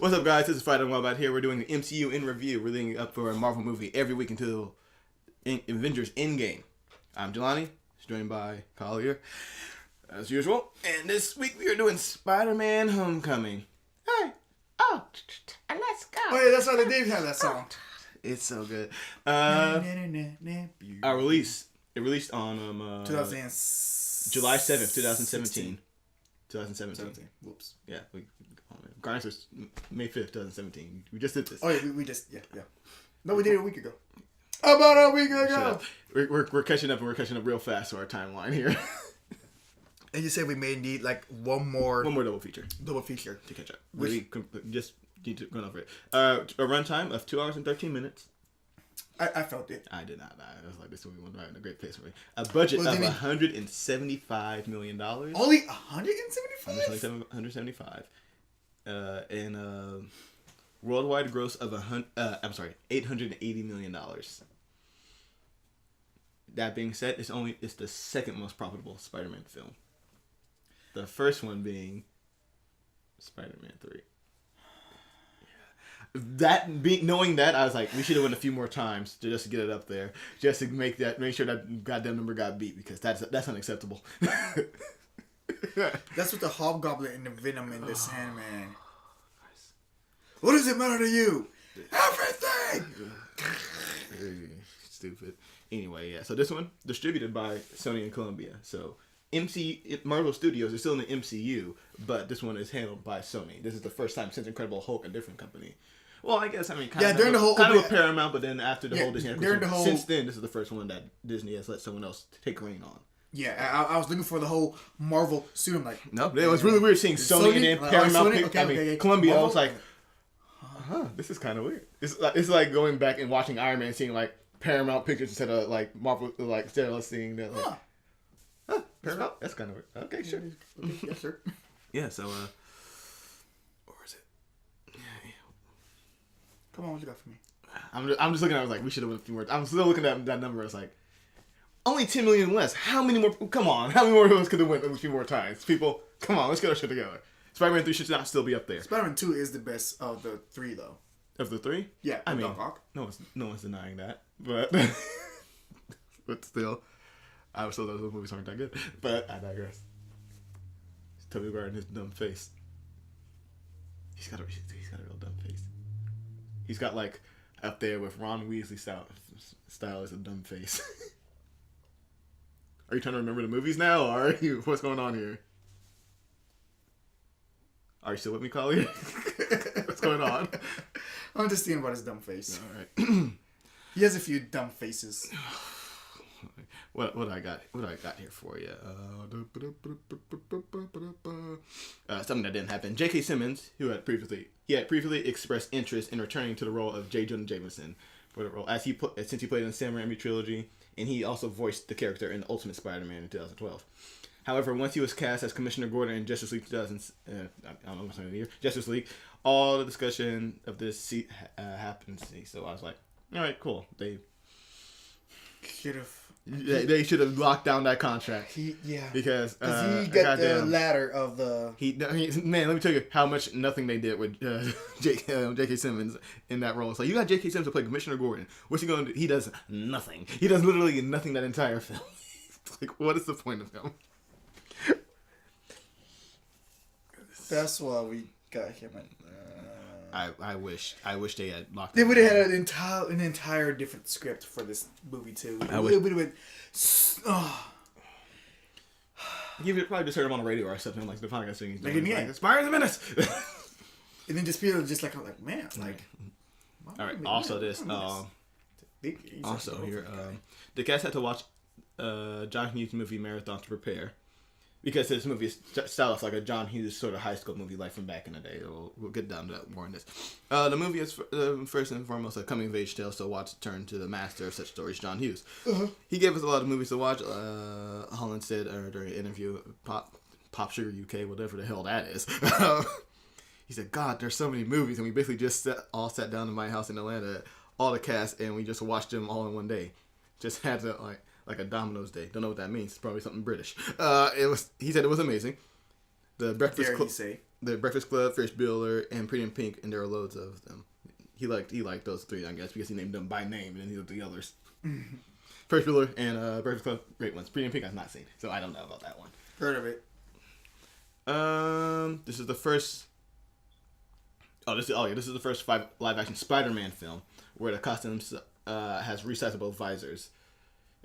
What's up, guys? This is Spiderman Wombat here. We're doing the MCU in review. We're leading up for a Marvel movie every week until Avengers Endgame. I'm Jelani, joined by Collier, as usual. And this week we are doing Spiderman Homecoming. Hey, let's go. Oh yeah, that's why they did have that song. It's so good. It released on July 7th, 2017. 2017. Whoops. Yeah, Guardians was May 5th, 2017. We just did this. Oh yeah, we just yeah. No, we did it a week ago. About a week ago. We're catching up, and we're catching up real fast to our timeline here. And you said we may need like one more double feature to catch up. We just need to go over it. A runtime of 2 hours and 13 minutes. I felt it. I did not. I was like, this movie went right in a great place for me. A budget of $175 million. Only 175? 175. And worldwide gross of $880 million. That being said, it's the second most profitable Spider-Man film. The first one being Spider-Man 3. Knowing that, I was like, we should have went a few more times just to get it up there, just to make sure that goddamn number got beat, because that's unacceptable. That's what the Hobgoblin and the Venom in this Sandman. What does it matter to you? Everything. Stupid. Anyway, yeah. So this one distributed by Sony and Columbia. So Marvel Studios is still in the MCU, but this one is handled by Sony. This is the first time since Incredible Hulk, a different company. Well, I guess kind of Paramount, but then after the whole Disney acquisition, since then this is the first one that Disney has let someone else take reign on. Yeah, I was looking for the whole Marvel suit. I'm like, no, it was really weird seeing Sony and then Paramount. Columbia. Marvel? I was like, this is kind of weird. It's like going back and watching Iron Man, seeing like Paramount Pictures instead of like Marvel, like instead of seeing that. Like, Paramount. That's kind of weird. Okay, sure. Okay, yeah, sure. Yeah. So, where is it? Come on, what you got for me? I'm just looking at it, I was like, we should have went a few more. I'm still looking at that number. I was like, only 10 million less. How many more? Come on. How many more of those could have went a few more times? People, come on. Let's get our shit together. Spider-Man 3 should not still be up there. Spider-Man 2 is the best of the three, though. Of the three? Yeah. I mean, no one's denying that. But but still, I was told those movies aren't that good. But I digress. Tobey Maguire and his dumb face. He's got a real dumb face. He's got like up there with Ron Weasley style as a dumb face. Are you trying to remember the movies now, or are you? What's going on here? Are you still with me, Collier? What's going on? I'm just thinking about his dumb face. All right. He has a few dumb faces. What I got here for you? Something that didn't happen. J.K. Simmons, who had previously expressed interest in returning to the role of J. Jonah Jameson for the role, since he played in the Sam Raimi trilogy, and he also voiced the character in Ultimate Spider-Man in 2012. However, once he was cast as Commissioner Gordon in Justice League Justice League, all the discussion of this happened. So I was like, all right, cool. They should have locked down that contract. Because he got the ladder of the. Man, let me tell you how much nothing they did with J.K. Simmons in that role. So you got J.K. Simmons to play Commissioner Gordon. What's he going to do? He does nothing. He does literally nothing that entire film. Like, what is the point of him? That's why we got him. I wish they had locked. They would have had an entire different script for this movie too. It would have been. You probably just heard him on the radio or something like the podcast thing. Like Spires a minute. And then just people just like, I'm like, man, like. All right. Also, this. Also here, the cast had to watch John Hughes movie marathon to prepare. Because this movie is styled like a John Hughes sort of high school movie, like from back in the day. We'll get down to that more in this. The movie is first and foremost a coming-of-age tale, so watch turn to the master of such stories, John Hughes. Uh-huh. He gave us a lot of movies to watch. Holland said during an interview, Pop Sugar UK, whatever the hell that is. He said, God, there's so many movies, and we basically just all sat down in my house in Atlanta, all the cast, and we just watched them all in one day. Just had to, like a Domino's Day. Don't know what that means. It's probably something British. He said it was amazing. The breakfast club. the Breakfast Club, Ferris Bueller, and Pretty in Pink, and there are loads of them. He liked those three, I guess, because he named them by name, and then he looked at the others. Ferris Bueller and Breakfast Club, great ones. Pretty in Pink, I've not seen, so I don't know about that one. Heard of it. This is the first. This is the first live action Spider-Man film where the costumes has resizable visors.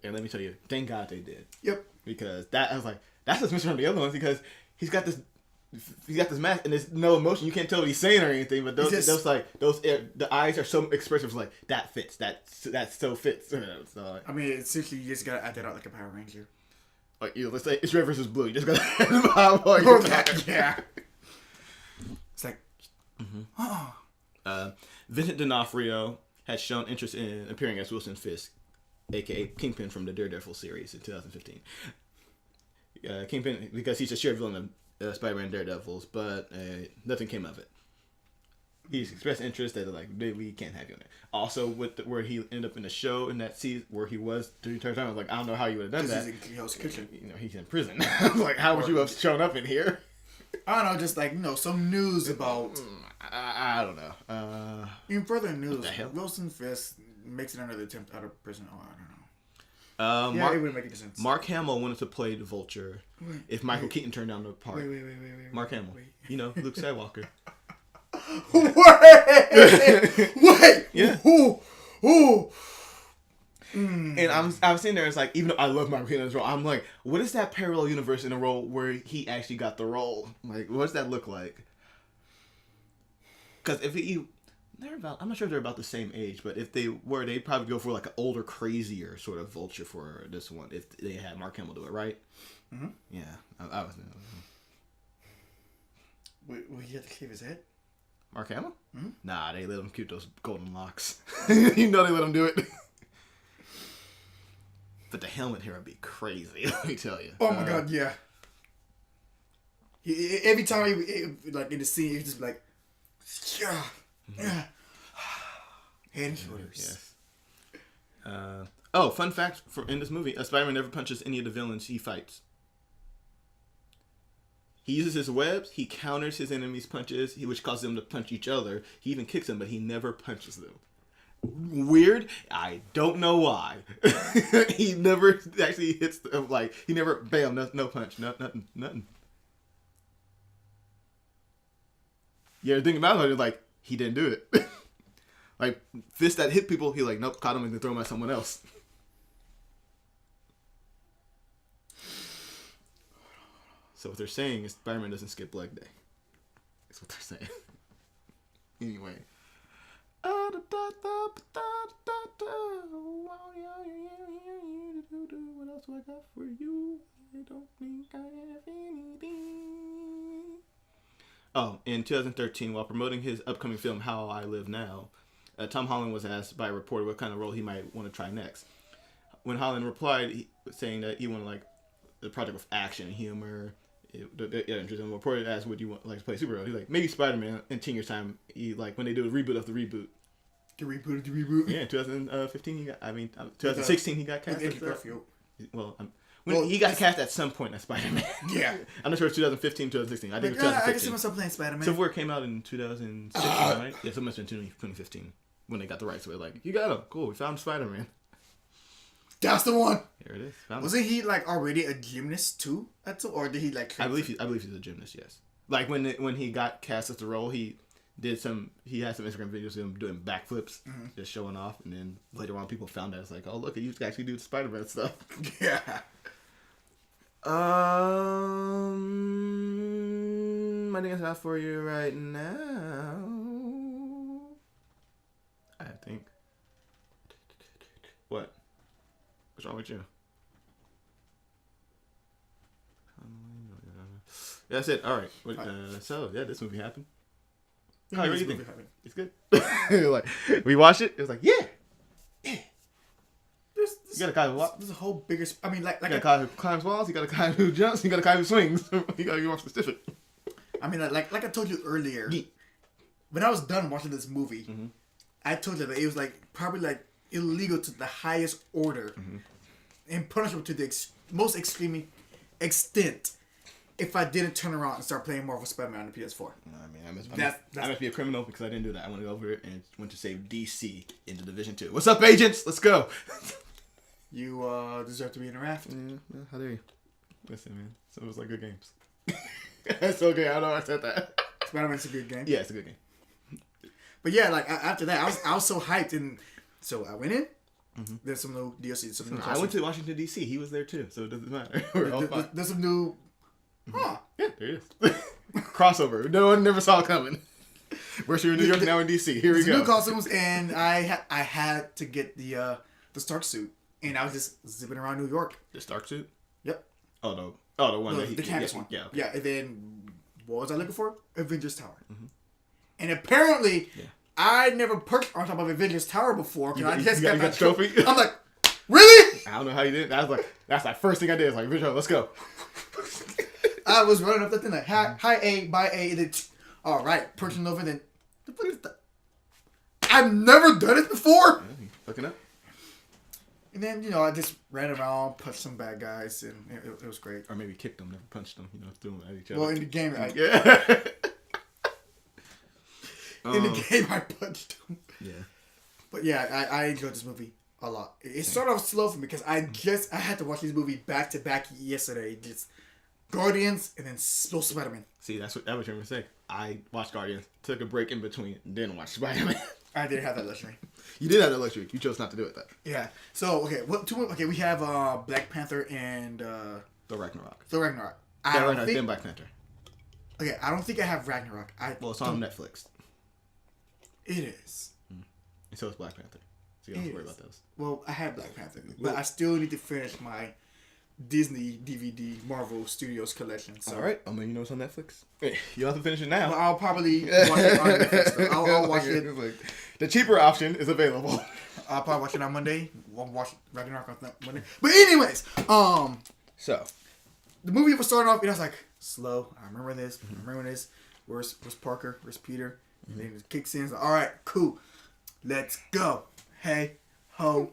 And let me tell you, thank God they did. Yep. Because I was like, that's what's missing from the other ones, because he's got this mask and there's no emotion. You can't tell what he's saying or anything, but the eyes are so expressive. Like, that fits. That so fits. So, I mean, essentially, you just gotta act that out like a Power Ranger. Like, let's say it's red versus blue. You just gotta add them out. Yeah. It's like, Vincent D'Onofrio had shown interest in appearing as Wilson Fisk, aka Kingpin from the Daredevil series in 2015. Kingpin, because he's a shared villain of Spider-Man Daredevils, but nothing came of it. He's expressed interest that we can't have you in it. Also, where he ended up in the show in that season where he was during time, I was like, I don't know how you would have done that. He's in prison. I was like, how would you have shown up in here? I don't know, just like, some news about. I don't know. Even further news, Wilson Fisk makes it another attempt out of prison. Oh, I don't know. It wouldn't make any sense. Mark Hamill wanted to play the Vulture if Michael Keaton turned down the part. Wait. Mark Hamill. Luke Skywalker. Wait! Yeah. Ooh. And I'm sitting there, it's like, even though I love Michael Keaton's role, I'm like, what is that parallel universe in a role where he actually got the role? Like, what does that look like? Because I'm not sure if they're about the same age, but if they were, they'd probably go for like an older, crazier sort of Vulture for this one, if they had Mark Hamill do it, right? Mm-hmm. Yeah, I was. Will he have to shave his head? Mark Hamill? Mm-hmm. Nah, they let him keep those golden locks. They let him do it. But the helmet here would be crazy, let me tell you. Oh my god, yeah. Every time he like in the scene, he's just like, yeah. Head and shoulders. Yes. Fun fact in this movie, Spider-Man never punches any of the villains he fights. He uses his webs, he counters his enemies' punches, which causes them to punch each other. He even kicks them, but he never punches them. Weird. I don't know why. He never actually hits them, he never, bam, no punch, nothing. Yeah, think about it, he didn't do it. Fists that hit people, he nope, caught him and then throw him at someone else. So what they're saying is Spider-Man doesn't skip leg day. That's what they're saying. Anyway. What else do I got for you? I don't think I have anything. In 2013, while promoting his upcoming film How I Live Now, Tom Holland was asked by a reporter what kind of role he might want to try next. When Holland replied, saying that he wanted the project with action and humor. The reporter asked, "Would you want to play superhero?" He's like, "Maybe Spider-Man." In 10 years' time, when they do a reboot of the reboot. The reboot. Yeah, in 2015 2016 he got cast. He got cast at some point as Spider-Man. Yeah. I'm not sure it's 2015, 2016. I think it was 2015. I can see myself playing Spider-Man. Civil War came out in 2016, right? Yeah, so it must have been 2015 when they got the rights. So we're you got him. Cool, we found Spider-Man. That's the one. Here it is. Wasn't he already a gymnast too? Or did he I believe he's a gymnast. Yes. When he got cast as the role, he had some Instagram videos of him doing backflips, just showing off, and then later on people found out it's oh look, he used to actually do the Spider-Man stuff. Yeah. My thing is out for you right now. I think. What? What's wrong with you? That's it. All right. This movie happened. How do you think? It's good. We watched it. It was yeah. You got a guy who walks. There's a whole bigger. I mean, you got a guy who climbs walls. You got a guy who jumps. You got a guy who swings. You got to be more specific. I mean, like I told you earlier, when I was done watching this movie, I told you that it was probably illegal to the highest order, and punishable to the most extreme extent. if I didn't turn around and start playing Marvel Spider-Man on the PS4. I mean, I must be a criminal because I didn't do that. I went to go over it and went to save DC into Division 2. What's up, agents? Let's go. You deserve to be in the raft. Yeah, how dare you? Listen, man. So it was like good games. That's okay. I don't know why I said that. Spider-Man's a good game. Yeah, it's a good game. But yeah, like after that, I was so hyped, and so I went in. Mm-hmm. There's some new DLC. Some new I went to Washington D.C. He was there too, so it doesn't matter. There's some new. Huh? Yeah, there it is. Crossover. No one never saw it coming. We're sure in New York, now in D.C. Here we go. New costumes, and I had to get the Stark suit, and I was just zipping around New York. The Stark suit? Yep. Oh no. The one that the canvas one. Yeah. Okay. Yeah, and then what was I looking for? Avengers Tower. Mm-hmm. And apparently, I never perked on top of Avengers Tower before because I just got that trophy. I'm like, really? I don't know how you did. That's like first thing I did. It's like, Avengers, let's go. I was running up that thing like high A by A, and then all right, perching over. And then the fuck is that? I've never done it before. Looking up. And then I just ran around, punched some bad guys, and it was great. Or maybe kicked them, never punched them. Threw them at each other. Well, in the game, yeah. In the game, I punched them. Yeah. But yeah, I enjoyed this movie a lot. It started off slow for me because I had to watch this movie back to back yesterday. Just Guardians and then Spider-Man. See, that was your mistake. I watched Guardians, took a break in between, and then watched Spider-Man. I didn't have that luxury. You did have that luxury. You chose not to do it, though. Yeah. So, okay, we have Black Panther and... Thor Ragnarok. Then Black Panther. Okay, I don't think I have Ragnarok. Well, it's on Netflix. It is. And so is Black Panther. So you don't have to worry about those. Well, I have Black Panther. But I still need to finish my Disney DVD Marvel Studios collection. So. All right. It's on Netflix. Hey, you don't have to finish it now. Well, I'll probably watch it on Netflix. I'll watch it. The cheaper option is available. I'll probably watch it on Monday. I'll watch Ragnarok on Monday. But anyways, so the movie was starting off, and I was like, slow. I remember this. Where's Parker? Where's Peter? And then it kicks in. It's like, all right, cool. Let's go. Hey, ho,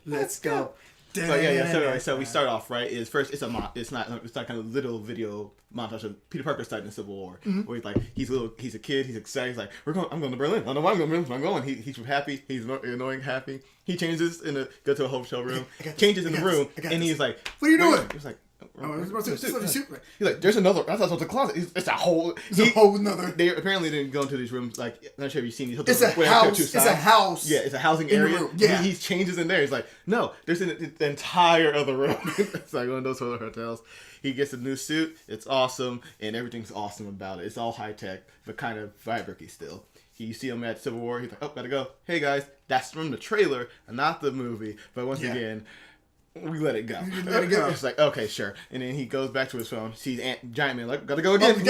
let's go. So we start off right. It's not kind of little video montage of Peter Parker starting the Civil War, where he's like he's a kid, he's excited, he's like I'm going to Berlin. I don't know why I'm going to Berlin, but I'm going. He's happy, he's annoying happy. He changes go to a hotel room, changes in the room, and he's like, what are you doing? He's like. He's like, there's another. I thought it was a closet. It's a whole. Another. They apparently didn't go into these rooms. Like, I'm not sure if you've seen these. It's a house. It's a house. Yeah, it's a housing area. Yeah, he changes in there. He's like, no, there's an entire other room. It's like one of those other hotels. He gets a new suit. It's awesome, and everything's awesome about it. It's all high tech, but kind of fabricy still. You see him at Civil War. He's like, oh, gotta go. Hey guys, that's from the trailer, not the movie. But once again. We let it go. It's like, okay, sure. And then he goes back to his phone, sees Giant Man, like, gotta go again.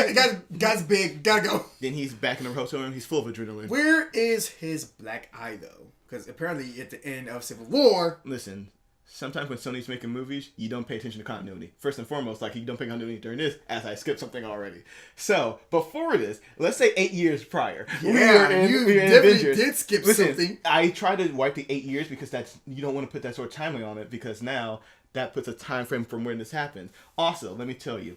Guy's big, gotta go. Then he's back in the hotel room, he's full of adrenaline. Where is his black eye, though? Because apparently at the end of Civil War... Listen, sometimes when Sony's making movies, you don't pay attention to continuity. First and foremost, like, you don't pay continuity during this, as I skipped something already. So, before this, let's say 8 years prior. Yeah, we were in Avengers. Did skip something. I tried to wipe the 8 years because you don't want to put that sort of timeline on it, because now that puts a time frame from when this happens. Also, let me tell you,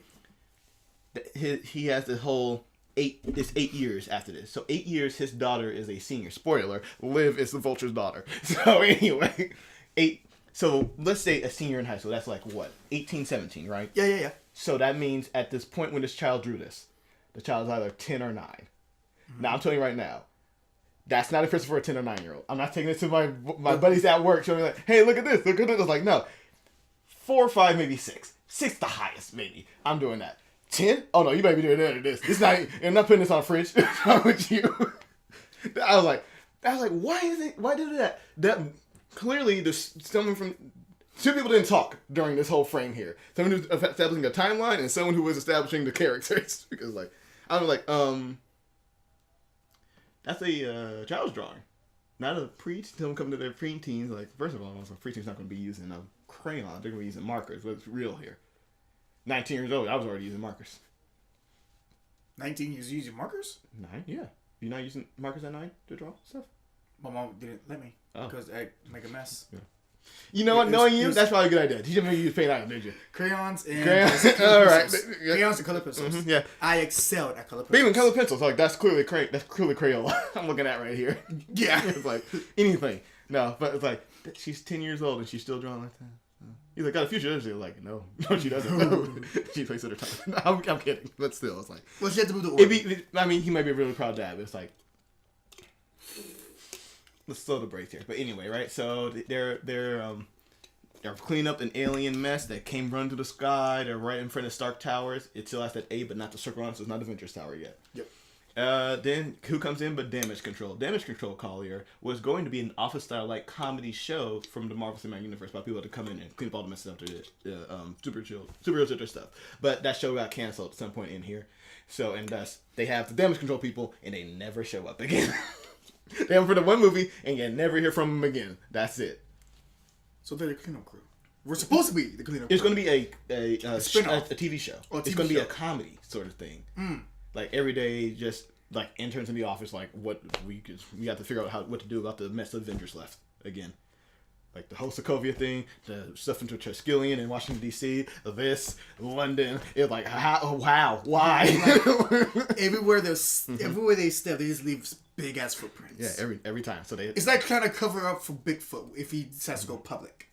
he has the whole... It's 8 years after this. So 8 years, his daughter is a senior. Spoiler, Liv is the Vulture's daughter. So anyway, 8... So let's say a senior in high school. That's like what? 18, 17, right? Yeah. So that means at this point when this child drew this, the child is either 10 or 9. Mm-hmm. Now I'm telling you right now, that's not impressive for a 10 or 9-year-old. I'm not taking this to my buddies at work showing me like, hey, look at this. Look at this. It's like, no. 4 or 5, maybe 6. 6 the highest, maybe. I'm doing that. 10? Oh no, you might be doing that or this. It's not. I'm not putting this on the fridge. What's wrong with you? I was like, why did that? Clearly, there's someone from... Two people didn't talk during this whole frame here. Someone who's establishing a timeline and someone who was establishing the characters. Because, like, I was like, that's a child's drawing. Not a someone coming to their preteens. Like, first of all, also, preteens not going to be using a crayon. They're going to be using markers. What's real here? 19 years old, I was already using markers. 19 years using markers? 9, yeah. You're not using markers at 9 to draw stuff? My mom didn't let me because I make a mess. Yeah. You know what? Knowing you, that's probably a good idea. You didn't use paint item, did you? Crayons and All right. Crayons and color pencils. Mm-hmm, yeah. I excelled at color pencils. But even color pencils, like that's clearly Crayola. I'm looking at right here. Yeah. It's like anything. No, but it's like she's 10 years old and she's still drawing like that. He's like, got a future. She's like, no, she doesn't. No. She plays at her time. No, I'm kidding, but still, it's like. Well, she had to move the order. I mean, he might be a really proud dad, but it's like. Let's slow the brakes here. But anyway, right? So they're cleaning up an alien mess that came running through the sky. They're right in front of Stark Towers. It still has that A, but not the circle on, so it's not Avengers Tower yet. Yep. Then who comes in but Damage Control? Damage Control, Collier, was going to be an office-style like comedy show from the Marvel Cinematic Universe by people to come in and clean up all the messes after the superhero stuff. But that show got canceled at some point in here. So, and thus, they have the Damage Control people, and they never show up again. They have them for the one movie, and you never hear from them again. That's it. So they're the cleanup crew. We're supposed to be the cleanup crew. It's going to be a TV show. It's going to be show. a comedy sort of thing. Like every day, just like interns in the office, like what we have to figure out what to do about the mess of Avengers left again. Like the whole Sokovia thing, the stuff into Triskelion in Washington D.C., this London. It's like wow, why? Everywhere they step, they just leave big ass footprints. Yeah, every time. So it's like trying to cover up for Bigfoot if he decides to go public.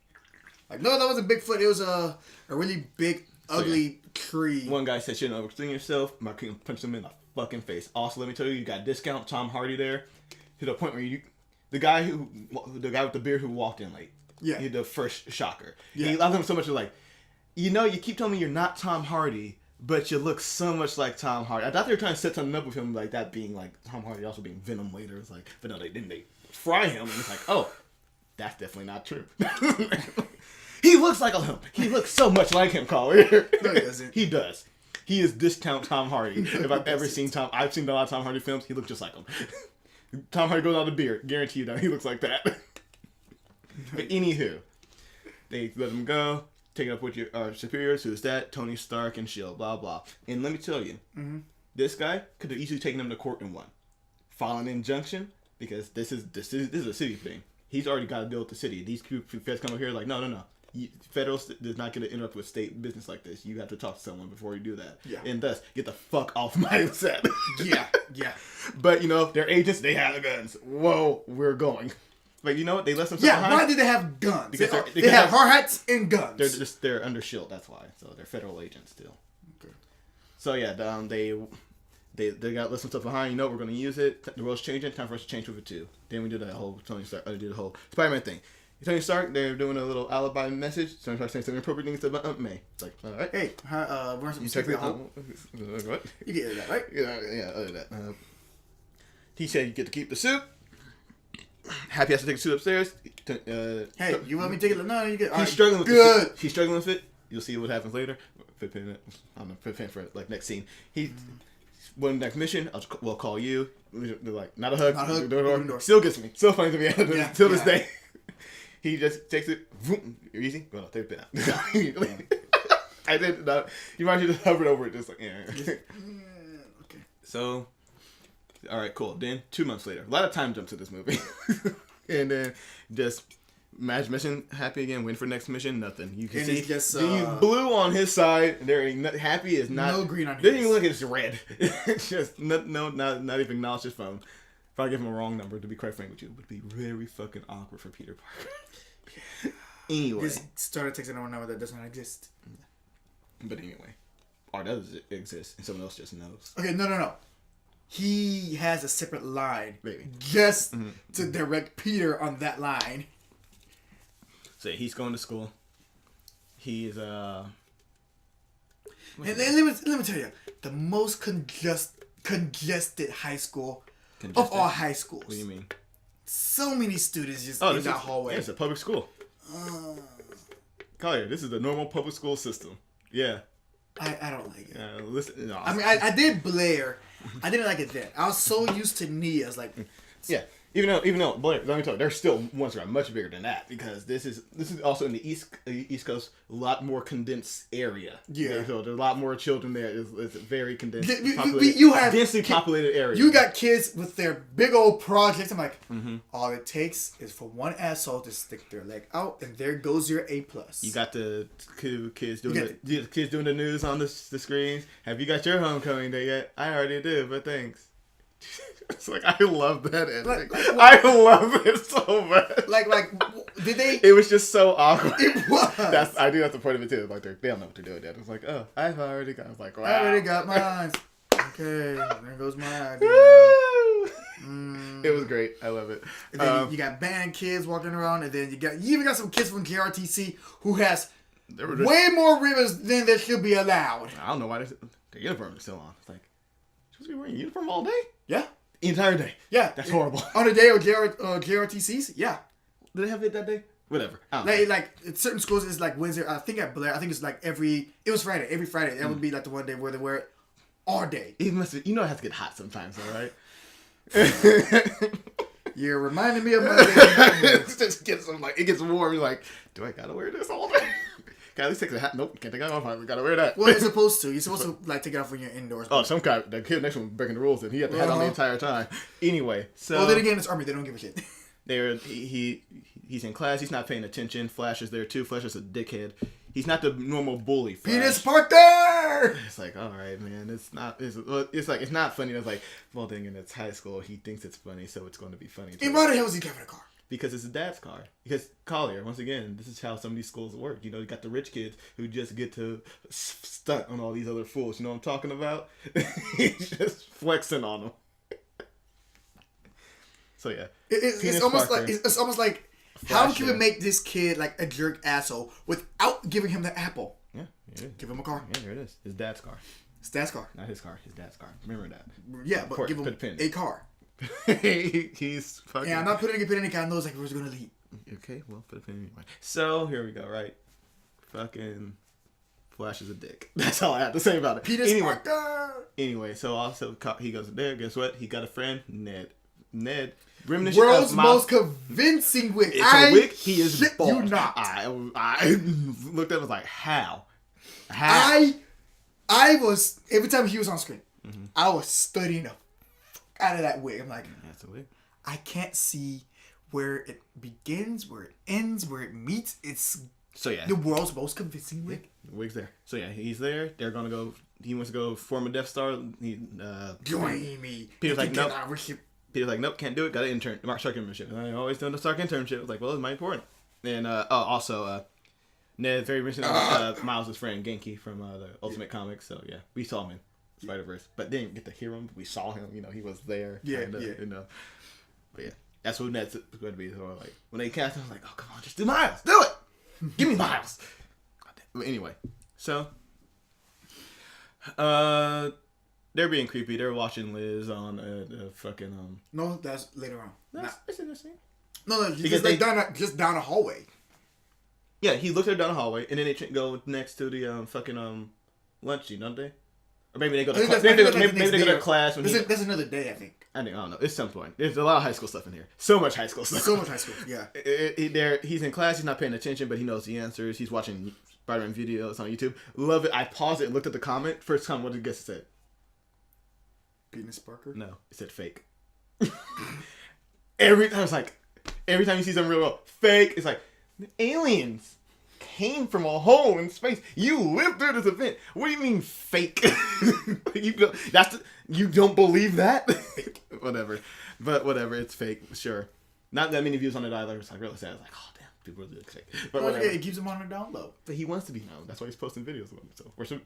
Like, no, that wasn't Bigfoot. It was a really big, ugly tree. One guy said, "Shouldn't overthink yourself." My king punched him in the fucking face. Also, let me tell you, you got discount Tom Hardy there to the point where the guy with the beard who walked in late. Yeah. He the first shocker. Yeah. He loved him so much. Like, you keep telling me you're not Tom Hardy, but you look so much like Tom Hardy. I thought they were trying to set something up with him, like that being like Tom Hardy also being Venom later. It's like, but no, they didn't. They fry him, and it's like, oh, that's definitely not true. He looks like him. He looks so much like him, Collier. No, he doesn't. He does. He is discount Tom Hardy. If I've ever seen I've seen a lot of Tom Hardy films. He looks just like him. Tom Hardy goes out of the beard. Guarantee you that he looks like that. But anywho, they let him go. Take it up with your superiors. Who's that? Tony Stark and S.H.I.E.L.D. Blah blah. And let me tell you, this guy could have easily taken him to court and won. Filing an injunction because this is a city thing. He's already got to deal with the city. These feds come over here like, no. Federal does not get to interrupt with state business like this. You have to talk to someone before you do that. Yeah. And thus, get the fuck off my set. Yeah. But, they're agents. They have the guns. Whoa, we're going. But you know what? They left them behind. Why did they have guns? Because they have hard hats and guns. They're under S.H.I.E.L.D., that's why. So they're federal agents still. Okay. So yeah, they got left some stuff behind. We're going to use it. The world's changing. Time for us to change with it too. Then we did that whole Tony Stark. Did the whole Spider-Man thing. Tony Stark, they're doing a little alibi message. Tony Stark saying something appropriate things about May. It's like, all right. Hey, we're some secret home. What? You get that, right? Yeah, other than that. He said you get to keep the suit. Happy has to take the suit upstairs. Hey, you want me to take it? No, you get. He's struggling with good. The suit. He's struggling with it. You'll see what happens later. I'm preparing for like next scene. He won the next mission. We'll call you. They're like, not a hug. Not a hug. Door. Still gets me. Still funny to me till this day. He just takes it. Vroom, easy. Well, no, take it down. I did not. You might just hovered over it, just like okay. So, all right, cool. Then 2 months later, a lot of time jumps to this movie, and then just match mission happy again. Win for next mission, nothing. You can see just, blue on his side. There ain't happy is not no green on his. Didn't even look. It's red. It's just not even acknowledge his phone. If I give him a wrong number, to be quite frank with you, it would be very fucking awkward for Peter Parker. Anyway. Just started texting a number that does not exist. But anyway. Or does it exist and someone else just knows. Okay, no. He has a separate line. Maybe. Just to direct Peter on that line. So he's going to school. He is, And let me tell you, the most congested high school of all high schools. What do you mean? So many students just in that hallway. Yeah, it's a public school. Collier, this is the normal public school system. Yeah. I don't like it. Listen, no, I mean, I did Blair. I didn't like it then. I was so used to Nia's like. Yeah. Even though, boy, let me tell you, there's still ones that are much bigger than that because this is also in the East Coast, a lot more condensed area. Yeah, so there's a lot more children there. It's a very condensed, you have densely populated area. You got kids with their big old projects. I'm like, all it takes is for one asshole to stick their leg out, and there goes your A+. You got the kids doing the news on the screens. Have you got your homecoming day yet? I already did, but thanks. It's like I love that ending. I love it so much. Did they? It was just so awkward. It was. I think that's the point of it too. Like they don't know what they're doing. Yet. It's like, oh, I've already got. I was like, wow. I already got mine. Okay, there goes my idea. It was great. I love it. And then you got band kids walking around, and then you even got some kids from KRTC who has way more ribbons than there should be allowed. I don't know why their uniform is still on. It's like, supposed to be wearing a uniform all day? Yeah. The entire day. Yeah. That's horrible. On the day of KRTCs? Yeah. Did they have it that day? Whatever. Like certain schools it's like Wednesday. I think at Blair, I think it's like it was Friday. Every Friday. That would be like the one day where they wear it all day. It must be, it has to get hot sometimes, all right? You're reminding me of Monday. It just gets it gets warm. You're like, do I gotta wear this all day? Can I at least take the hat? Nope, can't take it off. We gotta wear that. Well, you're supposed to. You're supposed to take it off when you're indoors. Oh, some guy, the kid next to him breaking the rules, and he had the hat on the entire time. Anyway, so. Well, then again, it's Army. They don't give a shit. He's in class. He's not paying attention. Flash is there too. Flash is a dickhead. He's not the normal bully. Flash. Penis Parker. It's like, all right, man. It's not. It's like it's not funny. It's like, well, dang, and it's high school. He thinks it's funny, so it's going to be funny. And why the hell is he driving a car? Because it's his dad's car. Because Collier, once again, this is how some of these schools work. You got the rich kids who just get to stunt on all these other fools. You know what I'm talking about? He's just flexing on them. So yeah, it's almost like how can we make this kid like a jerk asshole without giving him the apple? Yeah, give him a car. Yeah, there it is. His dad's car. His dad's car. Not his car. His dad's car. Remember that. Yeah, but give him a car. He's fucking. Yeah, I'm not putting a pin in the car. I knows like where's gonna lead. Okay, well, put a pin anyway. So here we go. Right, fucking Flash is a dick. That's all I have to say about it. Peter Parker. Anyway, so also he goes there. Guess what? He got a friend, Ned. World's most convincing wig. It's a wig. He is bald. You not. I looked at it, was like, how? I was every time he was on screen, I was studying the fuck out of that wig. I'm like, that's a wig. I can't see where it begins, where it ends, where it meets. It's the world's most convincing wig. The wig's there. So yeah, he's there. They're gonna go. He wants to go form a Death Star. Join me. Peter's like, nope. Peter's like, nope, can't do it. Got an intern. Stark internship. I always done the Stark internship. I was like, well, it's my important. And also, Ned very recently Miles' friend Genki from the Ultimate Comics. So yeah, we saw him in Spider-Verse, but didn't get to hear him. We saw him. He was there. Kinda. But yeah, that's what Ned's going to be. So like when they cast him, I was like, oh come on, just do Miles, do it. Give me Miles. But anyway, so they're being creepy. They're watching Liz on the fucking No, that's later on. That's interesting. No, because they just down a hallway. Yeah, he looked her down the hallway, and then they go next to the fucking lunch, don't they? Or maybe they go to class. Maybe they go to class. That's another day, I think. I don't know. It's some point. There's a lot of high school stuff in here. So much high school stuff. So much high school. Yeah. He's in class. He's not paying attention, but he knows the answers. He's watching Spider-Man videos on YouTube. Love it. I paused it and looked at the comment. First comment, what did you guess it said? Penis Parker? No, it said fake. Every time you see something real world, fake. It's like aliens came from a hole in space. You lived through this event. What do you mean fake? You don't believe that? Whatever. But whatever, it's fake. Sure. Not that many views on it either. It's like really sad. It's like, oh damn, people really look fake. But whatever. It keeps him on the down low. But he wants to be known. That's why he's posting videos of him. So or some,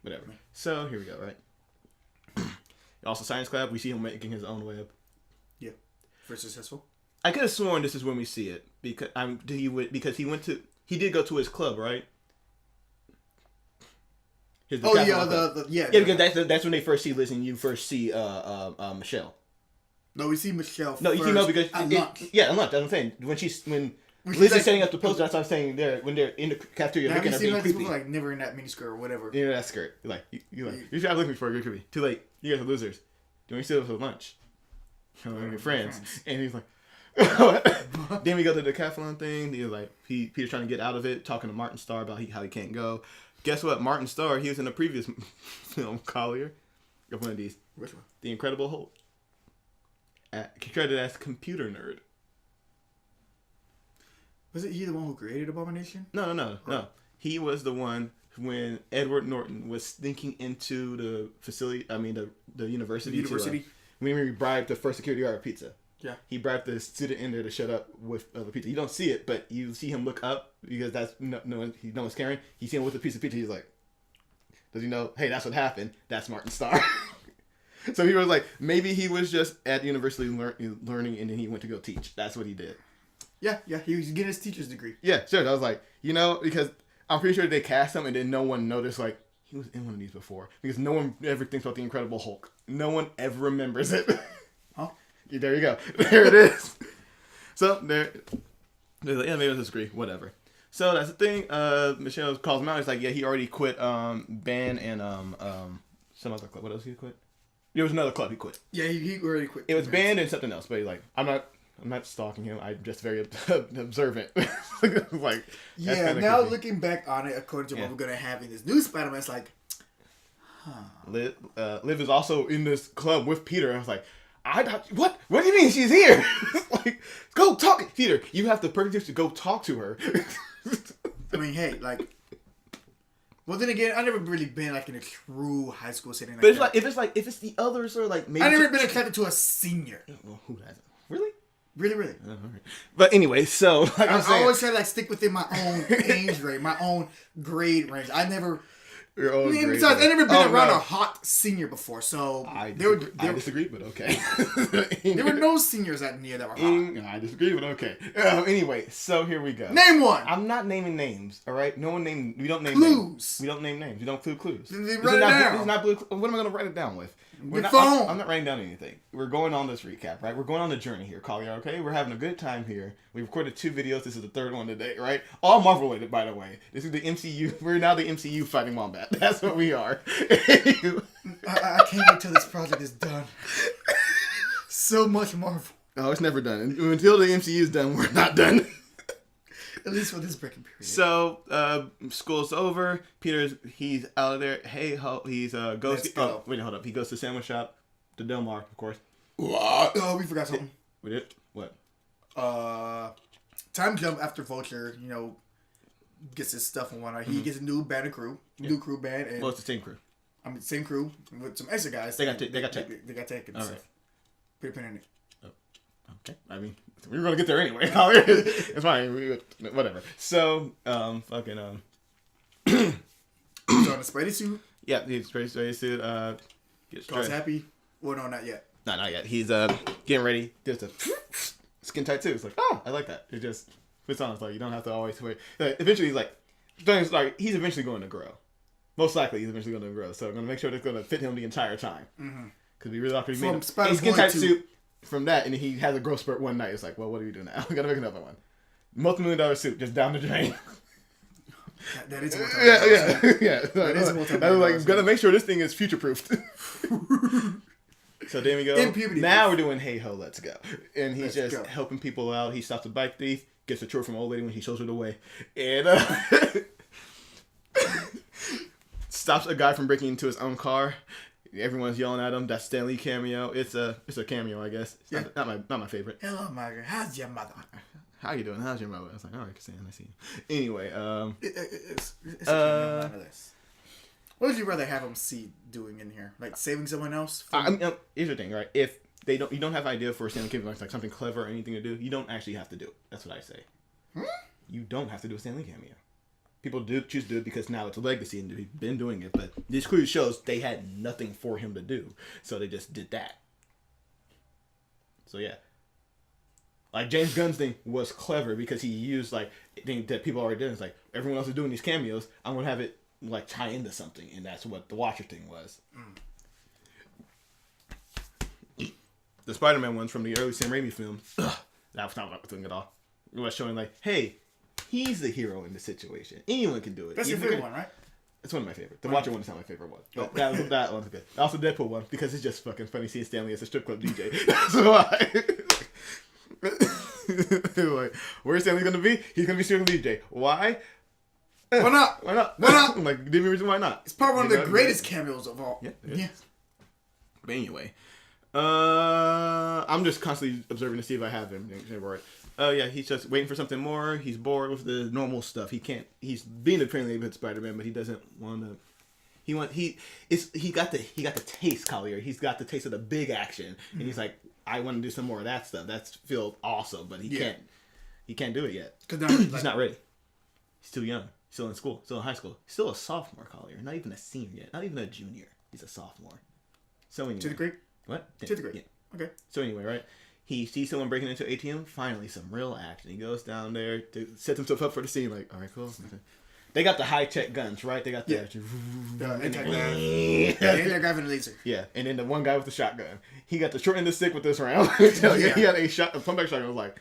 whatever. So here we go. Right. Also, Science Club. We see him making his own web. Yeah. Very successful. I could have sworn this is when we see it because he did go to his club, right? Because that's when they first see Liz and you first see Michelle. No, we see Michelle. No, first you know because at lunch. At lunch. That's what I'm saying. When Liz is setting up the poster, that's what I'm saying. When they're in the cafeteria, looking at being creepy. Like never in that mini skirt or whatever. Yeah, that skirt. You should have looked before. You're creepy. Too late. You guys are losers. Do you want to sit for lunch? your friends. And he's like, what? Then we go to the decathlon thing. He's like, Peter's trying to get out of it, talking to Martin Starr about how he can't go. Guess what? Martin Starr, he was in a previous film, Collier. One of these. Which one? The Incredible Hulk. Credited as computer nerd. Was it he the one who created Abomination? No. He was the one when Edward Norton was sneaking into the facility. I mean, the university. When we bribed the first security guard with pizza. Yeah. He bribed the student in there to shut up with the pizza. You don't see it, but you see him look up because that's no one's caring. He see him with the piece of pizza. He's like, does he know? Hey, that's what happened. That's Martin Starr. So he was like, maybe he was just at the university learning, and then he went to go teach. That's what he did. Yeah. He was getting his teacher's degree. Yeah, sure. I was like, because I'm pretty sure they cast him, and then no one noticed, like, he was in one of these before. Because no one ever thinks about the Incredible Hulk. No one ever remembers it. Huh? There you go. There it is. So, they're like, yeah, maybe I disagree. Whatever. So, that's the thing. Michelle calls him out. He's like, yeah, he already quit band and some other club. What else did he quit? There was another club he quit. Yeah, he already quit. It was band and something else. But he's like, I'm not stalking him. I'm just very observant. Like, yeah, now looking back on it, according to what we're going to have in this new Spider-Man, it's like, Liv is also in this club with Peter. I was like, what? What do you mean she's here? Like, go talk. Peter, you have the purpose to go talk to her. I mean, hey, like, well, then again, I've never really been like in a true high school setting. But it's that. If it's the others or like maybe I've never been accepted to a senior. Well, who hasn't? Really? Really. Right. But anyway, so like I always try to like stick within my own age range, my own grade range. I never. Besides, I've never been around a hot senior before, so I disagree, but okay. There were no seniors at Nia that were hot. I disagree, but okay. Anyway, so here we go. Name one. I'm not naming names. All right, no one named. We don't name clues. Names. We don't name names. We don't include clues. Then write it down. This is not blue. What am I going to write it down with? Phone. I'm not writing down anything. We're going on this recap, right? We're going on the journey here, Collier, okay? We're having a good time here. We recorded 2 videos. This is the 3rd one today, right? All Marvel related, by the way. This is the MCU. We're now the MCU fighting Wombat. That's what we are. I can't wait till this project is done. So much Marvel. Oh, it's never done. Until the MCU is done, we're not done. At least for this breaking period. So, school's over. He's out of there. Hey, he's goes. Oh, wait, hold up. He goes to sandwich shop, to Del Mar, of course. What? Oh, we forgot something. We did what? Time jump after Vulture. Gets his stuff and whatnot. He gets a new band and crew, new crew band. And, well, it's the same crew. I mean, same crew with some extra guys. They got taken. They got taken. All right. Put a pin in it. Okay. I mean, we were gonna get there anyway. It's fine. Whatever. So, fucking He's on a Spidey suit. Yeah, he's Spidey suit. Carl's happy. Well, no, not yet. No, not yet. He's getting ready. Just a skin tight suit. It's like, oh, I like that. It just puts on. It's like you don't have to always wait. Eventually, he's eventually going to grow. Most likely, he's eventually going to grow. So I'm gonna make sure it's going to fit him the entire time. Because we really awkward. From Spider-Man skin tight suit. From that, and he has a growth spurt one night. It's like, well, what do we do now? We gotta make another one. $multi-million suit just down the drain. That is a multi-million. Yeah. That is a multi-million. I was like, gotta make sure this thing is future proofed. So there we go. Now we're doing Hey Ho, Let's Go, and he's helping people out. He stops a bike thief, gets a chore from an old lady when he shows her the way, and stops a guy from breaking into his own car. Everyone's yelling at him. That Stan Lee cameo. It's a cameo, I guess. It's not my favorite. Hello, Margaret. How's your mother? How you doing? How's your mother? I was like, all right, Stan, I see you. Anyway, it's a cameo, none of this. What would you rather have him doing in here? Like saving someone else? Here's the thing, right? If you don't have an idea for a Stanley cameo, like something clever or anything to do, you don't actually have to do it. That's what I say. You don't have to do a Stanley cameo. People choose to do it because now it's a legacy and they've been doing it. But this clearly shows they had nothing for him to do. So they just did that. So yeah. Like James Gunn's thing was clever because he used things that people already did. It's like everyone else is doing these cameos. I'm going to have it tie into something. And that's what the Watcher thing was. The Spider-Man ones from the early Sam Raimi films. That was not what I was doing at all. It was showing hey, he's the hero in the situation. Anyone can do it. That's your favorite one, right? It's one of my favorites. The Watcher one is not my favorite one. But that one's good. Also, Deadpool one because it's just fucking funny seeing Stanley as a strip club DJ. That's why. Like, where's Stanley gonna be? He's gonna be strip club DJ. Why? Why not? Why not? Why not? Like, give me a reason why not. It's probably one of the greatest cameos of all. Yeah. But anyway, I'm just constantly observing to see if I have him. Oh yeah, he's just waiting for something more. He's bored with the normal stuff. He can't. He's being a friendly with Spider-Man, but he doesn't want to. He got the taste, Collier. He's got the taste of the big action, and he's like, I want to do some more of that stuff. That feels awesome, but he can't. He can't do it yet. He's not ready. He's too young. He's still in school. Still in high school. He's still a sophomore, Collier. Not even a senior yet. Not even a junior. He's a sophomore. So anyway. To the grade? What? To the grade. Yeah. Okay. So anyway, right? He sees someone breaking into ATM. Finally, some real action. He goes down there, sets himself up for the scene. Like, all right, cool. They got the high-tech guns, right? They got the anti-gravity laser. Yeah, and then the one guy with the shotgun. He got the short end of the stick with this round. He had a comeback shotgun. I was like,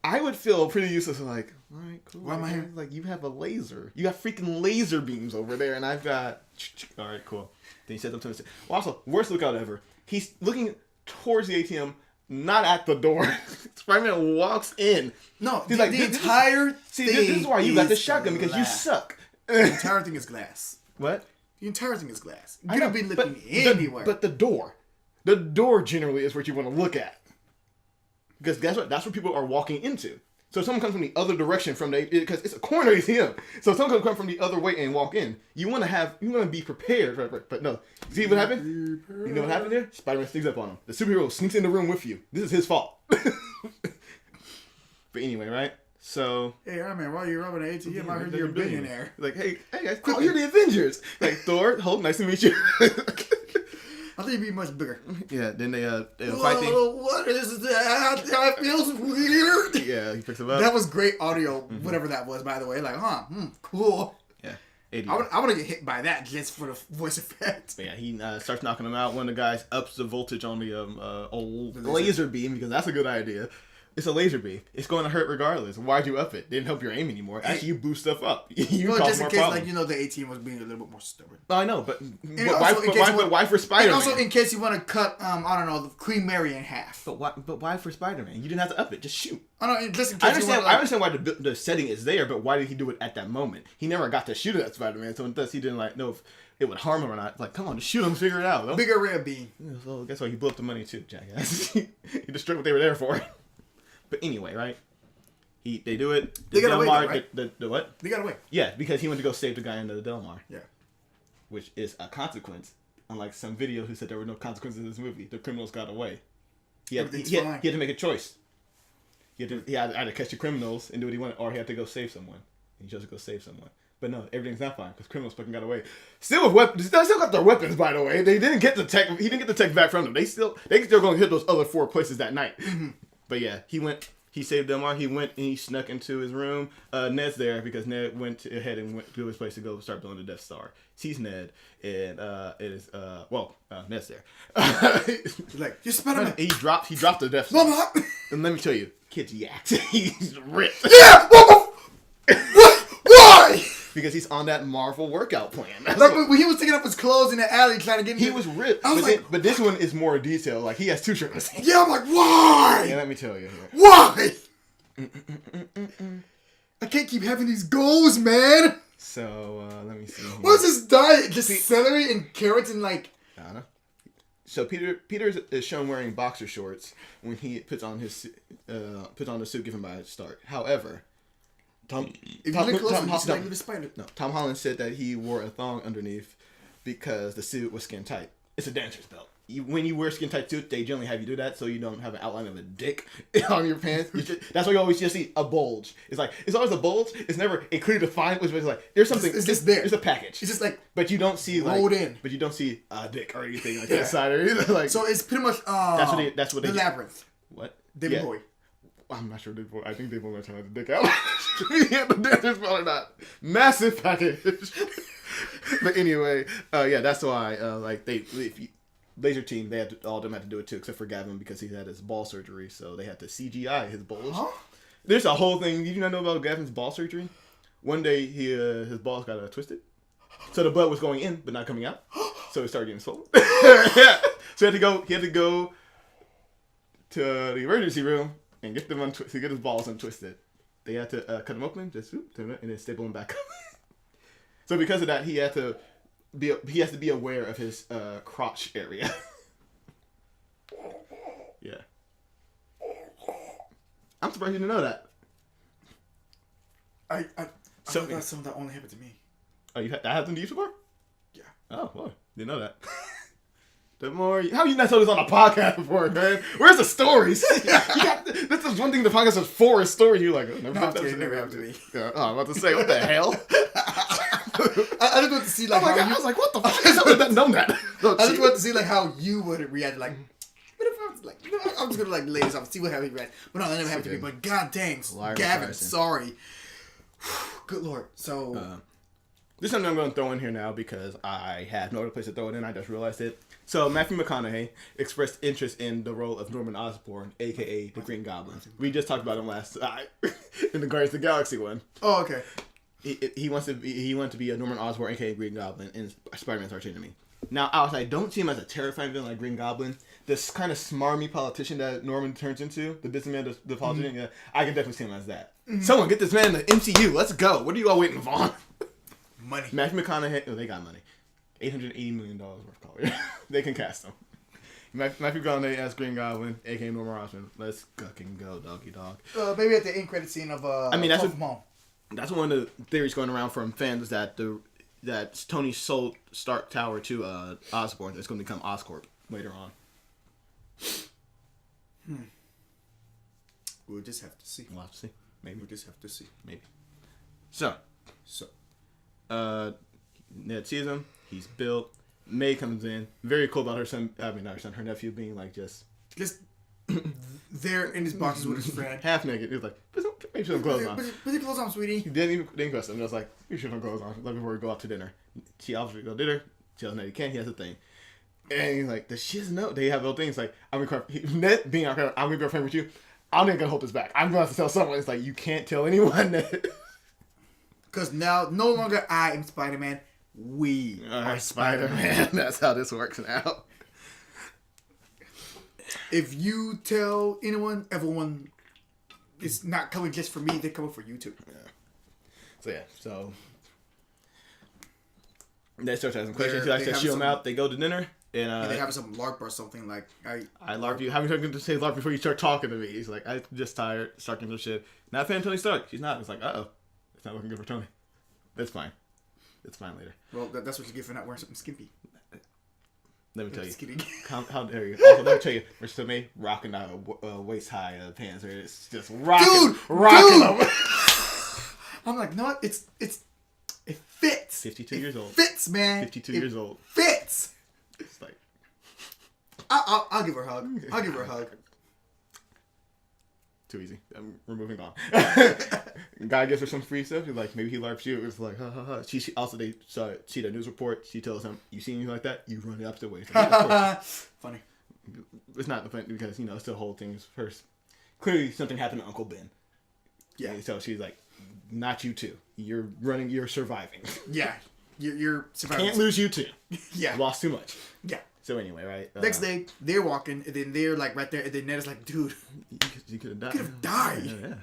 I would feel pretty useless. Like, all right, cool. Why am I here? Like, you have a laser. You got freaking laser beams over there, and I've got. All right, cool. Then he sets up to him. Well, also, worst lookout ever. He's looking towards the ATM. Not at the door. Spider-Man walks in. No, he's like, the entire thing. This is why you got the shotgun, because you suck. The entire thing is glass. What? The entire thing is glass. You don't be looking anywhere. But the door. The door generally is what you want to look at. Because that's what people are walking into. So if someone comes from the other direction because it's a corner ATM. So if someone comes from the other way and walk in, you want to be prepared. Right? But no. See what happened? You know what happened there? Spider-Man sneaks up on him. The superhero sneaks in the room with you. This is his fault. But anyway, right? So. Hey, Iron Man, while you're robbing an ATM, I heard you're a billionaire. Like, hey guys, cool, you're the Avengers. Like, Thor, Hulk, nice to meet you. I think you'd be much bigger. Yeah, then they fight. What is that? That feels weird. Yeah, he picks him up. That was great audio, whatever that was, by the way. Like, cool. Yeah. I want to get hit by that just for the voice effect. But yeah, he starts knocking him out. One of the guys ups the voltage on the old laser beam because that's a good idea. It's a laser beam. It's going to hurt regardless. Why'd you up it? Didn't help your aim anymore. Actually, you boost stuff up. You cause just more in case, problems. the ATM was being a little bit more stubborn. I know, but also, why for Spider-Man? And also, in case you want to cut, the Queen Mary in half. But why for Spider-Man? You didn't have to up it. Just shoot. I understand why the setting is there, but why did he do it at that moment? He never got to shoot it at Spider-Man, so thus he didn't know if it would harm him or not. Like, come on, just shoot him, figure it out. Though. Bigger red beam. Yeah, so guess what? He blew up the money too, jackass. He destroyed what they were there for. But anyway, right? They do it. They got away, right? The what? They got away. Yeah, because he went to go save the guy under the Delmar. Yeah. Which is a consequence. Unlike some video who said there were no consequences in this movie. The criminals got away. He had to make a choice. He had to catch the criminals and do what he wanted, or he had to go save someone. And he chose to go save someone. But no, everything's not fine because criminals fucking got away. Still with weapons. They still got their weapons, by the way. They didn't get the tech. He didn't get the tech back from them. They still going to hit those other 4 places that night. But yeah, he saved Delmar. He went and he snuck into his room. Ned's there because Ned went ahead and went to his place to go start building the Death Star. Sees Ned, and Ned's there. He's like, you're Spider-Man. He dropped the Death Star. Mama. And let me tell you, kid's yacked. He's ripped. Yeah! Why? Because he's on that Marvel workout plan. Like when he was taking up his clothes in the alley trying to get he was ripped. But this one is more detailed. Like, he has 2 shirts. Yeah, I'm like, why? Yeah, let me tell you. Why? I can't keep having these goals, man. So, let me see. What's his diet? Just celery and carrots and like... I don't know. So Peter is shown wearing boxer shorts when he puts on the suit given by Stark. However... Tom Holland said that he wore a thong underneath because the suit was skin tight. It's a dancer's belt. When you wear skin tight suit, they generally have you do that so you don't have an outline of a dick on your pants. That's why you always just see a bulge. It's like it's always a bulge. It's never a clear defined. It's like there's something. It's just there. There's a package. It's just like, but you don't see rolled in. But you don't see a dick or anything like that side or anything like. So it's pretty much that's what the labyrinth. What? David Bowie. I'm not sure. I think they were trying to dick out. He had the dancer's belt or not. Massive package. But anyway, that's why Laser Team, all of them had to do it too, except for Gavin because he had his ball surgery, so they had to CGI his bulge. Huh? There's a whole thing. Did you not know about Gavin's ball surgery? One day his balls got twisted. So the blood was going in, but not coming out. So it started getting swollen. Yeah. So he had to go to the emergency room and get them to get his balls untwisted. They had to cut him open, just turn it, and then staple him back up. So because of that, he has to be aware of his crotch area. Yeah. I'm surprised you didn't know that. I thought that's something that only happened to me. Oh, that happened to you before? Yeah. Oh, well, didn't know that. The more how you not told us on a podcast before, man? Where's the stories? This is one thing the podcast is for, is stories. You're like, oh, never happened to me. Oh, I'm about to say, what the hell? I just want to see like how I was like, what the fuck? I would not known that. I just want to see like how you would react. Like, what if I was like, I'm just gonna like lay this off and see how he reacts. But no, that never happened to me. But god dang, Gavin, sorry. Good lord. So this is something I'm going to throw in here now because I had no other place to throw it in. I just realized it. So Matthew McConaughey expressed interest in the role of Norman Osborn, aka the Green Goblin. We just talked about him last in the Guardians of the Galaxy one. Oh, okay. He wanted to be a Norman Osborn, aka Green Goblin, in Spider-Man's Arch Enemy. Now, I don't see him as a terrifying villain like Green Goblin. This kind of smarmy politician that Norman turns into, the businessman, the politician. Mm-hmm. Yeah, I can definitely see him as that. Mm-hmm. Someone get this man in the MCU. Let's go. What are you all waiting for? Money. Matthew McConaughey. Oh, they got money. $880 million worth of Collier. They can cast him. Matthew McConaughey as Green Goblin, aka Norman Osborn. Let's fucking go, doggy dog. Maybe at the end credit scene of that's one of the theories going around from fans that Tony sold Stark Tower to Osborn. It's going to become Oscorp later on. We'll just have to see. We'll have to see. Maybe. We'll just have to see. Maybe. So. Ned sees him. He's built. May comes in. Very cool about her son. I mean, not her son. Her nephew being like just there in his boxes with his friend. Half naked. He was like, make sure some clothes on. Put your clothes on, sweetie. He didn't question him. He was like, make sure some clothes on. Like before we go out to dinner. She obviously go to dinner. She tells Ned he can't. He has a thing. And he's like, does she know? They have little things like, Ned being I'm gonna be a friend with you. I'm not gonna hold this back. I'm gonna have to tell someone. It's like, you can't tell anyone that. Because now, no longer I am Spider-Man. We are Spider-Man. That's how this works now. If you tell anyone, everyone, it's not coming just for me. They're coming for you too. Yeah. So they start asking questions. She likes to shield him out. They go to dinner. And they have some LARP or something like I LARP you. How many times you to say LARP before you start talking to me? He's like, I'm just tired, starting some shit. Not a fan of Tony Stark. She's not. It's like, it's not looking good for Tony. That's fine. It's fine later. Well, that's what you get for not wearing something skimpy. Let me tell you. Just kidding. How dare you? Also, let me tell you, Mr. May rocking waist high pants. Right? It's just rocking them. I'm like, no, it fits. 52 years old. Fits, man. 52 years old. Fits. It's like, I'll give her a hug. I'll give her a hug. Too easy. We're moving on. Guy gives her some free stuff. He's like, maybe he LARPs you. It's like, ha ha ha. She also, they see the news report. She tells him, you see anything like that? You run the opposite way. Like, yeah, funny. It's not the funny because, it's the whole thing is first. Clearly something happened to Uncle Ben. Yeah. And so she's like, not you too. You're running, you're surviving. Yeah. You're surviving. Can't lose you too. Yeah. You lost too much. Yeah. So anyway, right? Next day, they're walking, and then they're like right there, and then Ned is like, dude, you could have died. Could have died.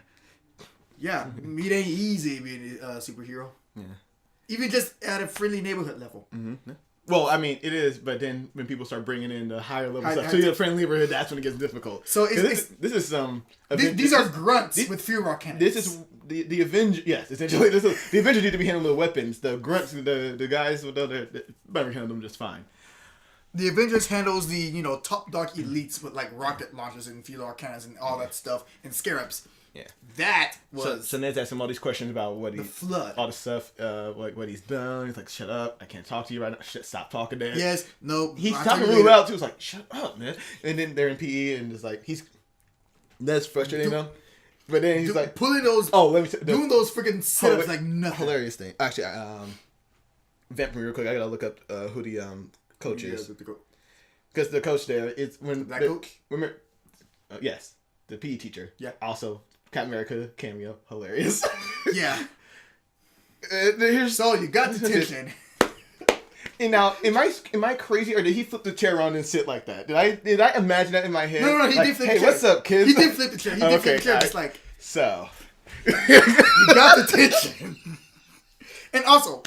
Yeah. It ain't easy being a superhero. Yeah. Even just at a friendly neighborhood level. Mm-hmm. Yeah. Well, I mean, it is, but then when people start bringing in the higher level stuff, to the friendly neighborhood, that's when it gets difficult. So this is these are grunts with few rock cannons. This is the Avengers. Yes, essentially, the Avengers need to be handling the weapons. The grunts, the guys with the better handle them just fine. The Avengers handles the top dog elites with like rocket launchers and few rock cannons and all that stuff and scarabs. Yeah, that was so Ned's asking him all these questions about what the flood, all the stuff, what he's done. He's like, "Shut up! I can't talk to you right now. Stop talking, Dad." Yes, no. He's talking real loud too. It's like, "Shut up, man!" And then they're in PE, and it's like Ned's frustrating them. But then he's like pulling those. Oh, let me doing those freaking sit-ups like nothing. Hilarious thing. Actually, vent me real quick. I gotta look up who the coach is. Because the coach there, it's when that coach. Remember, yes, the PE teacher. Yeah. Also, Captain America cameo, hilarious. Yeah. Here's so you got the tension. And now, am I crazy, or did he flip the chair around and sit like that? Did I imagine that in my head? No, he did flip the chair. Hey, what's up, kids? He did flip the chair. He did flip the chair, just like... So... You got the tension. And also,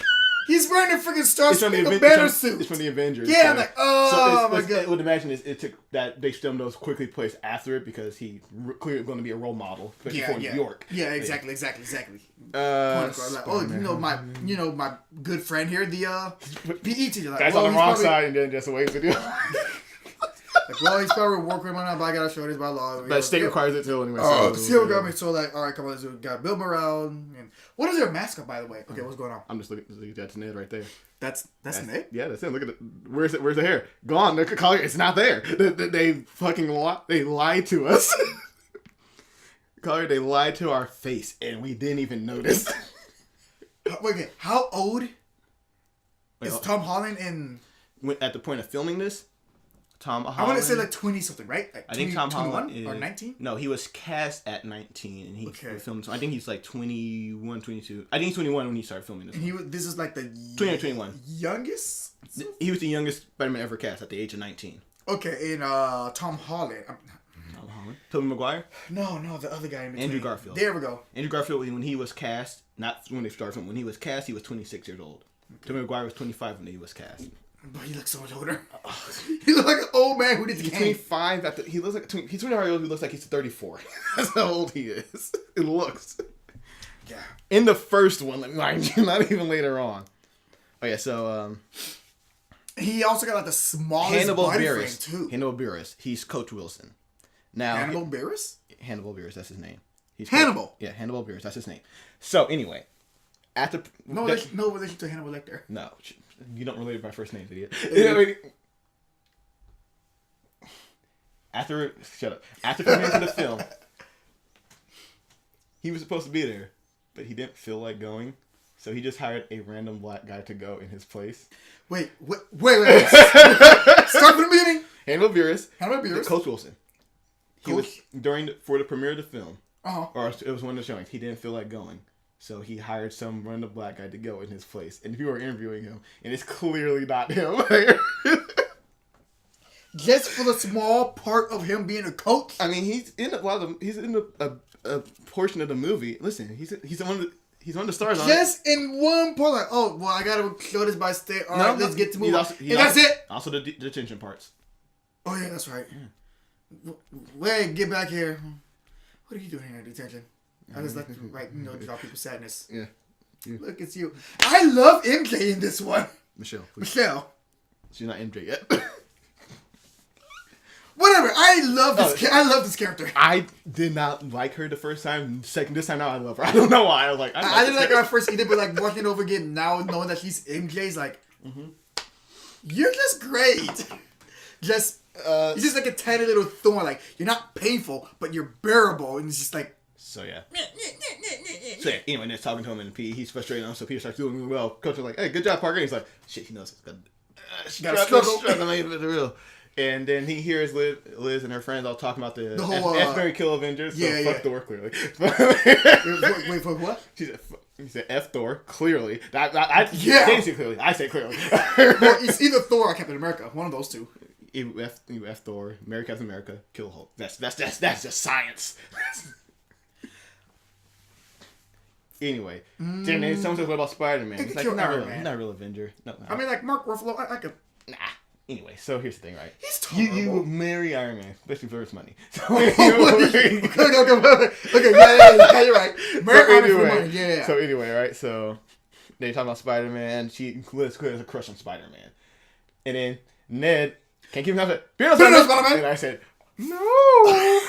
he's wearing a freaking Star Banner suit. It's from the Avengers. Yeah, I'm like, oh my god. I would imagine it took that they filmed those quickly placed after it because he's clearly going to be a role model, especially for New York. Yeah, exactly. Like, oh, my good friend here, the PE teacher. Like, guy's on the wrong side and then just waves with you. Like, well, he's probably working right now, but I gotta show this by law. But state requires it too anyway. Oh, still got me. So like, all right, come on, let's do it. Got Bill Morale. And what is their mascot, by the way? Okay, what's going on? I'm just looking. That's Ned right there. That's Ned. Yeah, that's him. Look at it. Where's the hair? Gone. Look at Collier. It's not there. They fucking they lied to us. Collier, they lied to our face, and we didn't even notice. Wait, how old is Tom Holland in? At the point of filming this, Tom Holland... I want to say like 20-something, right? Like I think Tom Holland is... Or 19? No, he was cast at 19, and he filmed... I think he's like 21, 22. I think he's 21 when he started filming this. And this is like the... 21. Youngest? He was the youngest Spider-Man ever cast at the age of 19. Okay, and Tom Holland... Tom Holland? Tobey Maguire? No, the other guy in between. Andrew Garfield. There we go. Andrew Garfield, when he was cast, not when they started filming, when he was cast, he was 26 years old. Okay. Tobey Maguire was 25 when he was cast. But he looks so much older. He looks like an old man who did the game. 25. He looks like he's 25 years old. He looks like he's 34. That's how old he is. It looks. Yeah. In the first one, mind you, not even later on. Oh yeah, so he also got like the smallest Hannibal body Buress frame too. Hannibal Buress. He's Coach Wilson. Now Hannibal Buress. Hannibal Buress. That's his name. He's Hannibal. Yeah, Hannibal Buress. That's his name. So anyway, no relation to Hannibal Lecter. No. You don't relate it by first names, idiot. Shut up. After coming into the film, he was supposed to be there, but he didn't feel like going, so he just hired a random black guy to go in his place. Wait. Start from the beginning. Hannibal Buress. Coach Wilson. He was for the premiere of the film, or it was one of the showings. He didn't feel like going. So he hired some random black guy to go in his place, and people are interviewing him, and it's clearly not him. Just for the small part of him being a coach. I mean, he's in a portion of the movie. Listen, he's one of the stars. Just in one part, like, oh well, I gotta show this by state. All right, let's get to move. That's it. Also, the detention parts. Oh yeah, that's right. Yeah. Wait, get back here. What are you doing here in detention? I just like to drop people's sadness. Yeah. Look, it's you. I love MJ in this one. Michelle. She's not MJ yet. Whatever. I love this character. I did not like her the first time. This time now I love her. I don't know why. I was like, I didn't like her at first either, but like watching it over again now, knowing that she's MJ's like, you're just great. You're just like a tiny little thorn. Like you're not painful, but you're bearable, and it's just like. So yeah. Anyway, Ned's talking to him in PE. He's frustrated. So Peter starts doing really well. Coach is like, "Hey, good job, Parker." And he's like, "Shit, he knows it's got to struggle." And then he hears Liz and her friends all talking about the whole F-Mary kill Avengers. So fuck Thor, clearly. Wait, for what? He said F Thor, clearly. They say clearly. I say clearly. Well, it's either Thor or Captain America. One of those two. F Thor, marry Captain America, kill Hulk. That's just science. Anyway, then someone says, "What about Spider-Man?" He's like, "He's not a real Avenger." No. I mean, like Mark Ruffalo, I could. Nah. Anyway, so here's the thing, right? He's tolerable. You would marry Iron Man, especially for his money. So okay, yeah, you're right. Marry Iron Man for money, yeah. So anyway, right? So they talking about Spider-Man. Liz has a crush on Spider-Man, and then Ned can't keep him out. And I said, "No."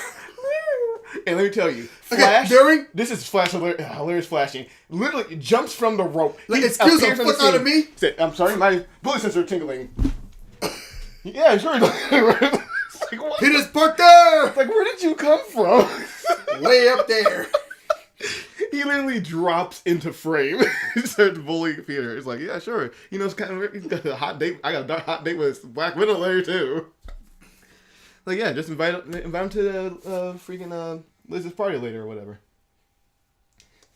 And let me tell you, Flash. This is Flash hilarious flashing. Literally jumps from the rope. Like it steals a foot out of me. Said, "I'm sorry, my bullet sensors are tingling." Yeah, sure. Like, what? Peter's Parker. Like, where did you come from? Way up there. He literally drops into frame. He starts bullying Peter. It's like, yeah, sure. You know, it's kind of he's got a hot date. I got a hot date with Black Widow later too. Like, yeah, just invite him to the freaking Liz's party later or whatever.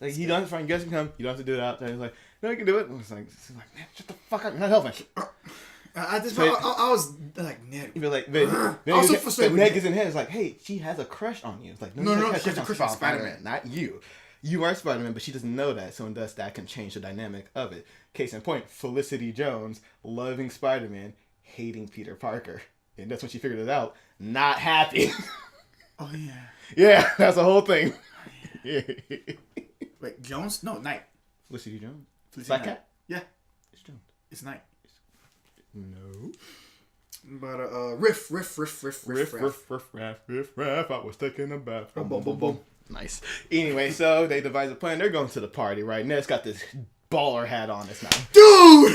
Like, he doesn't find guests to come. You don't have to do it out there. He's like, No, you can do it. And it's like, man, shut the fuck up. You're not helping. At this point, I was like, Ned. You'd be like, frustrated. Ned gets in his head. It's like, hey, she has a crush on you. It's like, no, she has a crush on Spider-Man, not you. You are Spider-Man, but she doesn't know that. So, thus, that can change the dynamic of it. Case in point, Felicity Jones loving Spider-Man, hating Peter Parker. And that's when she figured it out. Not happy. Oh, yeah. Yeah, that's the whole thing. Yeah. Wait, Jones? No, Knight. Felicity Jones? Black Cat? Yeah. It's Jones. It's Knight. No. But, riff. I was taking a bath. Boom, boom, boom, boom. Nice. Anyway, so they devise a plan. They're going to the party, right? Ned's got this baller hat on this now. Dude!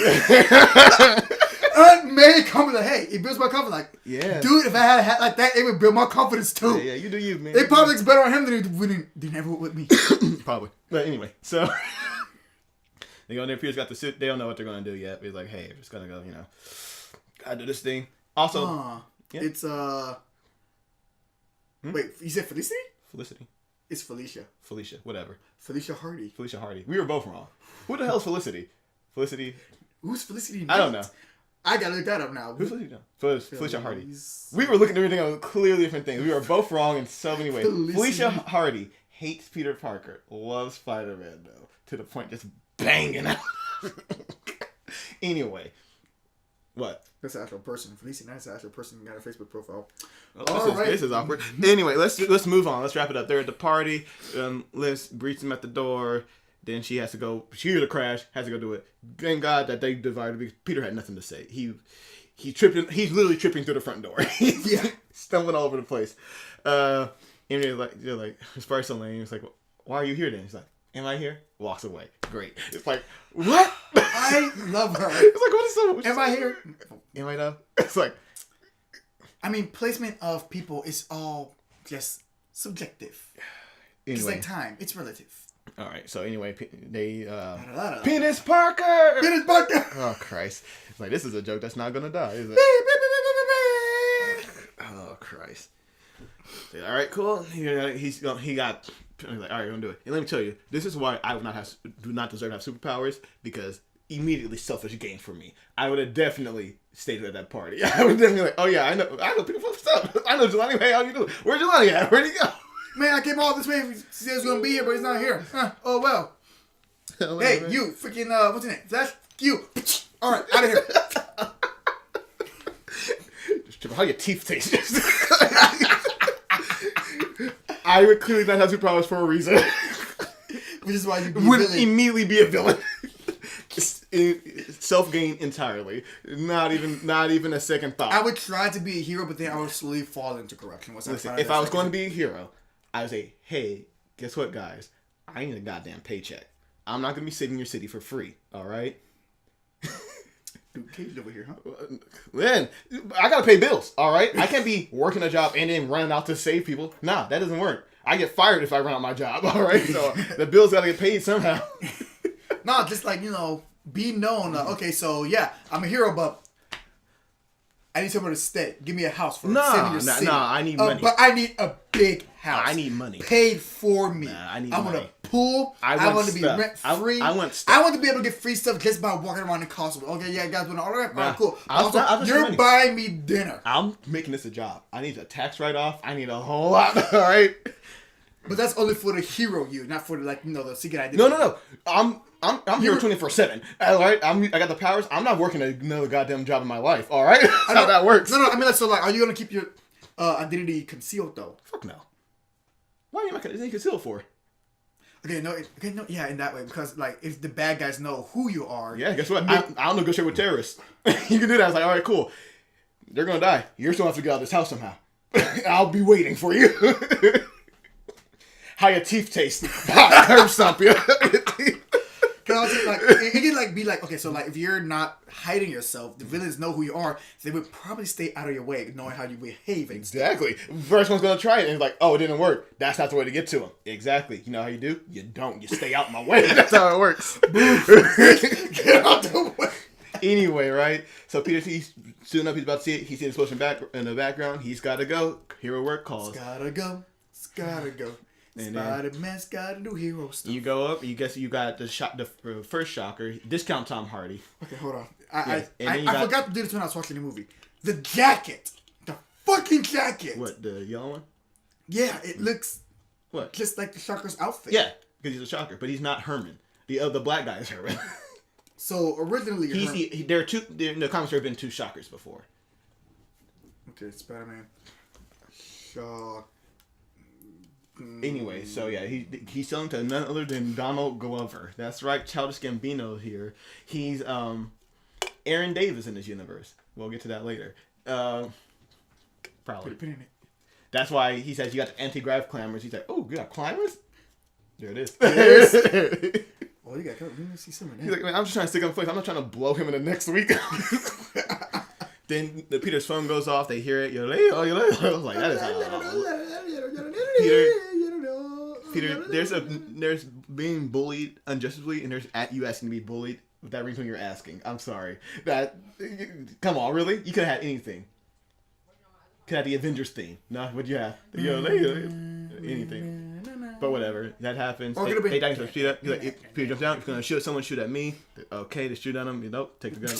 Aunt May coming like, hey, it builds my confidence. Like, yeah. Dude, if I had a hat like that, it would build my confidence too. Yeah, you do you, man. It probably looks better on him than it ever would with me. Probably. But anyway, so they go in there. Peter's got the suit. They don't know what they're going to do yet. He's like, hey, we're just going to go, gotta do this thing. Also, yeah. It's, wait, you said Felicity? Felicity. It's Felicia. Felicia, whatever. Felicia Hardy. Felicia Hardy. We were both wrong. Who the hell is Felicity? Felicity. Who's Felicity? I don't know. I gotta look that up now. Who's Felicia? Felicia Hardy. We were looking at everything on clearly different things. We were both wrong in so many ways. Felicia Hardy hates Peter Parker, loves Spider-Man though, to the point just banging out. Anyway, what? That's an actual person. Felicia Knight's an actual person. Got a Facebook profile. This is awkward. Anyway, let's move on. Let's wrap it up. They're at the party. Liz greets him at the door. Then she has to go. She hears a crash. Has to go do it. Thank God that they divided because Peter had nothing to say. He tripped. He's literally tripping through the front door. Yeah, stumbling all over the place. And they're like, his first so lame. He's like, why are you here then? He's like, am I here? Walks away. Great. It's like, what? I love her. It's like, what is so? Am I here? Am I though? It's like, I mean, placement of people is all just subjective. Anyway. It's like time. It's relative. All right. So anyway, they Penis Parker. Penis Parker. Oh Christ! It's like this is a joke that's not gonna die, is it? Oh Christ! All right, cool. He got. He's like, all right, I'm gonna do it. And let me tell you, this is why I do not deserve to have superpowers, because immediately selfish gain for me. I would have definitely stayed at that party. I would definitely like, oh yeah, I know people fuck stuff. I know Jelani. Hey, how you doing? Where's Jelani at? Where'd he go? Man, I came all this way. He said he was gonna be here, but he's not here. Oh well. Hey, man. You freaking what's your name? That's you. All right, out of here. How your teeth taste? I would clearly not have superpowers for a reason. Which is why you would immediately be a villain. Self-gain entirely. Not even a second thought. I would try to be a hero, but then I would slowly fall into corruption. Listen, if I was going to be a hero, I would say, hey, guess what, guys? I need a goddamn paycheck. I'm not going to be saving your city for free, all right? Dude, Cage over here, huh? Man, I got to pay bills, all right? I can't be working a job and then running out to save people. Nah, that doesn't work. I get fired if I run out my job, all right? So the bills got to get paid somehow. No, just like, be known. Okay, so yeah, I'm a hero, but I need somewhere to stay. Give me a house for saving your city. Nah, I need money. But I need a big house. I need money. Paid for me. I need money. money. I want a pool. I want to be rent free. I want stuff. I want to be able to get free stuff just by walking around the castle. Okay, yeah, guys, all right, nah, cool. I'll you're buying me dinner. I'm making this a job. I need a tax write-off. I need a whole lot. All right. But that's only for the hero you, not for the secret identity. No. I'm here 24/7. All right. I got the powers. I'm not working another goddamn job in my life. All right. That's how that works. No. I mean, so are you gonna keep your identity concealed though? Fuck no. Why are you not gonna conceal it for? Okay, no, yeah, in that way, because if the bad guys know who you are, yeah, guess what? I'll negotiate with terrorists. You can do that. It's like, all right, cool. They're gonna die. You're still gonna have to get out of this house somehow. I'll be waiting for you. How your teeth taste? Curb stomp you. It can be okay, so if you're not hiding yourself, the villains know who you are, so they would probably stay out of your way, knowing how you behave. Exactly. First one's gonna try it, and it's like, oh, it didn't work. That's not the way to get to him. Exactly. You know how you do? You don't. You stay out my way. That's how it works. Get out the way. Anyway, right? So he's soon up. He's about to see it. He sees the explosion in the background. He's got to go. Hero work calls. It's gotta go. And Spider-Man's got a new hero stuff. You go up. You guess you got the first shocker. Discount Tom Hardy. Okay, hold on. I got, forgot to do this when I was watching the movie. The jacket. The fucking jacket. What, the yellow one? Yeah, it looks what just like the Shocker's outfit. Yeah, because he's a Shocker, but he's not Herman. The black guy is Herman. So originally, there are two. In the comics, there have been two Shockers before. Okay, Spider-Man. Shock. Anyway, so yeah, he's selling to none other than Donald Glover. That's right, Childish Gambino here. He's Aaron Davis in this universe. We'll get to that later. Probably. Put a pin in it. That's why he says you got the anti-grav climbers. He's like, oh, you got climbers? There it is. Oh, you got. We need to see some of that. He's like, man, I'm just trying to stick him in place. I'm not trying to blow him in the next week. Then Peter's phone goes off. They hear it. I was like, that is Peter. There's being bullied unjustly, and there's you asking to be bullied. That rings when you're asking. I'm sorry. Come on, really? You could have had anything. Could have the Avengers theme. No, what'd you have? Anything. But whatever. That happens. They die into the shoot up. Peter jumps down. He's gonna shoot someone. Shoot at me. Okay, they shoot at him. Take the gun.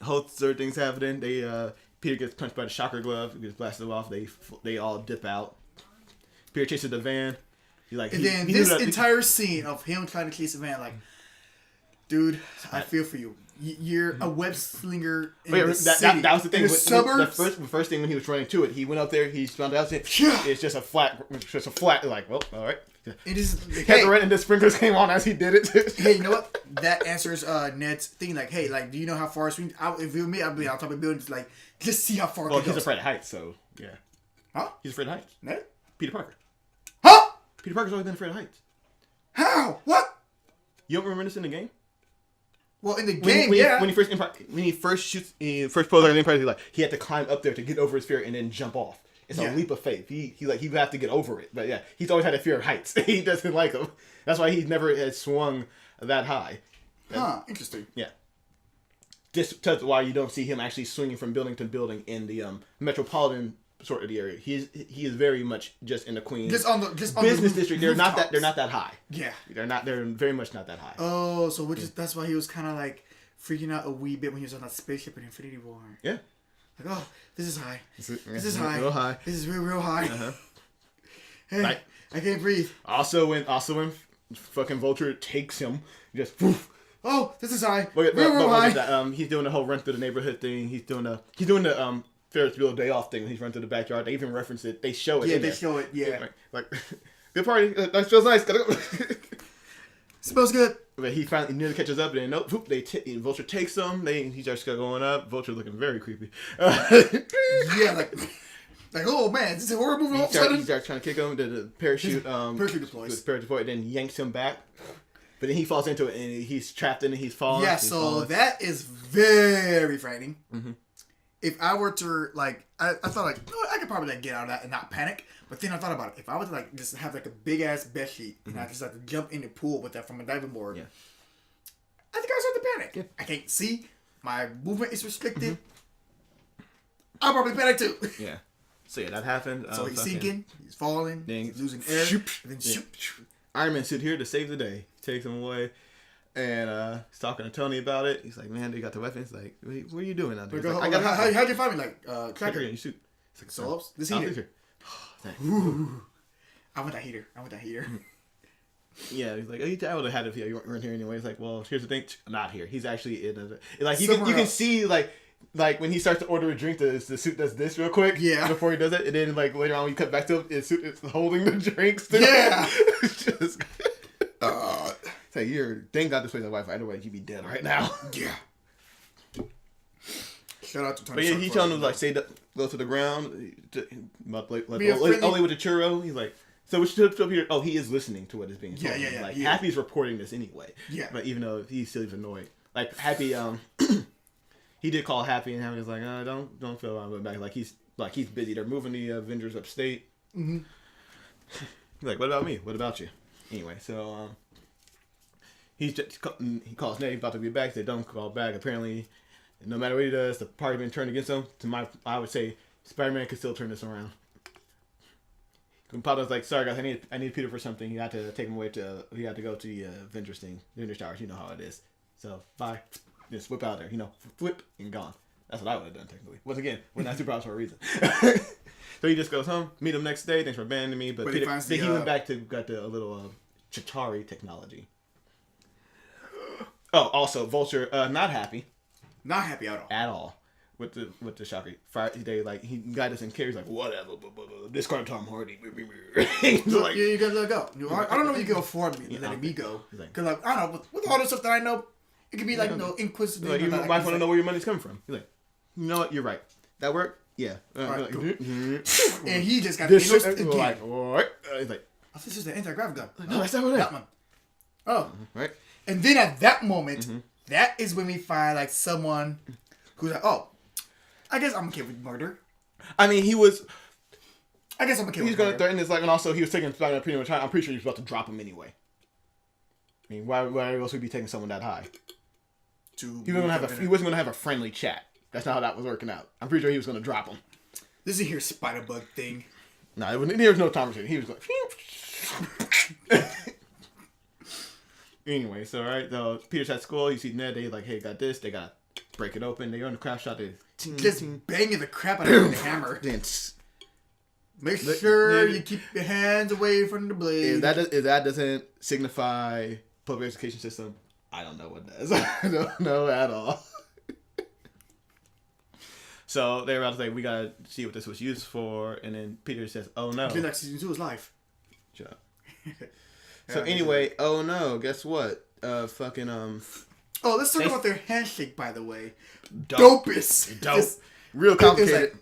Whole third thing's happening. Peter gets punched by the shocker glove. He gets blasted off. They all dip out. Peter chases the van. This entire scene of him trying to chase the van, like, dude, I feel for you. You're a web slinger in the city. That was the thing. The suburbs. The first thing when he was running to it, he went up there. He found out it's just a flat. Like, well, all right. It is. He had to run, and the sprinklers came on as he did it. Hey, you know what? That answers Ned's thing. Like, hey, like, do you know how far swing? If it were me, I'd be on top of buildings. Like, just see how far. Well, he's afraid of heights, so yeah. Huh? He's afraid of heights. Ned? Peter Parker. Huh? Peter Parker's always been afraid of heights. How? What? You don't remember this in the game? Well, in the game, yeah. When he first shoots, first pulls out the Empire, he had to climb up there to get over his fear and then jump off. It's a leap of faith. He would have to get over it. But yeah, he's always had a fear of heights. He doesn't like them. That's why he never has swung that high. Huh? Interesting. Yeah. Just that's why you don't see him actually swinging from building to building in the metropolitan sort of the area. He is very much just in the Queens. Just on the business district. They're not that high. Yeah. They're very much not that high. Oh, so that's why he was kind of like freaking out a wee bit when he was on that spaceship in Infinity War. Yeah. Like, oh, this is high. This is high. Real high. This is real high. Uh-huh. Hey, right. I can't breathe. Also when fucking Vulture takes him, just poof. Oh, this is high. Real high. He's doing the whole run through the neighborhood thing. He's doing the Ferris wheel day off thing. He's run through the backyard. They even reference it. They show it. Yeah, they show it. Yeah. Like good party. That feels nice. Gotta go. Smells good. But he finally nearly catches up, and then nope, Vulture takes him. He starts going up. Vulture looking very creepy. Yeah, like oh man, this is a horror movie. All of a sudden, he starts trying to kick him. The parachute deploys. And then yanks him back. But then he falls into it, and he's trapped in it. He's falling. Yeah, so that is very frightening. Mm-hmm. If I were to I thought like, I could probably get out of that and not panic. But then I thought about it. If I was to just have a big ass bed sheet and I just to jump in the pool with that from a diving board, I think I would start to panic. Yeah. I can't see. My movement is restricted. Mm-hmm. I'll probably panic too. Yeah. So yeah, that happened. So he's sinking. He's falling. He's losing air. And then Iron Man's here to save the day. He takes him away. And he's talking to Tony about it. He's like, man, they got the weapons. Like, what are you doing out there? Like, how'd you find me? Tracker in your suit. It's like, Solves? This heater. I want that heater. Yeah, he's like, I would have had it if you weren't here anyway. He's like, well, here's the thing. Not here. He's actually in you can see like when he starts to order a drink, the suit does this real quick. Yeah. Before he does it, and then later on when you cut back to him, his suit is holding the drinks. Yeah. It's just. Say thank God this place has Wi-Fi. Otherwise, you'd be dead right now. Yeah. Shout out to Tony. But yeah, he's telling him go to the ground. Only with the churro. He's like, so what's up here? Oh, he is listening to what is being told. Yeah. Like Happy's reporting this anyway. Yeah. But even though he's still annoyed, like Happy, he did call Happy, and Happy was like, don't feel I'm going back. Like he's busy. They're moving the Avengers upstate. Mm-hmm. He's like, what about me? What about you? Anyway, so he calls Nate about to be back. They don't call back. Apparently, no matter what he does, the party been turned against him. I would say Spider-Man could still turn this around. Pateron's like, sorry guys, I need Peter for something. He had to take him away to. He had to go to the Avengers thing, the Avengers Towers. You know how it is. So bye. Just whip out there. Flip and gone. That's what I would have done technically. Once again, we're not superpowers for a reason. So he just goes home, meet him next day. Thanks for abandoning me. But Peter, he went back to got the little Chitauri technology. Oh, also Vulture, not happy. Not happy at all. At all. With the shocker. They like he got us in care. He's like, whatever. Discard Tom Hardy. Like, you gotta let go. I don't know if you can afford me letting me go. Because like I don't know, with all the stuff that I know, it could be like inquisitive. Like, you might want to know where your money's coming from. He's like, you know what? You're right. That worked? Yeah. Right, cool. And he just got this again. Like, what? He's like, oh, this is the anti-grav gun. No, that's not what it is. That one. Oh. Right. And then at that moment, that is when we find like someone who's like, oh, I guess I'm okay with murder. I mean, he was. I guess I'm okay with murder. He's going to threaten his life, and also he was taking Spider-Man pretty much high. I'm pretty sure he was about to drop him anyway. I mean, why else would he be taking someone that high? He wasn't going to have a friendly chat. That's not how that was working out. I'm pretty sure he was going to drop him. This is your spider bug thing. No, there was no conversation. He was like. Anyway, so right, so Peter's at school. You see Ned. They like, hey, got this. They got to break it open. They're on the craft shot. They just banging the crap out of him with the hammer. Make sure you keep your hands away from the blade. If that doesn't signify public education system, I don't know what does. I don't know at all. So they're about to say, we gotta see what this was used for, and then Peter says, "Oh no!" Then season 2 is live. Shut up. So anyway, oh no! Guess what? Oh, let's talk about their handshake, by the way. Dopest. Dope. Real complicated.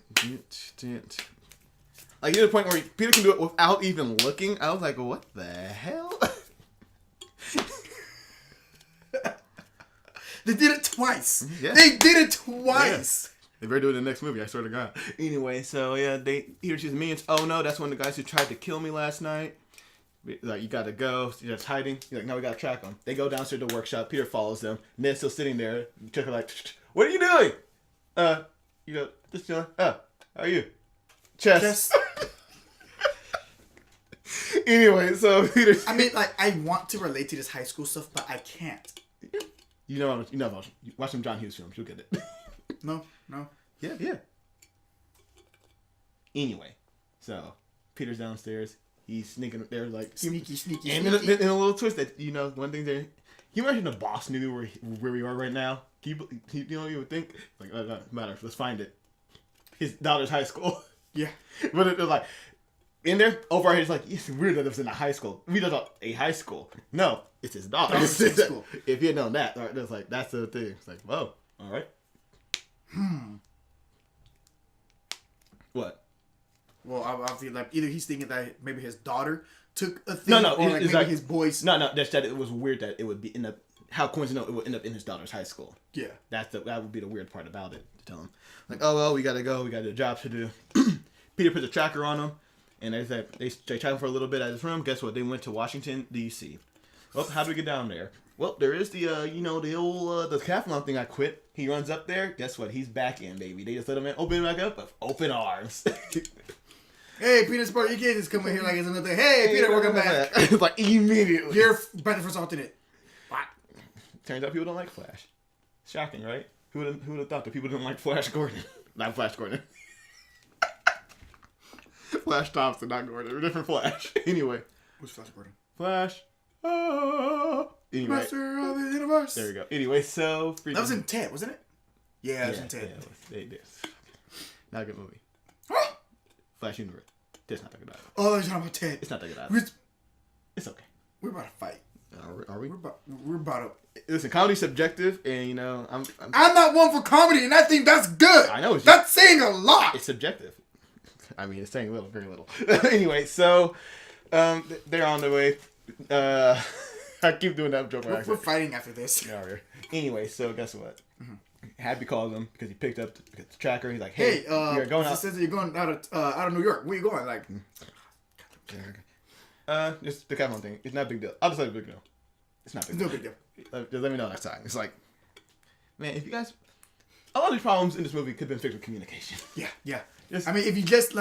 Like to the point where Peter can do it without even looking. I was like, what the hell? They did it twice. Yeah. They did it twice. Yeah. They better do it in the next movie, I swear to God. Anyway, so yeah, he chooses minions. Oh no, that's one of the guys who tried to kill me last night. Like, you gotta go. You're just hiding. He's like, no, we gotta track him. They go downstairs to the workshop. Peter follows them. Ned's still sitting there. Chuck like, what are you doing? Just chilling. How are you? Chess. Anyway, so Peter. I mean, like, I want to relate to this high school stuff, but I can't. You know, watch some John Hughes films. You'll get it. No. Yeah. Anyway, so Peter's downstairs. He's sneaking there, like sneaky. And in a little twist that one thing there. Can you imagine the boss knew where we are right now? You would think like, oh, no, matter. Let's find it. His daughter's high school. Yeah, but it was like in there over our heads. Like, it's weird that it was in a high school. We don't know a high school. No, it's his daughter. School. If you had known that, right, that's the thing. It's like, whoa, all right. What? Well, I feel like either he's thinking that maybe his daughter took a thing, or like maybe his boys. No, that's that. It was weird that it would be how coincidental it would end up in his daughter's high school. Yeah, that would be the weird part about it. To tell him, like, oh well, we gotta go. We got a job to do. Peter puts a tracker on him, and they track him for a little bit at his room. Guess what? They went to Washington D.C. Well, how do we get down there? Well, there is the the old the decathlon thing I quit. He runs up there. Guess what? He's back in, baby. They just let him in, open back up with open arms. Hey, Peter Sport, you can't just come in here like it's another thing. Hey, Peter, welcome back. Like, immediately. You're better for alternate. What? Turns out people don't like Flash. Shocking, right? Who would have thought that people didn't like Flash Gordon? Not Flash Gordon. Flash Thompson, not Gordon. A different Flash. Anyway. Who's Flash Gordon? Flash. Oh. Anyway. Master of the universe. There we go. Anyway, so... That was in Ted, wasn't it? Yeah, it was in Ted. Yeah, it was. Not a good movie. Flash Universe. It's not that good either. Oh, you're talking about Ted. It's not that good either. It's okay. We're about to fight. Are we? We're about to... Listen, comedy's subjective, and I'm not one for comedy, and I think that's good. I know. That's saying a lot. It's subjective. I mean, it's saying little, very little. Anyway, so they're on the way. I keep doing that joke. We're fighting after this. Yeah, anyway, so guess what? Mm-hmm. Happy calls him because he picked up the tracker. He's like, "Hey, you're going out." Says that you're going out of New York. Where you going? Like, just the Kradon thing. It's not a big deal. I'll just say it's a big deal. It's not big. No big deal. Just let me know next time. It's like, man, if you guys, a lot of these problems in this movie could have been fixed with communication. Yeah. I mean, if you just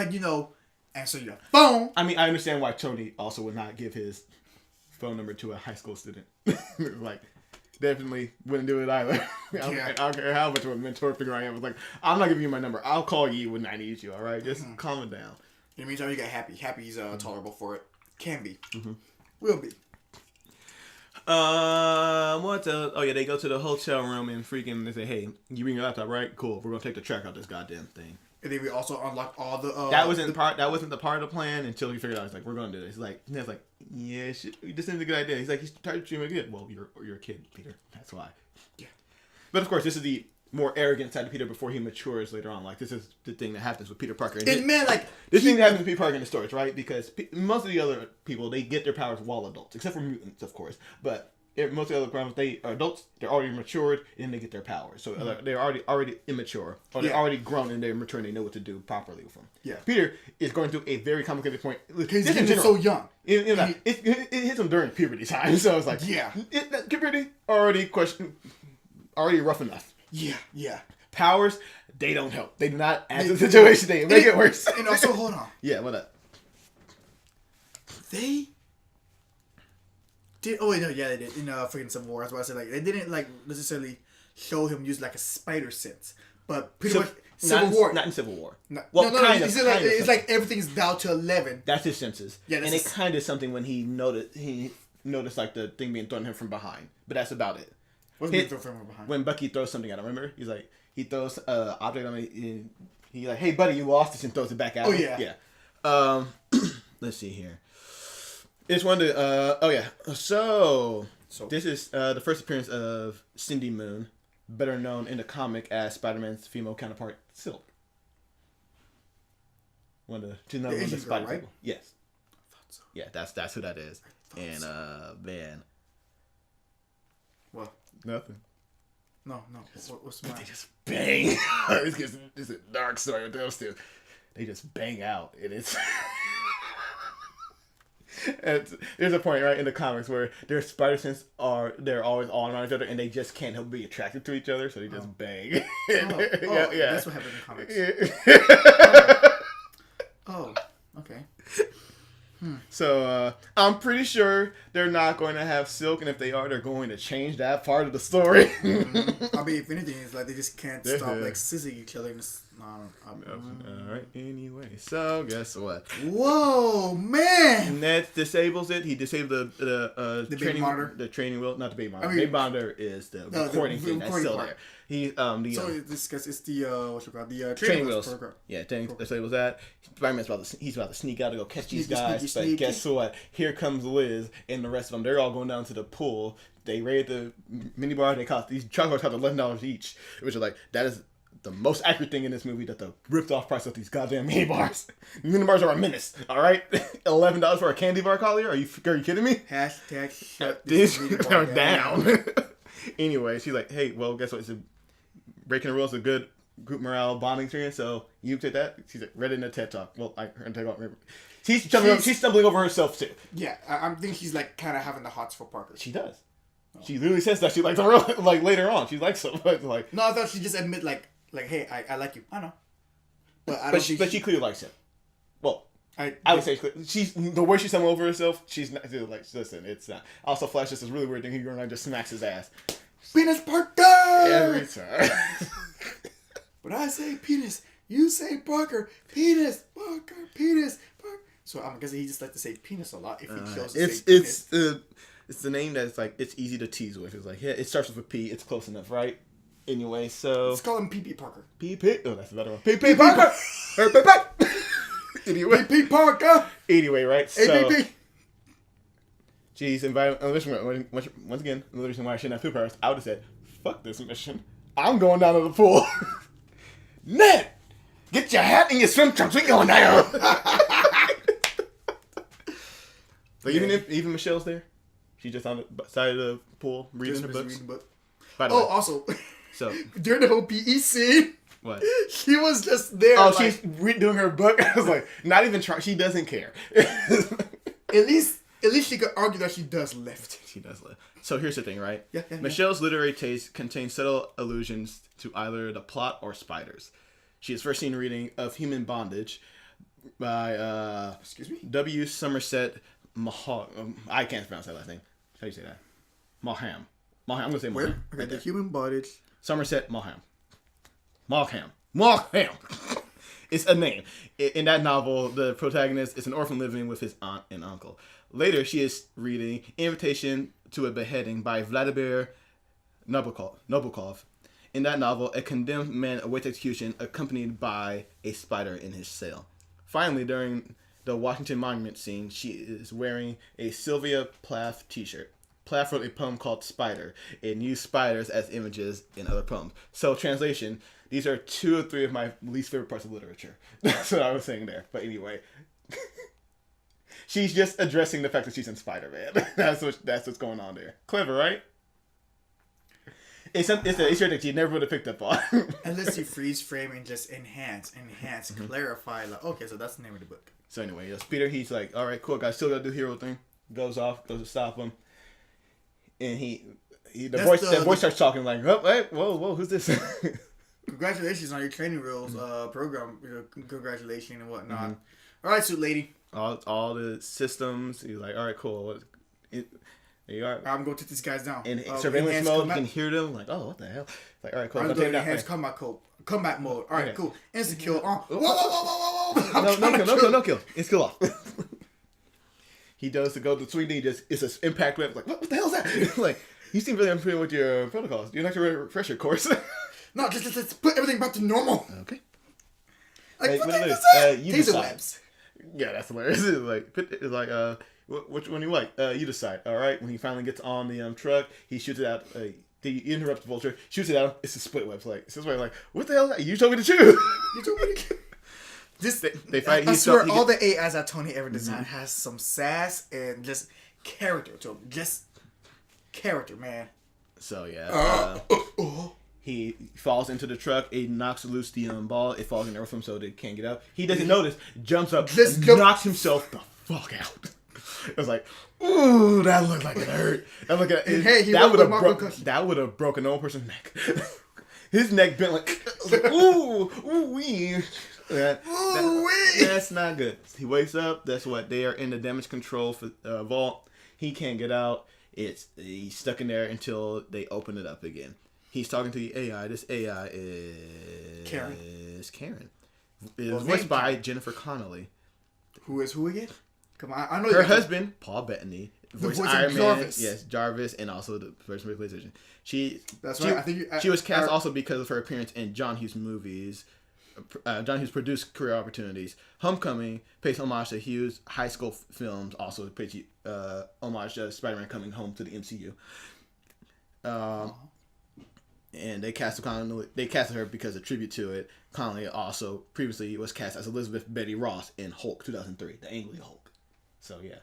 answer your phone. I mean, I understand why Tony also would not give his phone number to a high school student. Like, definitely wouldn't do it either. I don't care how much of a mentor figure I am. I was like, I'm not giving you my number. I'll call you when I need you, all right? Just calm it down. In the meantime, you got Happy. Happy's tolerable for it. Can be. Will be. What the? Oh yeah, they go to the hotel room and freaking they say, "Hey, you bring your laptop, right? Cool. We're gonna take the track out this goddamn thing." And then we also unlock all the. That wasn't the part of the plan until he figured out. He's like, "We're gonna do this." He's like, "Yeah, this isn't a good idea." He's like, "He's trying to treat me good." Well, you're a kid, Peter. That's why. Yeah. But of course, this is the more arrogant side of Peter before he matures later on. Like, this is the thing that happens with Peter Parker. And this thing that happens with Peter Parker in the stories, right? Because most of the other people, they get their powers while adults, except for mutants, of course. But most of the other problems, they are adults, they're already matured, and they get their powers. So they're already immature, or they're already grown, and they're mature, and they know what to do properly with them. Yeah. Peter is going through a very complicated point. He's so young. It hits him during puberty time, so it's like, puberty already rough enough. Yeah. Powers, they don't help. They do not add to the situation. They make it worse. And also, hold on. Yeah, what up? They did. Oh wait, no, yeah, they did in freaking Civil War. That's why I said like they didn't like necessarily show him use like a spider sense, but pretty much Civil War. Not in Civil War. No, it's like everything's down to 11. That's his senses. Yeah, and it kind of something when he noticed like the thing being thrown at him from behind, but that's about it. What's being thrown from behind? When Bucky throws something at him, remember? He's like, he throws object on me. He's like, "Hey, buddy, you lost this," and throws it back at him. Yeah. Let's see here. It's one to So this is the first appearance of Cindy Moon, better known in the comic as Spider-Man's female counterpart, Silk. One of the Spider people. Yes. I thought so. Yeah, that's who that is. And man. What? Nothing. No. What's the matter? They just bang. It's a dark story with those two. They just bang out, and it's. There's a point right in the comics where their spider sense they're always all around each other, and they just can't help be attracted to each other, so they just bang. Yeah, that's what happened in the comics. Oh, okay. So I'm pretty sure they're not going to have Silk, and if they are, they're going to change that part of the story. I mean, if anything, it's like they just can't stop like sizzling each other. All right. Anyway, so guess what? Whoa, man! Ned disables it. He disabled the training monitor. The training wheel, not the baby monitor. The baby monitor is the recording thing that's still there. He it's the what's it called? The training wheels program. Yeah, disables that. Spider-Man's he's about to sneak out to go catch these guys. But guess what? Here comes Liz and the rest of them. They're all going down to the pool. They raid the minibar. They cost these chocolates cost $11 each, which is like that is the most accurate thing in this movie, that the ripped off price of these goddamn minibars. Minibars are a menace, all right? $11 for a candy bar, Collier? Are you kidding me? Hashtag shut this down. Anyway, she's like, "Hey, well, guess what? Breaking the rules is a good group morale bonding experience, so you take that." She's like, read it in a TED Talk. Well, I take off. She's stumbling over herself, too. Yeah, I think she's like kind of having the hots for Parker. She does. Oh. She literally says that she likes him, like later on. She likes him. Like, no, I thought she just admit like, hey, I like you. I know. But she clearly likes him. Well, I would say she's the way she's stumbling over herself. She's not like, listen, it's not. Also, Flash does this really weird thing. He goes and just smacks his ass. Penis Parker! Every time. When I say penis, you say Parker. Penis, Parker, penis, Parker. So I'm guessing he just like to say penis a lot if he chose to say penis. It's the name that's like, it's easy to tease with. It's like, yeah, it starts with a P. It's close enough, right? Anyway, so... Let's call him P.P. Parker. P.P. Oh, that's a better one. P.P. Parker! Anyway. P.P. Parker! Anyway, right? So... A.P.P. She's invited... Once again, another reason why I shouldn't have superpowers. I would have said, fuck this mission. I'm going down to the pool. Ned! Get your hat and your swim trunks. We're going down. But even Michelle's there. She's just on the side of the pool reading her books. By the way. Also, so during the whole PE scene, what? She was just there. Oh, like, she's doing her book. I was like, not even trying. She doesn't care. At least she could argue that she does lift. She does lift. So here's the thing, right? Yeah. Michelle's literary taste contains subtle allusions to either the plot or spiders. She is first seen reading Of Human Bondage, by Excuse me? W. Somerset Mahal. I can't pronounce that last name. How do you say that? Malham. I'm gonna say Malham. Where? Okay, the human body. Somerset Maugham. Maugham. It's a name. In that novel, the protagonist is an orphan living with his aunt and uncle. Later, she is reading Invitation to a Beheading by Vladimir Nabokov. In that novel, a condemned man awaits execution accompanied by a spider in his cell. Finally, during the Washington Monument scene, she is wearing a Sylvia Plath t-shirt. Plath wrote a poem called Spider and used spiders as images in other poems. So, translation, these are 2 or 3 of my least favorite parts of literature. That's what I was saying there. But anyway, she's just addressing the fact that she's in Spider-Man. That's what's going on there. Clever, right? It's an issue that you never would have picked up on. Unless you freeze frame and just enhance, clarify. Like, okay, so that's the name of the book. So anyway, yes, Peter, he's like, all right, cool, guys, still gotta do hero thing. Goes to stop him. And the voice starts talking like, oh, hey, whoa, who's this? Congratulations on your training rules program. Congratulations and whatnot. Mm-hmm. All right, suit lady. All the systems. He's like, all right, cool. There you are. I'm going to take these guys down. In surveillance mode, you can hear them. Like, oh, what the hell? It's like, all right, cool. I'm doing enhanced combat mode. All right, cool. Instant kill. Whoa. No kill. It's kill off. He does to go to 3D. It's an impact web. Like, what the hell is that? Like, you seem really unfamiliar with your protocols. You'd like to refresh your course? No, just put everything back to normal. Okay. Like, what the hell is that? You decide. Webs. Yeah, that's hilarious. It's like, which one you like? You decide. All right. When he finally gets on the truck, he shoots it out. He interrupts the vulture, shoots it out. It's a split web. Like, what the hell is that? You told me to choose. You told me to choose. They fight. I swear, all the AIs that Tony ever designed has some sass and just character to them. Just character, man. So yeah, he falls into the truck. It knocks loose the ball. It falls in there with him, so they can't get out. He doesn't notice. Jumps up, knocks himself the fuck out. It was like, ooh, that looked like it hurt. That would have broken an old person's neck. His neck bent like ooh wee. That's not good. He wakes up. That's what they are in the damage control for vault. He can't get out. He's stuck in there until they open it up again. He's talking to the AI. This AI is Karen. It's voiced by Jennifer Connelly. Who is who again? Come on, I know her husband, Paul Bettany, voiced Iron Man. Jarvis. Yes, Jarvis, and also the person with PlayStation. She was cast also because of her appearance in John Hughes movies. John Hughes produced Career Opportunities. Homecoming pays homage to Hughes' high school films. Also pays homage to Spider-Man Coming Home to the MCU. And they casted her because of tribute to it. Connelly also previously was cast as Elizabeth Betty Ross in Hulk 2003, the Angry Hulk. So yeah,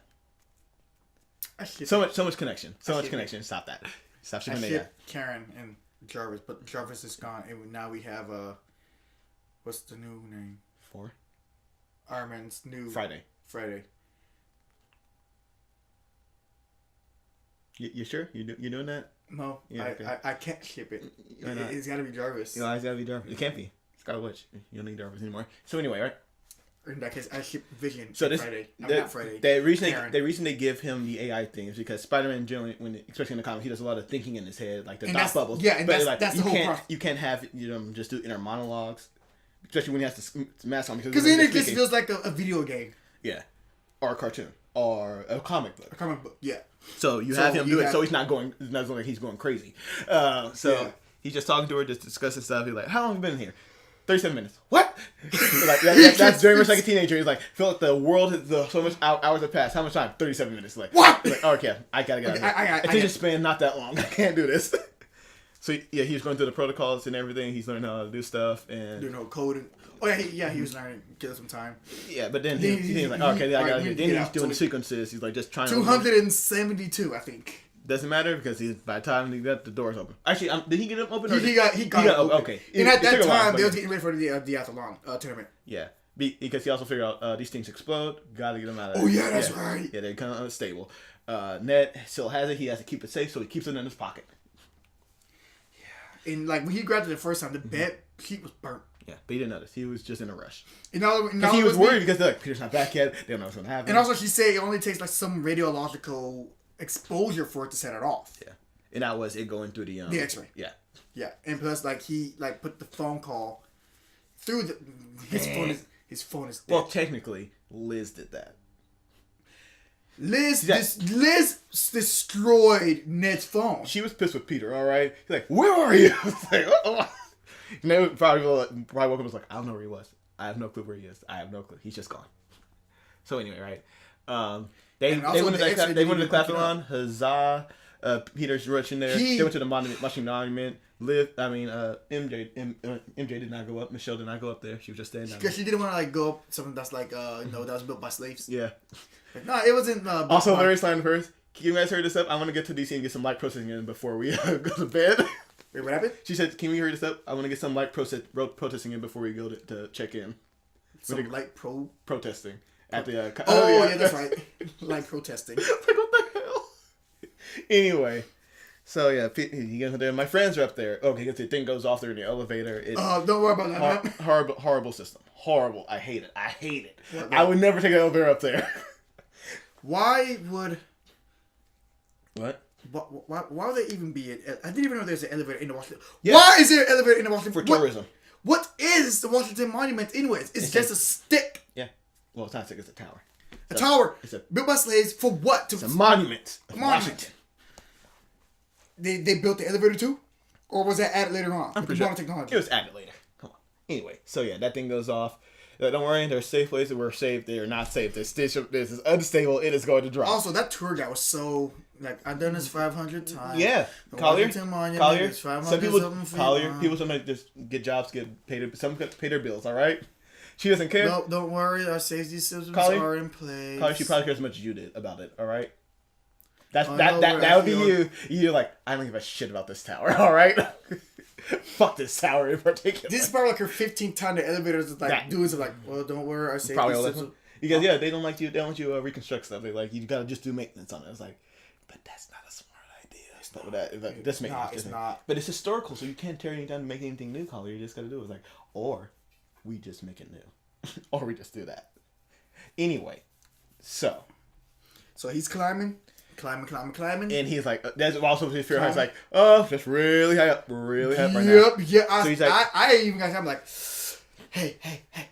so much connection. Connection. Stop that. Stop shipping that. Karen and Jarvis, but Jarvis is gone, and now we have what's the new name? 4. Iron Man's new Friday. You sure? You doing that? No, yeah, okay. I can't ship it. It's got to be Jarvis. No, it's got to be Jarvis. It can't be. Scarlet Witch. You don't need Jarvis anymore. So anyway, right? In that case, I ship Vision. So this Friday. Not Friday. The reason they give him the AI thing is because Spider-Man generally, especially in the comics, he does a lot of thinking in his head, like the dot bubbles. Yeah, and that's the whole process. You can't have just do inner monologues, especially when he has to mask on because then it just feels like a video game. Yeah, or a cartoon or a comic book. Yeah. So you have him do it, so he's not like he's going crazy. He's just talking to her, just discussing stuff. He's like, "How long have you been here?" 37 minutes. What? That's very much like a teenager. He's like, feel like the world, so much hours have passed. How much time? 37 minutes. Like, what? He's like, oh, okay, I gotta get out of here. Attention span not that long. I can't do this. So yeah, he was going through the protocols and everything. He's learning how to do stuff and doing no coding. Oh yeah, he was learning. Give it some time. Yeah, but then he's like, okay, I gotta get. Then he's doing the sequences. He's like just trying. 272, I think. Doesn't matter because by the time he got the doors open. Actually, did he get them open? Or he got open. Okay. And at that time, they was getting ready for the Diathlon tournament. Yeah, because he also figured out these things explode. Got to get them out of there. Oh yeah, that's right. Yeah, they're kind of unstable. Ned still has it. He has to keep it safe, so he keeps it in his pocket. And like when he grabbed it the first time, the bed sheet was burnt. Yeah, but he didn't notice. He was just in a rush. Because he was worried because like Peter's not back yet. They don't know what's gonna happen. And also, she said it only takes like some radiological exposure for it to set it off. Yeah, and that was it going through the X-ray. Yeah, yeah, and plus like he like put the phone call through the his phone is dead. Well, technically, Liz did that. Liz destroyed Ned's phone. She was pissed with Peter. All right, he's like, "Where are you?" It's like, oh. And they probably woke up and was like, "I don't know where he was. I have no clue where he is. I have no clue. He's just gone." So anyway, right? They went to the Kladon. Huzzah! Peter's rushing there. They went to the monument. MJ did not go up. Michelle did not go up there. She was just standing down. Because she didn't want to like go up something that's like that was built by slaves. Yeah. Like, no, it wasn't. Also, Larry's line first. Can you guys hurry this up? I want to get to DC and get some light processing in before we go to bed. Wait, what happened? She said, "Can we hurry this up? I want to get some light protesting in before we go to check in." Some light protesting at the. Yeah, that's right. Light protesting. Like, what the hell? Anyway, so yeah, you get there. My friends are up there. Okay, the thing goes off there in the elevator. Don't worry about that. Horrible system. Horrible. I hate it. I would never take an elevator up there. Why would? What? Why would there even be it? I didn't even know there's an elevator in the Washington. Yeah. Why is there an elevator in the Washington? For tourism. What is the Washington Monument anyways? It's just a stick. Yeah. Well, it's not a stick. It's a tower. A tower. Built by slaves for what? It's a monument. Washington. They built the elevator too? Or was that added later on? I'm pretty sure. Technology? It was added later. Come on. Anyway, so yeah, that thing goes off. Don't worry, there's safe places. We're safe. They are not safe. This is unstable. It is going to drop. Also, that tour guide was so like I've done this 500 times. Yeah, Collier. Some people, Collier. People sometimes just get jobs, get paid. Some pay their bills. All right. She doesn't care. No, don't worry. Our safety systems are in place. Collier, she probably cares as much as you did about it. All right. That would be you. You're like, I don't give a shit about this tower. All right. Fuck this tower in particular. This is probably like her 15th time the elevators is like doing something like, well, don't worry, our safety systems. Because yeah, they don't like you. They don't want you to reconstruct stuff. They like you got to just do maintenance on it. It's like, but that's not a smart idea. It's not that. This maintenance. It's not. But it's historical, so you can't tear anything down to make anything new, Collier. You just got to do it. It's like, or we just make it new, or we just do that. Anyway, so he's climbing. And he's like, that's also his fear. He's like, oh, just really high up right now. Yep, yeah. So he's like, I even got him like, hey.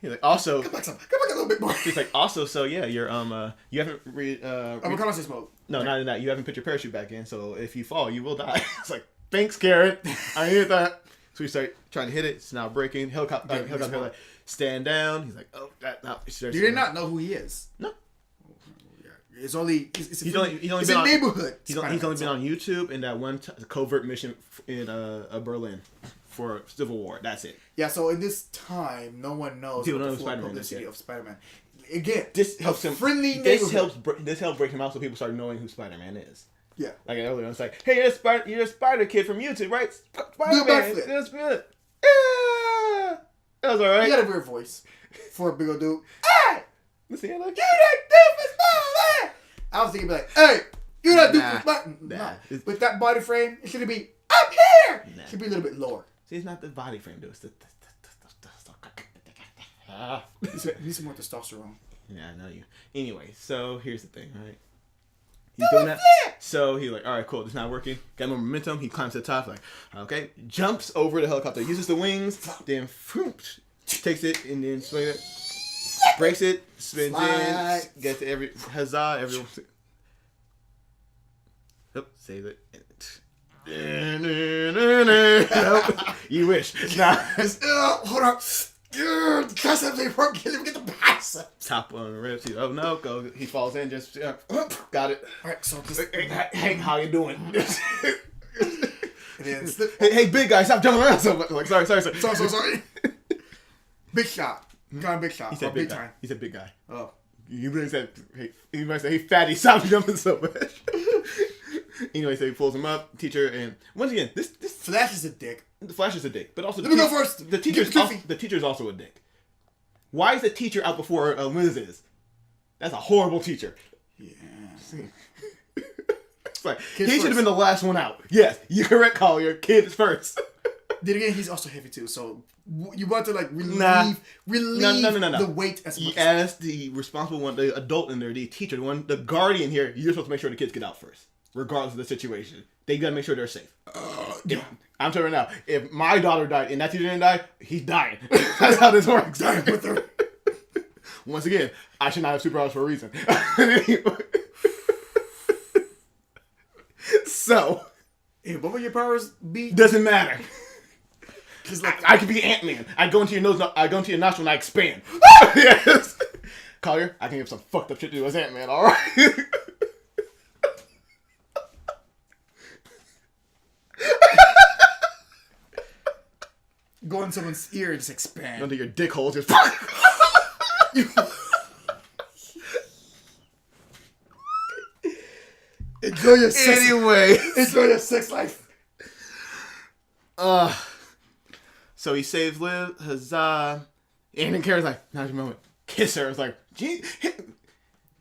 He's like, also, come back a little bit more. He's like, also, so yeah, you're you haven't reconnaissance mode. No, not in that. You haven't put your parachute back in, so if you fall, you will die. It's like, thanks, Karen. I hear that. So we start trying to hit it. It's now breaking. Helicopter like, stand down. He's like, oh, that. You did not know who he is. No. It's only he's only been a neighborhood. He's only been on YouTube in that one covert mission in Berlin for Civil War. That's it. Yeah. So in this time, no one knows the full publicity of Spider-Man. Again, this helps him. Friendly this helps break him out so people start knowing who Spider-Man is. Yeah. Like earlier, it's like, hey, you're a Spider Kid from YouTube, right? Spider-Man. That's good. Yeah. That was alright. He had a weird voice for a big old dude. Hey! Listen, like, you that doofus man! I was thinking like, hey, you that doofus man! Nah. With that body frame, it should be up here! It should be a little bit lower. See, it's not the body frame, though. It's the... He needs some more testosterone. Yeah, I know you. Anyway, so here's the thing, right? He's doing that. So he's like, all right, cool. This is not working. Got more momentum. He climbs to the top. Like, okay. Jumps over the helicopter. Uses the wings. Then takes it and then swings it. Breaks it. Spins in. Gets to every huzzah. Everyone. Nope. Save it. You wish. Nah. Hold on. That's how they work. Get him get the bicep. Top on the ribs. Oh no! Go. He falls in. Just got it. All right. So this. Hey, how you doing? hey, big guy, stop jumping around so much. Like, sorry. Big shot. Got a big shot. He said big guy. Time. He said big guy. Oh. He really said. He might say, "Hey, fatty, stop jumping so much." Anyway, so he pulls him up. Teacher, and once again, this Flash is a dick. The Flash is a dick, but also let me go first. The teacher's also a dick. Why is the teacher out before Liz is? That's a horrible teacher. Yeah. It's like, he should have been the last one out. Yes, you're correct, Collier. Kids first. Then again, he's also heavy too. So you want to like relieve the weight as much as the responsible one, the adult in there, the teacher, the guardian here. You're supposed to make sure the kids get out first, regardless of the situation. They gotta make sure they're safe. Yeah. I'm telling you right now, if my daughter died and that teacher didn't die, he's dying. That's how this works. Dying with her. Once again, I should not have superpowers for a reason. So, what would your powers be? Doesn't matter. Like, I could be Ant-Man. I go into your nose, I go into your nostril, and I expand. Yes. Collier, I can give some fucked up shit to do as Ant-Man. All right. Go in someone's ear and just expand. Go into your dick hole, just. Enjoy your sex. Anyway, enjoy your sex life. So he saves Liv. Huzzah! And then Kara's like, "Now's your moment." Kiss her. It's like, "Gee,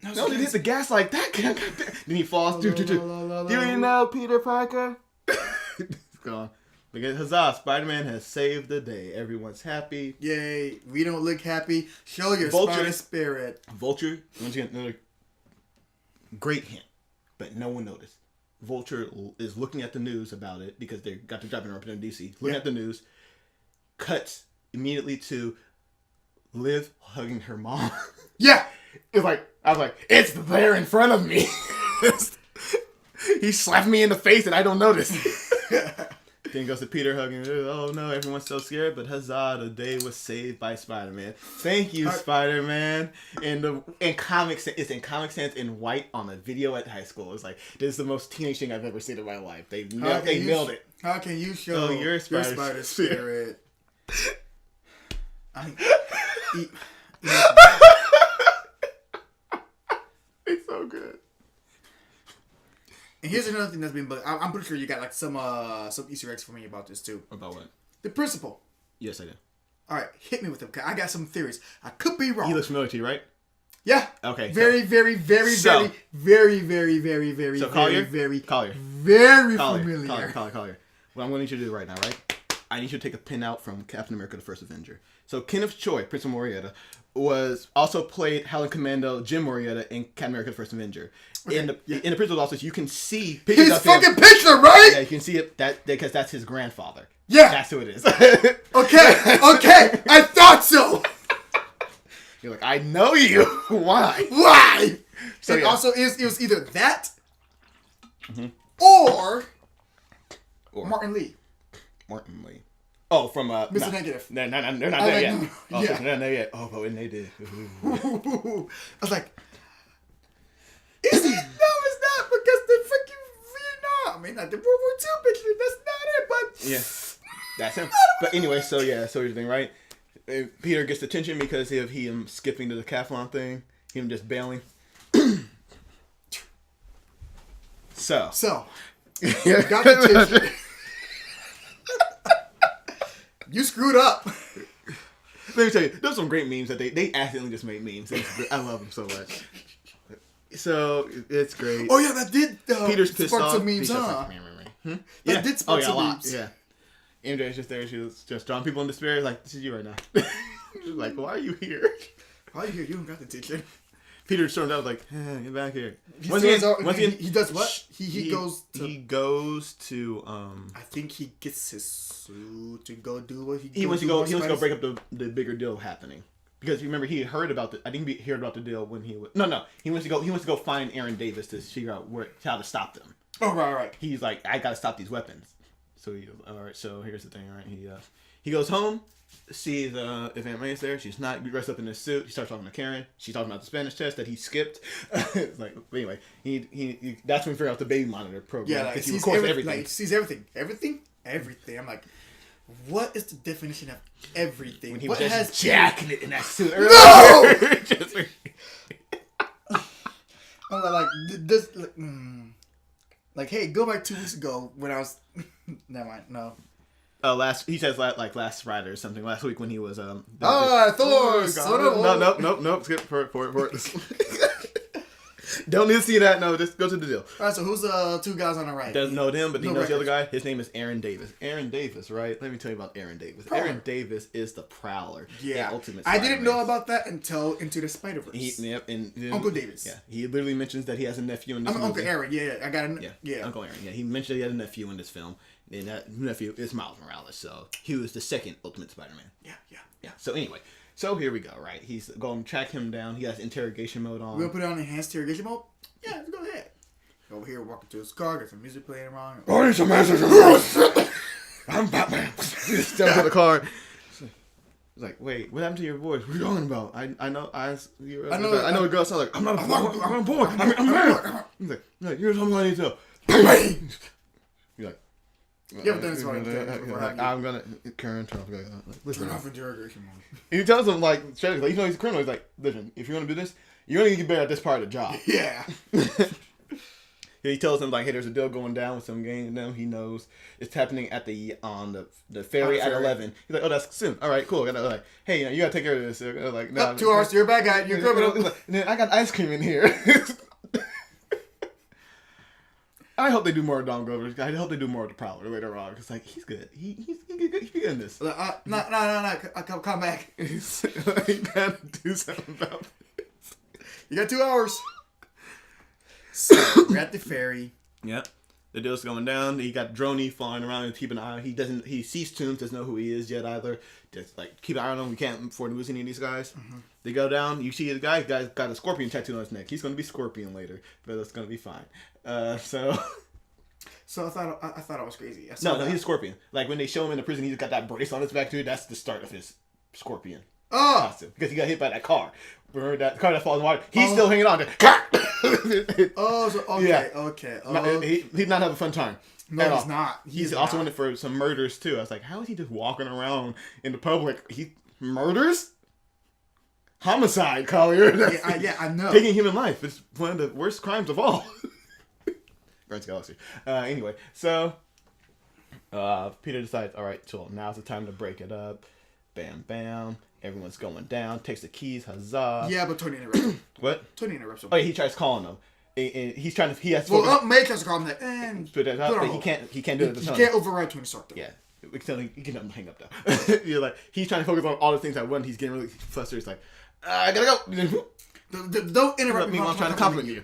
no, they hit the gas like that." Then he falls. Do you know Peter Parker? It's gone. Because huzzah! Spider-Man has saved the day. Everyone's happy. Yay! We don't look happy. Show your Spider spirit. Vulture. Once again, another great hint. But no one noticed. Vulture is looking at the news about it because they got the job in DC. Looking at the news, cuts immediately to Liv hugging her mom. Yeah, it's like I was like, it's there in front of me. He slapped me in the face and I don't notice. Then goes to Peter hugging her. Oh no, everyone's so scared, but huzzah, the day was saved by Spider-Man. Thank you, Spider-Man. In Comic Sans, it's in Comic Sans in white on a video at high school. It's like, this is the most teenage thing I've ever seen in my life. They nailed it. How can you show your spider spirit? It's so good. And here's another thing that's been, but I'm pretty sure you got like some Easter eggs for me about this too. About what? The principal. Yes, I do. All right, hit me with them. I got some theories. I could be wrong. He looks familiar to you, right? Yeah. Okay. Very familiar. Collier. What I'm going to need you to do right now, right? I need you to take a pin out from Captain America: The First Avenger. So Kenneth Choi, Prince of Morietta, was also played Howling Commando Jim Morietta in Captain America: The First Avenger. Okay. In the principal's office, you can see pictures his of fucking him. picture, right? Yeah, you can see it because that's his grandfather. Yeah, that's who it is. Okay, I thought so. You're like, I know you. Why? Why? So it also it was either that or Martin Lee. Martin Lee. Oh, from Mr. Negative. No, they're not there yet. Oh, yeah. They're not there yet. Oh, but when they did. I was like, is he? No, it's not, because the freaking Vietnam. I mean, not the World War II picture. That's not it, but yeah, that's him. But anyway, so here's the thing, right? Peter gets attention because of him skipping to the decathlon thing, him just bailing. So you got the attention. You screwed up. Let me tell you, there's some great memes that they accidentally just made memes. I love them so much. So it's great. Oh yeah, that did. Peter's pissed off. Some memes, huh? That did spark some memes. Yeah. MJ's just there. She was just drawing people in despair. Like, this is you right now. She's like, why are you here? Why are you here? You don't got the teacher. Peter stormed out like, get back here. He does what? He goes to. I think he gets his suit to go do what he wants to go. He wants to go break up the bigger deal happening. Because you remember he had heard about I think he heard about the deal when he was. No. He wants to go find Aaron Davis to figure out how to stop them. Oh right. He's like, I gotta stop these weapons. So he goes, all right. So here's the thing. All right. He goes home, sees if Aunt May's there. She's not dressed up in this suit. He starts talking to Karen. She's talking about the Spanish test that he skipped. It's like, anyway, he that's when he figured out the baby monitor program. Yeah, like, he records everything. Like, sees everything. I'm like, what is the definition of everything? When he what was has jacking it in that suit? No. I'm like this. Like, hey, go back 2 weeks ago when I was. Never mind. No. He says last Friday or something. Last week when he was Thor. No. Skip for it. Don't need to see that. No, just go to the deal. All right, so who's the two guys on the right? Doesn't know them, but he knows records. the other guy. His name is Aaron Davis. Aaron Davis, right? Let me tell you about Aaron Davis. Prowler. Aaron Davis is the Prowler. Yeah. The ultimate I didn't know Spider-Man. about that until Into the Spider-Verse. Yep, and Uncle Davis. Yeah, he literally mentions that he has a nephew in this movie. Uncle Aaron. Yeah, I got a Yeah, Uncle Aaron. Yeah, he mentioned he had a nephew in this film, and that nephew is Miles Morales. So he was the second Ultimate Spider-Man. Yeah. So anyway, so here we go. Right, he's going to track him down. He has interrogation mode on. We're gonna put it on enhanced interrogation mode. Yeah, let's go ahead. Over here, walking to his car, got some music playing around. I need some answers. I'm Batman. He just jumps in the car. He's like, wait, what happened to your voice? What are you talking about? I know a girl sounds like, I'm not a boy. I'm a boy. I'm a man. He's like, you're something I need to know. You're like, you ever done this one? I'm gonna Karen turn off. Listen, Turn off interrogation mode. and he tells him like, strategically, you know he's a criminal. He's like, listen, if you want to do this, you're gonna get better at this part of the job. Yeah. He tells him like, hey, there's a deal going down with some gang. Them he knows it's happening at the ferry at 11. He's like, oh, that's soon. All right, cool. Like, hey, you gotta take care of this. Like, no, 2 hours. You're a bad guy. You're criminal. Like, and then I got ice cream in here. I hope they do more of Don Glover. I hope they do more of the Prowler later on. Cause like he's good. He's good in this. No. Come back. You gotta do something about this. You got 2 hours. So we're at the ferry. Yep. The deal's going down. He got Droney flying around and keep an eye. He sees Toombs, doesn't know who he is yet either. Just like keep an eye on him. We can't afford to lose any of these guys. Mm-hmm. They go down. You see the guy's got a scorpion tattoo on his neck. He's gonna be Scorpion later, but that's gonna be fine. So I thought I was crazy. No, he's a Scorpion. Like when they show him in the prison, he's got that brace on his back too. That's the start of his Scorpion costume because he got hit by that car. Remember that car that falls in the water? He's still hanging on to. Okay. He's not having a fun time. No, he's not. He's also in it for some murders too. I was like, how is he just walking around in the public? He murders? Homicide, Collier. Yeah, I know. Taking human life. It's one of the worst crimes of all. Guardians of the Galaxy. Anyway, so Peter decides, all right, chill. Now's the time to break it up. Bam, bam. Everyone's going down. Takes the keys. Huzzah. Yeah, but Tony interrupts him. What? Tony interrupts him. Oh, yeah, he tries calling them. And he's trying to. He has to. Well, May tries to call him that, and but he can't. He can't do it. He can't override Tony Stark. Though. Yeah. We can hang up though. You're like he's trying to focus on all the things at once. He's getting really flustered. He's like, I gotta go. Don't interrupt me while I'm trying to compliment you.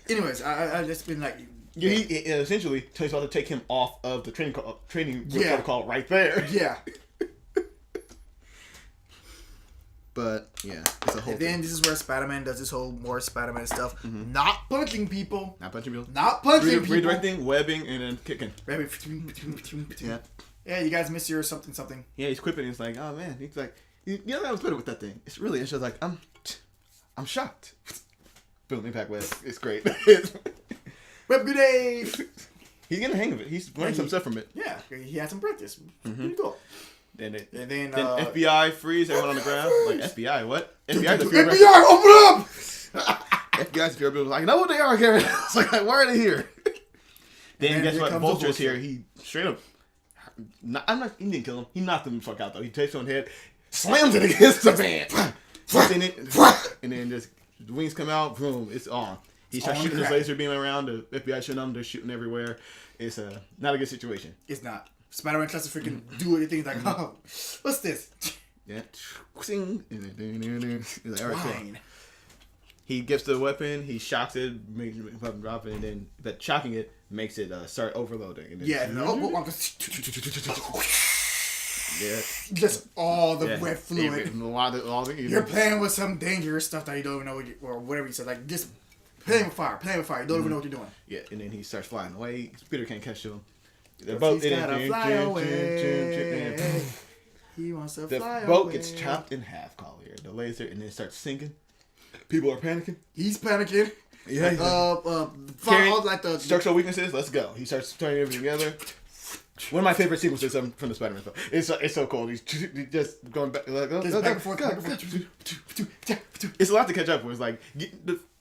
Anyways, I just been like. Yeah. He essentially Tony's about to take him off of the training protocol right there. Yeah. But yeah, it's a whole. And then this is where Spider-Man does this whole more Spider-Man stuff. Mm-hmm. Not punching people. Redirecting, webbing, and then kicking. Yeah. Yeah, you guys miss your something. Yeah, he's quipping. He's like, oh man. He's like, you know, I was better with that thing. It's just like I'm shocked. Boom, impact web. It's great. Web good day. He's getting the hang of it. He's learning some stuff from it. Yeah, he had some practice. Pretty cool. Then FBI freeze everyone on the ground. Like FBI, what? FBI, open up! FBI's fear was like, I know what they are, Karen. It's like, why are they here? Then guess what? Vulture's here. He straight up. He didn't kill him. He knocked him the fuck out though. He takes on head, slams it against the van, and then just the wings come out. Boom! It's on. He starts shooting his laser beam around. The FBI shooting them. They're shooting everywhere. It's not a good situation. It's not. Spider-Man tries to freaking do anything. He's like, oh, what's this? Yeah. Fine. He gets the weapon, he shocks it, makes the weapon drop it, and then but shocking it makes it start overloading. And then just all the wet fluid. You're playing with some dangerous stuff that you don't even know, or whatever you said. Like just playing with fire. You don't even know what you're doing. Yeah, and then he starts flying away. Peter can't catch him. He's gotta fly away. He wants to fly away. The boat gets chopped in half, Collier. The laser, and then it starts sinking. People are panicking. He's panicking. Yeah. Structural weaknesses. Let's go. He starts turning everything together. One of my favorite sequences from the Spider-Man film. It's so cool. He's just going back. Back and forth. It's a lot to catch up with. It's like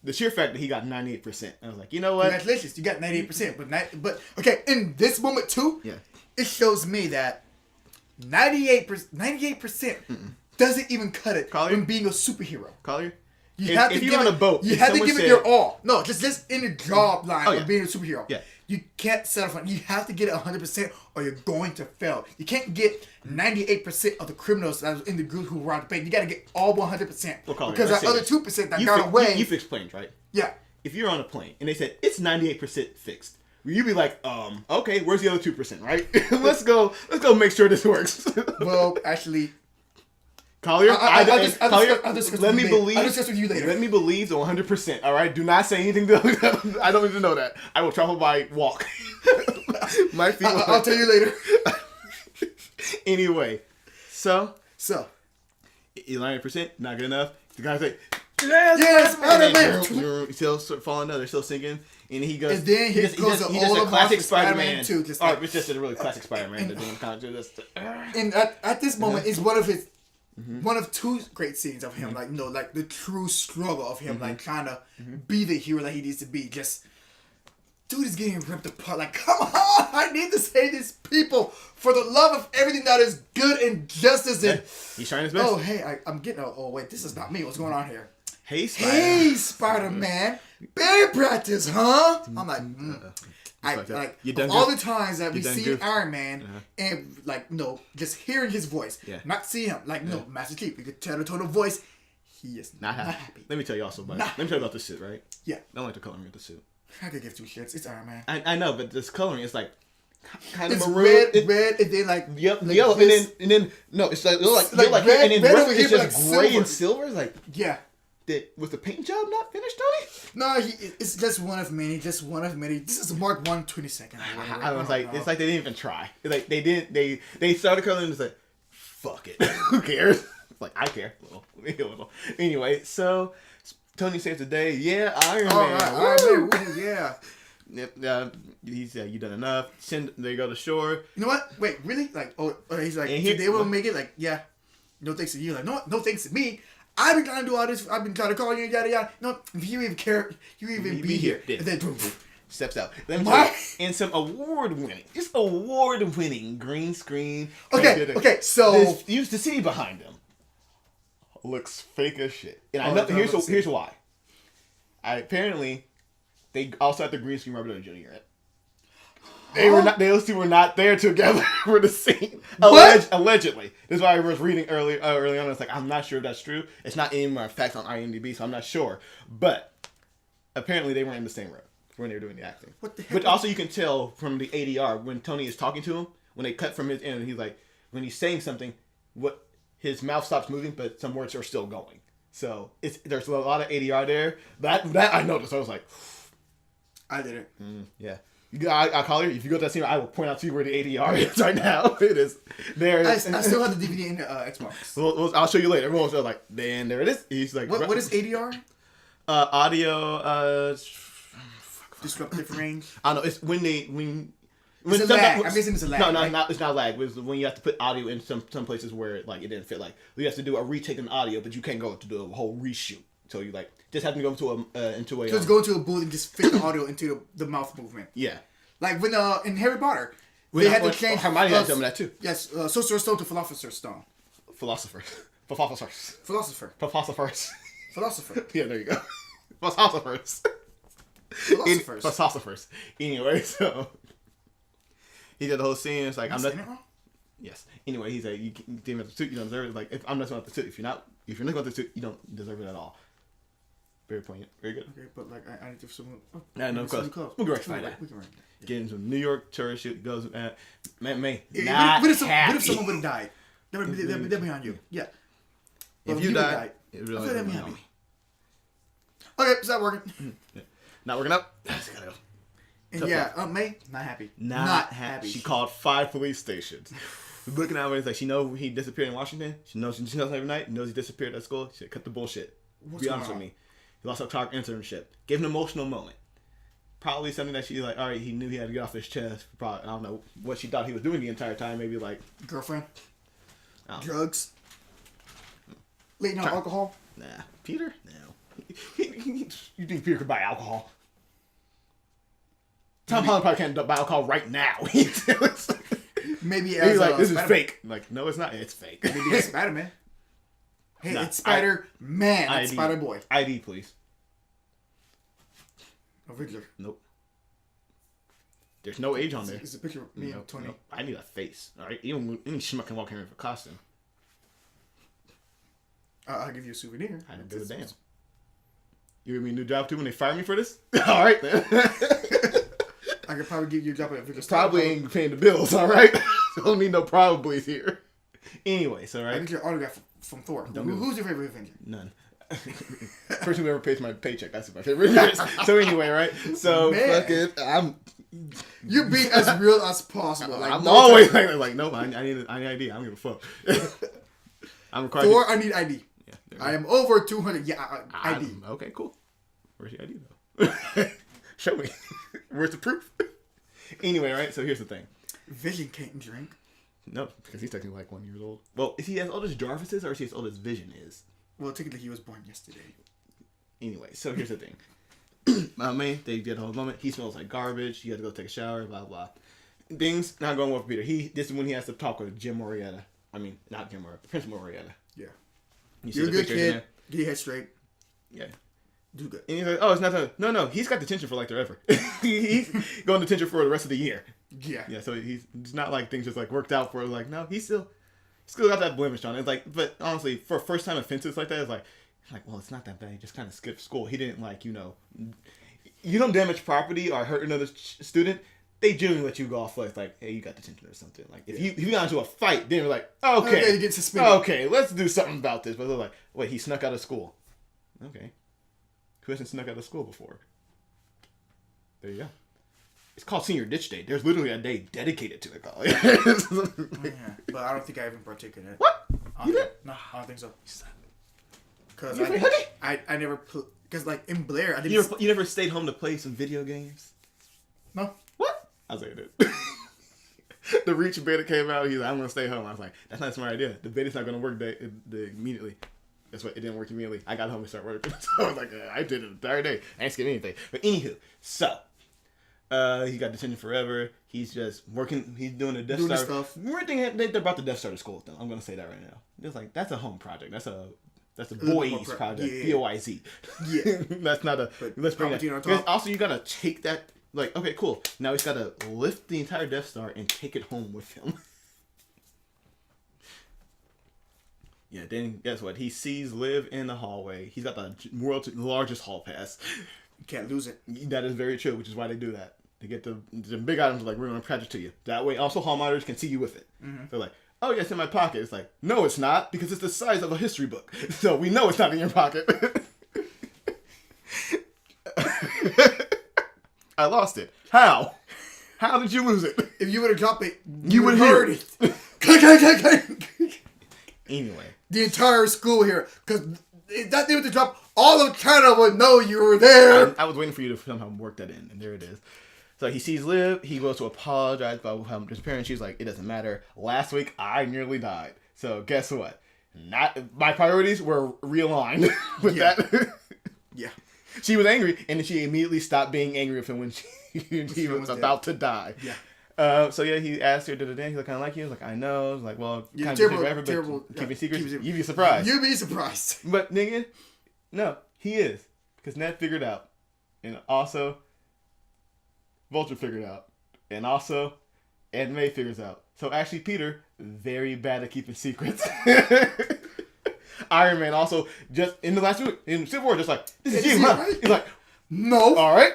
the sheer fact that he got 98%. I was like, you know what? Congratulations, you got 98%. But okay, in this moment too, it shows me that 98% doesn't even cut it when being a superhero. Collier? You have to if give you're on it, a boat, you have to give it your all. No, just in the job line of being a superhero. Yeah. You can't settle for it. You have to get it 100% or you're going to fail. You can't get 98% of the criminals that was in the group who robbed the bank. You got to get all 100%. Because that other 2% that got away. You fixed planes, right? Yeah. If you're on a plane and they said it's 98% fixed, you'd be like, okay, where's the other 2%, right? let's go make sure this works. Well, actually, Collier, I'll discuss let me believe. I'll discuss with you later. Let me believe the 100%. All right, do not say anything. I don't even know that. I will travel by walk. My feet. I'll tell you later. Anyway, so 90% not good enough. The guy's like, yes, Spider-Man. He's still falling down. They're still singing, and he goes. And then he does a classic Spider-Man too. Just it's just a really classic Spider-Man. And at this moment, it's one of his. One of two great scenes of him, like the true struggle of him, like trying to be the hero that he needs to be. Just, dude is getting ripped apart. Like, come on, I need to save these people for the love of everything that is good and justice. And he's trying his best. Oh, hey, I'm getting. Oh, wait, this is not me. What's going on here? Hey, Spider-Man, band practice, huh? I'm like. All the times that we see Iron Man and just hearing his voice, not see him, Master Chief, you could tell the tone of voice, he is not happy. Let me tell you also let me tell you about the suit, right? Yeah. I don't like the coloring of the suit. I could give two shits. It's Iron Man. I know, but this coloring is like kind it's of maroon. Red, and then yellow, and then no, it's like red, and then red is just gray and silver. It's like was the paint job not finished, Tony? No, it's just one of many. Just one of many. This is Mark 1 22nd. I was like, it's like they didn't even try. Like they didn't. They started coloring and it's like, fuck it. Who cares? It's like I care. A little. Anyway, so Tony saves the day. Yeah, Iron Man. Iron Man. Yeah. He's you done enough. They go to shore. You know what? Wait, really? Like, he's like, they will make it. Like, yeah. No thanks to you. Like, no thanks to me. I've been trying to do all this. I've been trying to call you, yada yada. No, if you even care, you even be here. And then steps out. And some award-winning green screen. Okay. So use the city behind him. Looks fake as shit. And I know here's why. Apparently, they also had the green screen Robert Downey Jr. Those two were not there together for the scene. Allegedly. This is why I was reading early on. It's like, I'm not sure if that's true. It's not in my facts on IMDb, so I'm not sure. But apparently they were in the same room when they were doing the acting. What the heck? But also you can tell from the ADR when Tony is talking to him, when they cut from his end, he's like, when he's saying something, his mouth stops moving, but some words are still going. So there's a lot of ADR there. That I noticed. I was like, I didn't. Yeah. I call you. If you go to that scene, I will point out to you where the ADR is right now. It is there. I still have the DVD in the Xbox. Well, I'll show you later. Everyone's like, then there it is. He's like, what is ADR? Audio. Disruptive range. I don't know. It's when it's a lag. I'm guessing it's a lag. No, right? it's not lag. It's when you have to put audio in some places where it didn't fit. Like you have to do a retake in audio, but you can't go to do a whole reshoot. So you just have to go into a. So just go into a booth and just fit the audio into the mouth movement. Yeah. Like when in Harry Potter, they had to change. Hermione had to tell me that too. Yes, Sorcerer's Stone to Philosopher's Stone. Philosopher. Yeah, there you go. Philosophers. Anyway, so he did the whole scene. It's like, I'm not. Yes. Anyway, he's like, you didn't have the suit, you don't deserve it. Like, if I'm not about the suit. If you're not about the suit, you don't deserve it at all. Very poignant. Very good. Okay, but like I need to someone. Yeah, no, of course. We'll go right to that. Get into New York tourist shoot. Goes, not what if someone would have died? They're behind you. Yeah. If you died, it really would be happy. Okay, it's not working. Not working out. Gotta go. And May, not happy. Not happy. She called 5 police stations. Looking at him, it's like she knows he disappeared in Washington. She knows every night. Knows he disappeared at school. She said, cut the bullshit. Be honest with me. He lost a talk internship. Gave an emotional moment. Probably something that she all right, he knew he had to get off his chest. Probably, I don't know what she thought he was doing the entire time. Maybe girlfriend. Drugs. Late night alcohol. Nah. Peter? No. You think Peter could buy alcohol? Tom Holland probably can't buy alcohol right now. Maybe he's like, this is fake. I'm like, no, it's not. It's fake. Maybe as Spider-Man. Hey, it's Spider-Man. It's Spider-Boy. ID, please. Avenger. Nope. There's no age on there. It's a picture of me and Tony. Nope. I need a face. All right, even any schmuck can walk in here with a costume. I'll give you a souvenir. I didn't give a damn. You give me a new job too when they fire me for this? All right, then. I could probably give you a job at Avengers. Probably ain't paying the bills, all right? Don't need no probablys here. Anyway, so right. I get your autograph from Thor. Who's your favorite Avenger? None. Person who ever pays my paycheck. That's my favorite. So anyway, right? So fucking, You be as real as possible. Like, I'm always like, no, I need ID. I don't give a fuck. I'm required. Thor, I need ID. Yeah, I am over 200. Yeah, ID. Okay, cool. Where's your ID though? Show me. Where's the proof? Anyway, right? So here's the thing. Vision can't drink. No, because he's technically like 1 year old. Well, is he as old as Jarvis is, or is he as old as Vision is? Well, technically he was born yesterday. Anyway, so here's the thing. My man, they get a whole moment. He smells like garbage. You have to go take a shower. Blah blah. Things not going well for Peter. This is when he has to talk with Jim Morietta. I mean, not Jim Morietta, Prince Morietta. Yeah. You're a good kid. Get your head straight. Yeah. Do good. And he's like, oh, it's not that. No, he's got detention for like forever. He's going to detention for the rest of the year. Yeah. Yeah, so it's not like things just like worked out for like, no, he's still got that blemish on it. It's like, but honestly, for first time offenses like that, it's like, well, it's not that bad. He just kind of skipped school. He didn't like, you don't damage property or hurt another student. They generally let you go off like, hey, you got detention or something. Like, if you got into a fight, then we're like, okay, you get suspended. Okay, let's do something about this. But they're like, wait, he snuck out of school. Okay. Who hasn't snuck out of school before? There you go. It's called Senior Ditch Day. There's literally a day dedicated to it. Yeah, but I don't think I even partook in it. What? You did? No, I don't think so. Because I never because like in Blair, I didn't. You never stayed home to play some video games? No. What? I was like, dude. The Reach beta came out. He's like, I'm gonna stay home. I was like, that's not a smart idea. The beta's not gonna work immediately. That's why it didn't work immediately. I got home and started working. So I was like, I did it the entire day. I ain't skipping anything. But anywho, so he got detention forever. He's just working. He's doing the Death Star stuff. We're thinking they're about the Death Star to school with them. I'm gonna say that right now. It's like that's a home project. That's a boys project. Yeah. BOYZ. Yeah. That's not a. Let's bring that. Also, you gotta take that. Like, okay, cool. Now he's gotta lift the entire Death Star and take it home with him. Yeah, then guess what? He sees Liv in the hallway. He's got the world's largest hall pass. You can't lose it. That is very true, which is why they do that. They get the big items like, we're going to attach it to you. That way, also, hall monitors can see you with it. Mm-hmm. They're like, oh, yeah, it's in my pocket. It's like, no, it's not, because it's the size of a history book. So we know it's not in your pocket. I lost it. How? How did you lose it? If you would have dropped it, you would have heard it. Anyway. The entire school here, because if that thing was to drop, all of China would know you were there. I was waiting for you to somehow work that in, and there it is. So he sees Liv, he goes to apologize about his parents. She's like, it doesn't matter. Last week, I nearly died. So guess what? My priorities were realigned with that. Yeah. She was angry, and then she immediately stopped being angry with him when he was about to die. Yeah. So yeah, he asked her, he's like, kind of like you? He's like, I know. He's like, well, yeah, kind of terrible, but keeping secrets, you'd be surprised. You'd be surprised. But nigga, no, he is. Because Ned figured out. And also, Vulture figured out. And also, Aunt May figures out. So actually, Peter, very bad at keeping secrets. Iron Man also, just in the last movie, in Civil War, just like, this is you, huh? Right? He's like, no. All right.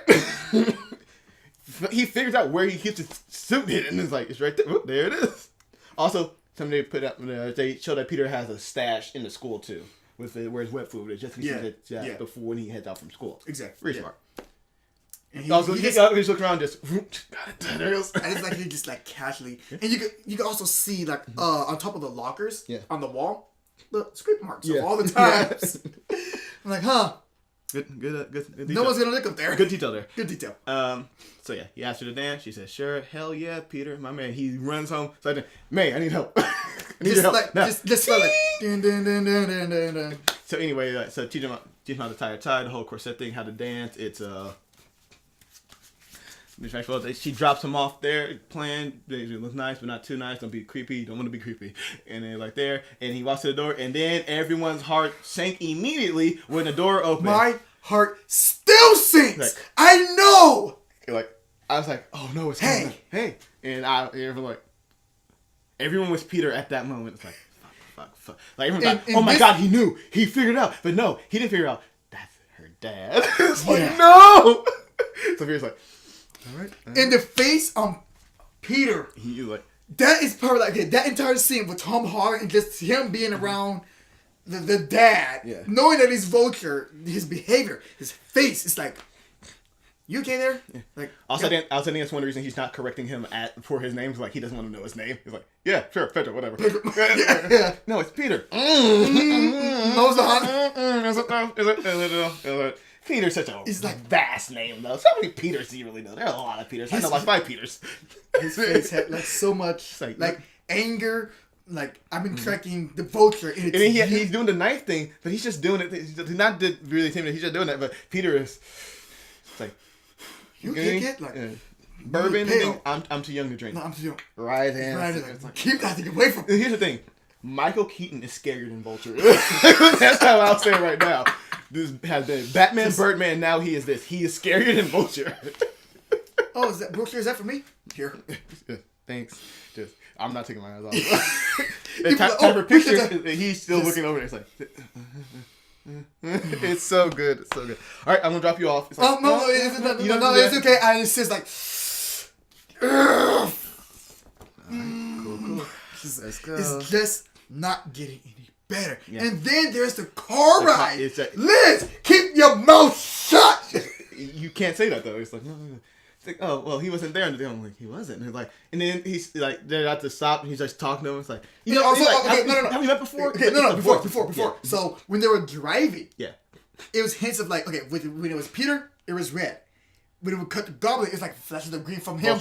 He figures out where he keeps his suit hidden, and it's like, it's right there. Oop, there it is. Also, somebody put up, they show that Peter has a stash in the school too, with where his wet food is, just in case it before when he heads out from school. Exactly. Very smart. And he just looks around, just got it. There it goes. And it's like he just like casually, and you can also see like on top of the lockers on the wall, the script marks of all the times. I'm like, huh. Good detail. No one's gonna look up there. Good detail there. Good detail. So yeah, he asked her to dance. She said, "Sure, hell yeah, Peter, my man." He runs home. So I May, I need help. I need your help. Like, now. just like dun, dun, dun, dun, dun, dun, dun. So anyway, so teach him how to tie a tie, the whole corset thing, how to dance. It's She drops him off there, playing. It looks nice, but not too nice. Don't be creepy. Don't want to be creepy. And then like there, and he walks to the door, and then everyone's heart sank immediately when the door opened. My heart still sinks. Like, I know. Like I was like, oh no, it's hey, and everyone was Peter at that moment. It's like fuck. Like everyone, oh my god, he knew, he figured it out, but no, he didn't figure it out. That's her dad. It's like no. So Peter's like, all right. In the face on Peter. He like that is probably like that entire scene with Tom Holland and just him being around the dad, knowing that he's Vulture, his behavior, his face, it's like. You okay there? Yeah. Like also, I think that's one reason he's not correcting him for his name. Like he doesn't want to know his name. He's like, yeah, sure, Pedro, whatever. Yeah. No, it's Peter. No, it's not. Is it? Peter's such a vast name though. So many Peters do you really know? There are a lot of Peters. I know like 5 Peters. His face had like so much like anger. Like I've been tracking the Vulture, and he's doing the knife thing, but he's just doing it. He's not really timid. He's just doing that. But Peter is like. You can't get like bourbon. I'm too young to drink. No, I'm too young. Right hand. Like, keep that thing away from me. Here's the thing. Michael Keaton is scarier than Vulture. That's how I'll say it right now. This has been Batman, Birdman. Now he is this. He is scarier than Vulture. Oh, is that Vulture? Is that for me? Here. Thanks. I'm not taking my eyes off. Time for pictures. He's still looking over there. It's like. It's so good. It's so good. All right, I'm gonna drop you off. It's like, no, it's okay. It's just like. Right, cool. Let's go. It's just not getting any better. Yeah. And then there's the car ride. Liz, keep your mouth shut. You can't say that though. It's like no. It's like, oh well, he wasn't there, and I'm like, he wasn't. And like, and then he's like, they're at the stop, and he's just talking to him. It's like, you know, also, like, no. Have we met before? Okay, no, before. Yeah. So when they were driving, it was hints of like, okay, when it was Peter, it was red. When it would cut the Goblin, it's like flashes of green from him.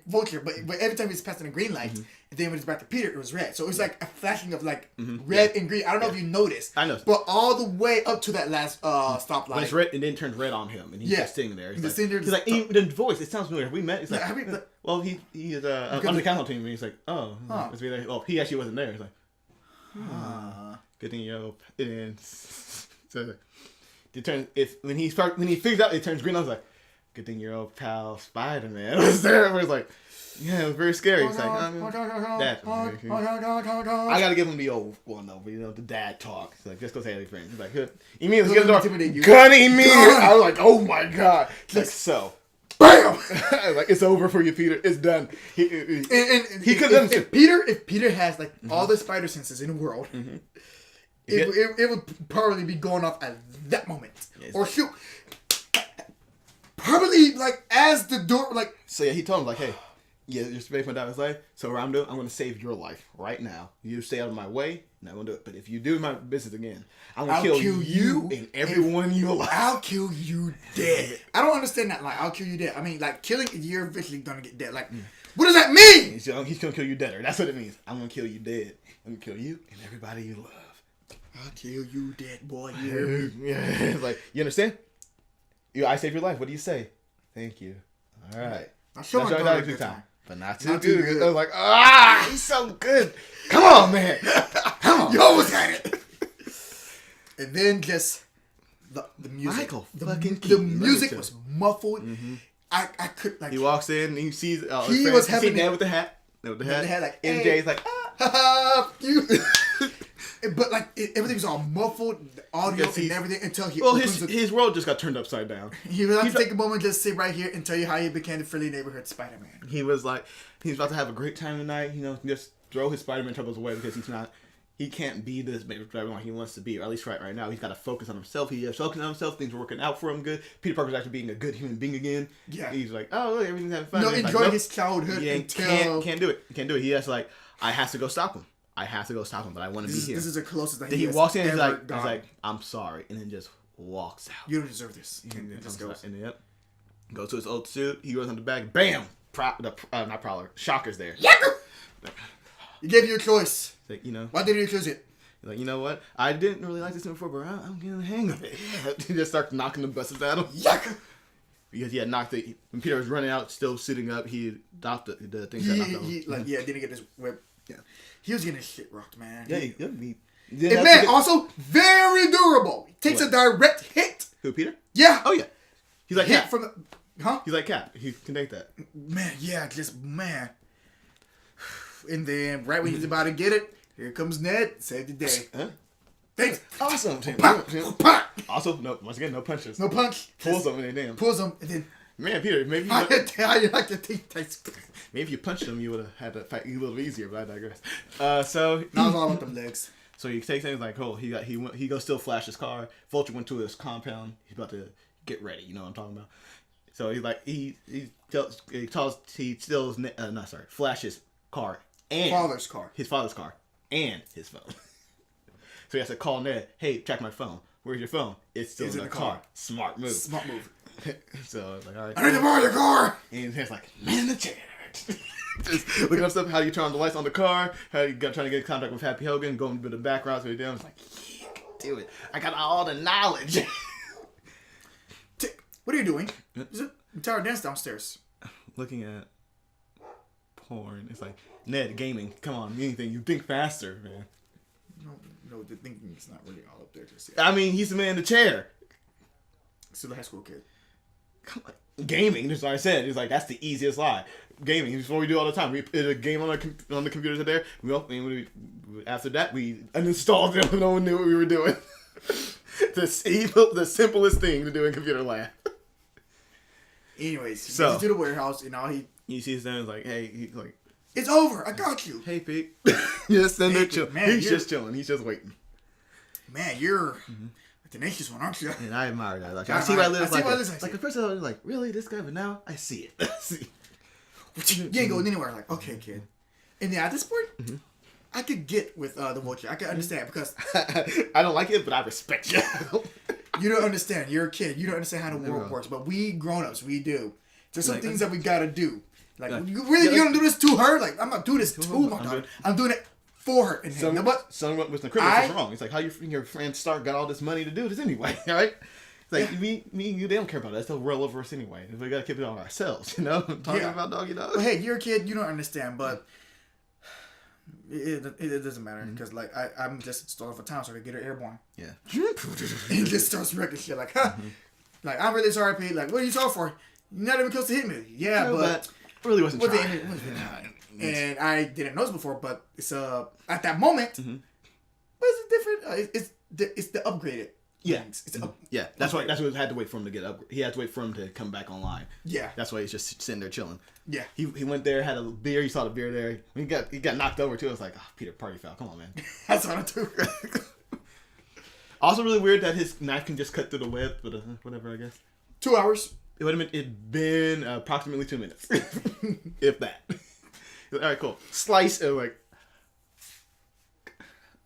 Vulture. But every time he's passing the green light, and then when it's back to Peter, it was red. So it was like a flashing of like red and green. I don't know if you noticed. I know. But all the way up to that last stoplight. When it's red, and then it turns red on him, and he's just sitting there. He's like, the voice, it sounds familiar. Have we met? He's like, well, he is on the council team, and he's like, oh, let's be there. Oh, he actually wasn't there. He's like, good thing you know. And so it turns, when he figures out it turns green, I was like, good thing your old pal Spider-Man was there. Where it's like, yeah, it was very scary. It's like, Dad. I gotta give him the old one though, you know, the dad talk. It's like, just go say hey, friends. He's like, good. Immediately get the door. Gunny me. I was like, oh my god. Like so. Bam! Like it's over for you, Peter. It's done. He could have. If Peter has like all the spider senses in the world, it would probably be going off at that moment, or shoot. Probably like as the door like. So yeah, he told him like, hey, you're saving my daughter's life. So what I'm doing, I'm going to save your life right now. You stay out of my way, and I'm going to do it. But if you do my business again, I'm going to kill you and everyone you love. I'll kill you dead. I don't understand that. Like, I'll kill you dead. I mean, like, killing, you're eventually going to get dead. Like, what does that mean? He's going to kill you deader. That's what it means. I'm going to kill you dead. I'm going to kill you and everybody you love. I'll kill you dead, boy. Yeah. It's like, you understand? I saved your life. What do you say? Thank you. All right. I'll show my daughter a good time. But not too good. I was like, he's so good. Come on, man. Come on. You almost had it. And then just the music. The music was muffled. Mm-hmm. I could like. He walks in and he sees. He was having that with the hat. With the hat. Like MJ's like, you. But like everything was all muffled, the audio and everything until he. Well, his world just got turned upside down. He would have to take a moment just sit right here and tell you how he became the friendly neighborhood Spider-Man. He was like, he's about to have a great time tonight. You know, just throw his Spider-Man troubles away because he can't be this Spider-Man he wants to be, or at least right now. He's got to focus on himself. He has focused on himself. Things are working out for him good. Peter Parker's actually being a good human being again. Yeah. He's like, oh, look, everything's having fun. No, enjoy his childhood. Yeah, can't do it. Can't do it. He has like, I have to go stop him. But I want to be here. This is the closest that he walks in and he's like, I'm sorry, and then just walks out. You don't deserve this. And just goes. And goes to his old suit. He goes on the back. Bam! Not Prowler. Shocker's there. Yaku! He gave you a choice. Like, you know. Why didn't you choose it? Like, you know what? I didn't really like this before, but I'm getting the hang of it. He just starts knocking the buses at him. Yaku! because he had knocked it. When Peter was running out, still sitting up, he knocked the thing that knocked out. Didn't get his whip. Yeah, he was getting his shit rocked, man. Yeah, and man, also very durable. He takes a direct hit. Who, Peter? Yeah. Oh yeah. He's like Cap. Huh? He's like Cap. He can take that. Man, yeah, man. And then right when he's about to get it, here comes Ned. Save the day. Huh? Thanks. Awesome. Also, once again, no punches. No punch. Pulls them and then pulls them and then. Man, Peter, maybe I like to think maybe if you punched him, you would have had to fight a little easier. But I digress. So not all with them legs. So he takes things like, he goes still flash his car. Vulture went to his compound. He's about to get ready. You know what I'm talking about. So he's like he flashes car and his father's car and his phone. So he has to call Ned. Hey, check my phone. Where's your phone? It's still in the car. Smart move. So I was like, all right. I need to borrow your car. And he's like, man in the chair. Just looking up stuff, how you turn on the lights on the car, how you got trying to get in contact with Happy Hogan, going to the background, so he's down. It's like, yeah, I can do it. I got all the knowledge. What are you doing? There's an entire dance downstairs. Looking at porn. It's like, Ned, gaming. Come on, anything. You think faster, man. No, the thinking is not really all up there just yet. I mean, he's the man in the chair. Still a high school kid. Come on. Gaming, that's what I said. It's like, that's the easiest lie. Gaming is what we do all the time. We put a game on the computers there. After that, we uninstalled it. No one knew what we were doing. The simplest thing to do in computer lab. Anyways, he gets to the warehouse and all he sees them and like, hey, he's like, it's over. I got you. Hey, Pete. Just in there chilling. He's just chilling. He's just waiting. Man, you're a tenacious one, aren't you? And I admire that. Like, I see why I live like this. Like, at first I was like, really, this guy? But now I see it. You ain't going anywhere. Like, okay, kid. And then at this point, I could get with the Vulture. I can understand because I don't like it, but I respect you. You don't understand. You're a kid. You don't understand how the world works. But we grown-ups, we do. There's some things that we gotta do. Like, you gonna do this to her? Like, I'm not doing this to my daughter. I'm doing it for her. And some with the criminals is wrong. It's like, how your friend Stark got all this money to do this anyway, right? It's like, me and you, they don't care about that. It's still well over us anyway. We gotta keep it on ourselves, you know? Talking about doggy dog. Well, hey, you're a kid. You don't understand, but it doesn't matter because like I'm just stalling for time so I can get her airborne. Yeah. And just starts wrecking shit like, like I'm really sorry, Pete. Like, what are you talking for? You're not even close to hitting me. Yeah, no, but I really wasn't trying. And I didn't know this before, but it's at that moment, but it's different. It's the upgraded. Yeah, That's why he had to wait for him to get up. He had to wait for him to come back online. Yeah, that's why he's just sitting there chilling. Yeah, he went there, had a beer. He saw the beer there. He got knocked over too. I was like, oh, Peter, party foul. Come on, man. That's what I do. Also, really weird that his knife can just cut through the web, but whatever, I guess. 2 hours. It would have been approximately 2 minutes, if that. All right, cool. Slice like.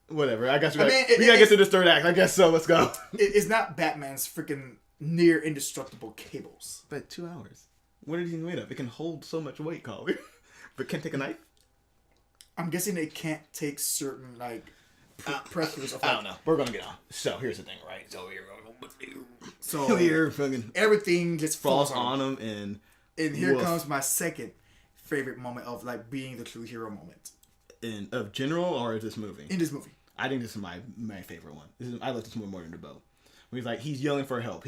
Whatever. I guess we gotta get to this third act. I guess so. Let's go. It's not Batman's freaking near indestructible cables. But 2 hours. What is he made of? It can hold so much weight, Collier. But can't take a knife? I'm guessing it can't take certain, like, pressures of... I don't know. We're going to get on. So, here's the thing, right? So, fucking everything just falls on him, and here comes my second favorite moment of, like, being the true hero moment. Of general, or this movie? In this movie. I think this is my favorite one. I love this one more than the boat. He's yelling for help.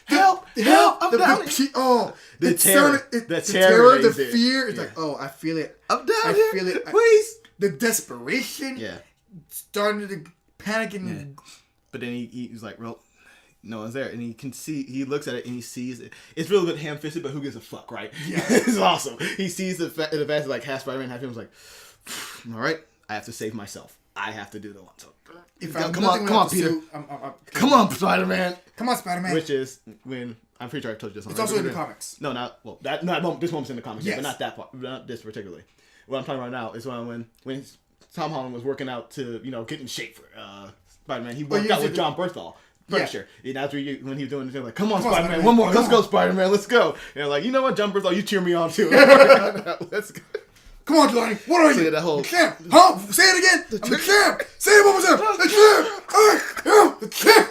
Help! I'm down here. The terror, the fear. It's like, oh, I feel it. I'm down here. I feel it. Please. The desperation. Yeah. Starting to panic and. Yeah. But then he's like, well, no one's there, and he can see. He looks at it and he sees it. It's really good ham-fisted, but who gives a fuck, right? Yeah. It's awesome. He sees the fact like half Spider-Man, half him was like, all right, I have to save myself. I have to do the one. So, come on, Peter. Come on, Spider-Man. Come on, Spider-Man. Which is when I'm pretty sure I told you this. It's also in the comics. No, not well. This moment's in the comics, but not that part. Not this particularly. What I'm talking about now is when Tom Holland was working out to get in shape for Spider-Man. He worked out with John Berthal. Punisher. And after when he was doing this, like, come on, Spider-Man, one more. Let's go, Spider-Man. Let's go. And they're like, you know what, John Berthal, you cheer me on too. Let's go. Come on, Jelani. What are you? The champ. Huh? Say it again. I'm the champ. Say it one more time. The champ. The champ.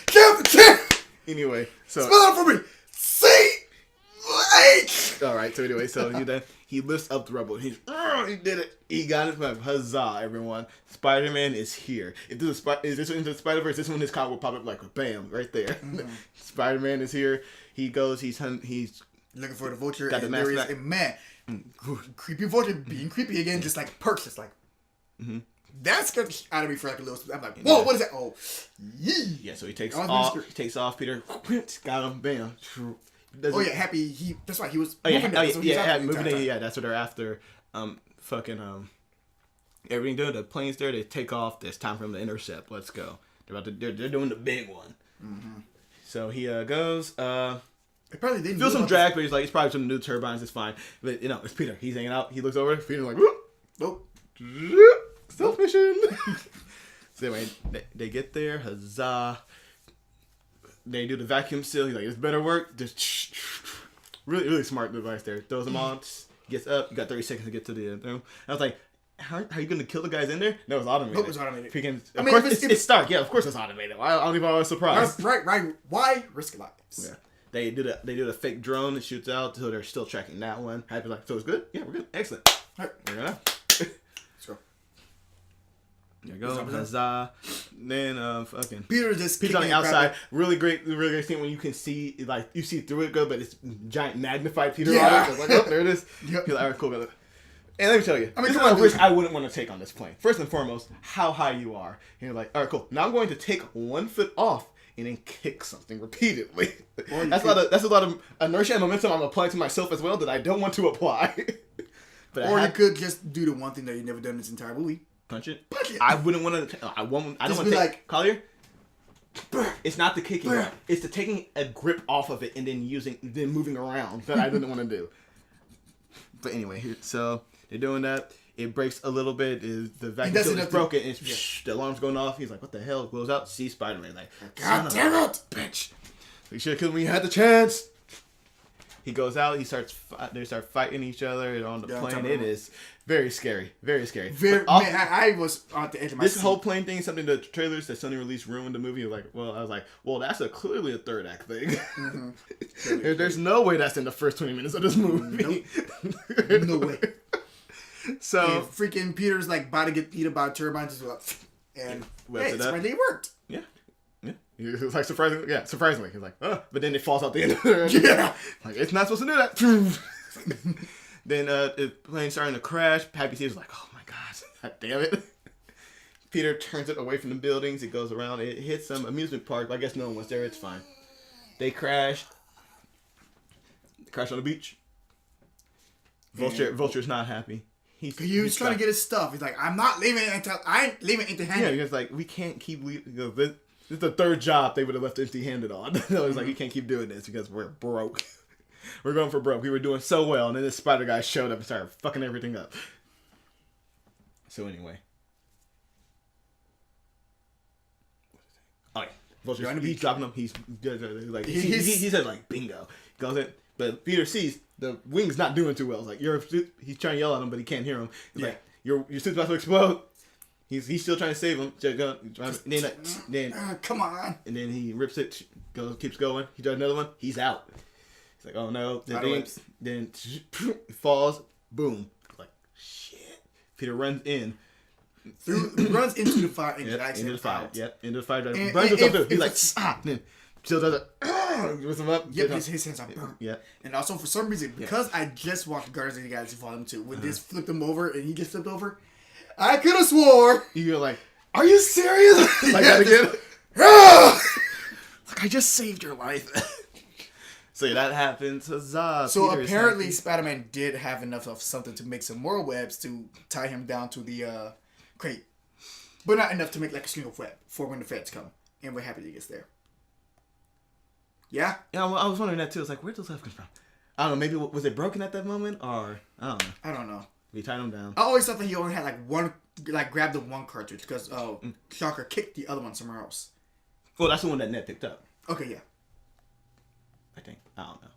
Champ. The champ. Anyway, so spell it out for me. All right. So anyway, he lifts up the rubble. He did it. He got it. Huzzah, everyone! Spider-Man is here. If this is into the Spider-Verse, this one his comic will pop up like bam right there. Mm-hmm. Spider-Man is here. He goes. He's looking for the Vulture. Got the mask back. And man, creepy Vulture being creepy again, just like perks, just like. Mm-hmm. That scared the out of me for like a little. I'm like, whoa, what is that? Oh, yee. Yeah. So he takes off. He takes off. Peter got him. Bam. Happy. That's right. He was. Moving it. Yeah, that's what they're after. Everything done. The plane's there. They take off. There's time for him to intercept. Let's go. They're doing the big one. Mm-hmm. So he goes. Probably didn't feel some drag, but he's like, it's probably some new turbines. It's fine. But it's Peter. He's hanging out. He looks over. Peter's like, whoop. Nope. Stealth mission. So anyway, they get there. Huzzah. They do the vacuum seal. He's like, this better work. Just really, really smart device there. Throws them on. Gets up. You got 30 seconds to get to the room. I was like, how are you going to kill the guys in there? No, it's automated. Nope, it's automated. Of course, it's Stark. Yeah, of course it's automated. I don't even was surprised. Right. Why risk lives? Yeah. They do the fake drone that shoots out, so they're still tracking that one. Happy like, so it's good? Yeah, we're good. Excellent. All right. We're gonna. Let's go. There you go. Huzzah. Then Peter's on the outside. Really great scene when you can see, like, you see through it good, but it's giant magnified Peter. Yeah. It's like, oh, there it is. Yep. He's like, all right, cool. And let me tell you, this is a risk I wouldn't want to take on this plane. First and foremost, how high you are. And you're like, all right, cool. Now I'm going to take 1 foot off and then kick something repeatedly. That's a lot of inertia and momentum I'm applying to myself as well that I don't want to apply. But you could just do the one thing that you've never done in this entire movie. Punch it. I wouldn't want to. I don't want to take like Collier. It's not the kicking. It's the taking a grip off of it and then moving around that I didn't want to do. But anyway, so they're doing that. It breaks a little bit. The vacuum seal is broken. And the alarm's going off. He's like, "What the hell?" Goes out. Sees Spider-Man. Like, God damn it, bitch! You should have killed me. You had the chance. He goes out. They start fighting each other. They're on the plane. It is very scary. Very scary. I was on the edge of my seat. This whole plane thing, something the trailers that Sony released ruined the movie. I was like, that's clearly a third act thing. Mm-hmm. There's no way that's in the first 20 minutes of this movie. Nope. No way. So freaking Peter's like about to get eaten by turbines as well, and it worked. Yeah. He was like surprisingly. He's like, oh, but then it falls out the end of it. Yeah. Like, it's not supposed to do that. Then the plane's starting to crash. Happy sees like, oh my god damn it. Peter turns it away from the buildings. It goes around. It hits some amusement park. But I guess no one was there. It's fine. They crash. Crash on the beach. Vulture's not happy. He's trying to get his stuff. He's like, I ain't leaving empty-handed. Yeah, he's like, we can't keep leaving. This is the third job they would have left empty-handed on. So it's like, you can't keep doing this because we're broke. We're going for broke. We were doing so well, and then this spider guy showed up and started fucking everything up. So anyway. Oh yeah. Vulture, he's dropping them. He said like, bingo. Goes in. But Peter sees the wing's not doing too well. It's like, he's trying to yell at him, but he can't hear him. He's like, your suit's about to explode. He's still trying to save him. Come on. And then he rips it, keeps going. He does another one. He's out. He's like, oh no. Then falls. Boom. Like, shit. Peter runs in. Runs into the fire. And into the fire. Yep. Into the fire. Runs himself through. He's like, Then still does it. Whips him up. Yep, his hands are burnt. Yeah. And also, for some reason, because I just watched Guardians of the Galaxy Volume 2, when this flipped him over and he just flipped over, I could have swore. You're like, are you serious? Like that again? Like, I just saved your life. So that happens. Huzzah. So Peter apparently Spider-Man did have enough of something to make some more webs to tie him down to the crate. But not enough to make like a single web for when the feds come. And we're happy he gets there. Yeah? Yeah, well, I was wondering that too. It's like, where'd those webs come from? I don't know. Maybe was it broken at that moment? Or, I don't know. We tied him down. I always thought that he only had like one, like grabbed the one cartridge because Shocker kicked the other one somewhere else. Well, that's the one that Ned picked up. Okay, yeah. I think. I don't know.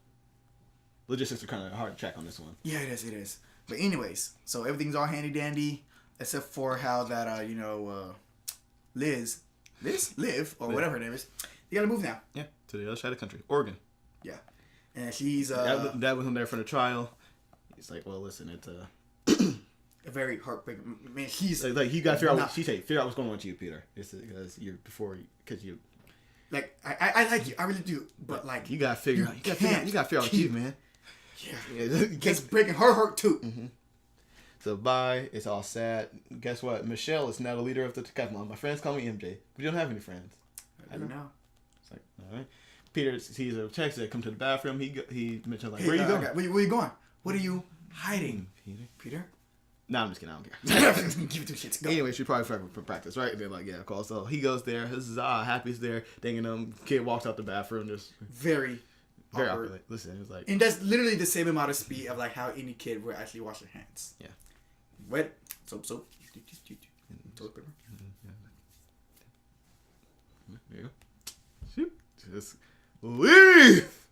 Logistics are kind of hard to track on this one. Yeah, it is. But anyways, so everything's all handy dandy, except for how that Liv, or whatever her name is, they gotta move now. Yeah, to the other side of the country, Oregon. Yeah, And she's that was him there for the trial. He's like, well, listen, it's a very heartbreaking. Man, he's like you gotta figure out. She say, figure out what's going on with you, Peter. It's because because you. Like I like you, I really do, but like you gotta figure out. You gotta figure out with you, man. Yeah, it's breaking her heart too. Mm-hmm. So bye. It's all sad. Guess what? Michelle is now the leader of the Kevlon. My friends call me MJ, but you don't have any friends. I don't know. It's like, all right. Peter sees a text that come to the bathroom. He mentioned like, where are you going? Where you going? What are you hiding, Peter? No, I'm just kidding. I don't care. Give it two shits. Go. Anyway, she probably for practice, right? And they're like, yeah, of course. So he goes there. Huzzah! Happy's there. Thinking kid walks out the bathroom. Just very awkward. Listen, it's like, and that's literally the same amount of speed of like how any kid would actually wash their hands. Yeah. Wet soap. Toilet paper. There you go. Just leave.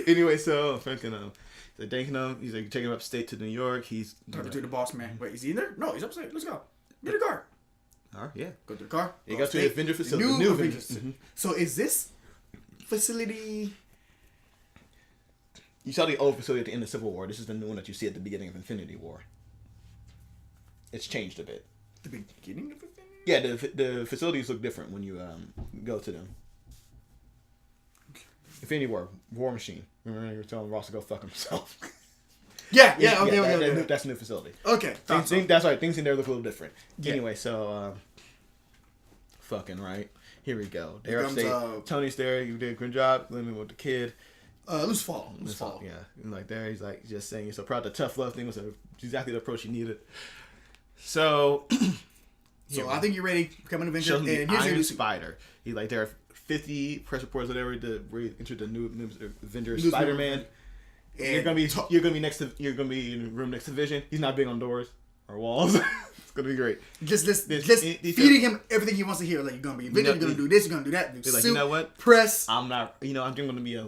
Anyway, so I'm thinking they're thanking him. He's like taking him upstate to New York. He's talking to the boss man. Wait, is he in there? No, he's upstate. Let's go. Get a car. All right, yeah. Go to the car. You got to the Avengers facility. New Avengers facility. So is this facility? You saw the old facility at the end of Civil War. This is the new one that you see at the beginning of Infinity War. It's changed a bit. The beginning of Infinity? Yeah, the facilities look different when you go to them. Infinity War Machine. Remember you were telling Ross to go fuck himself. Yeah, okay. That's a new facility. Okay. That's right. Things in there look a little different. Yeah. Anyway, so fucking right. Here we go. Here comes, Tony's there. You did a good job living with the kid. Loose fall. Yeah. And like there, he's like just saying, "You're so proud." The tough love thing was exactly the approach he needed. So. I think you're ready to become an Avenger. And here's your new Spider. He like there are 50 press reports or whatever to enter the new Avengers. Spider-Man. And you're gonna be in the room next to Vision. He's not big on doors or walls. It's gonna be great. Just feeding him everything he wants to hear. Like you're gonna be Vision. You're gonna do this. You're gonna do that. He's like, you know what? Press. I'm not. I'm gonna be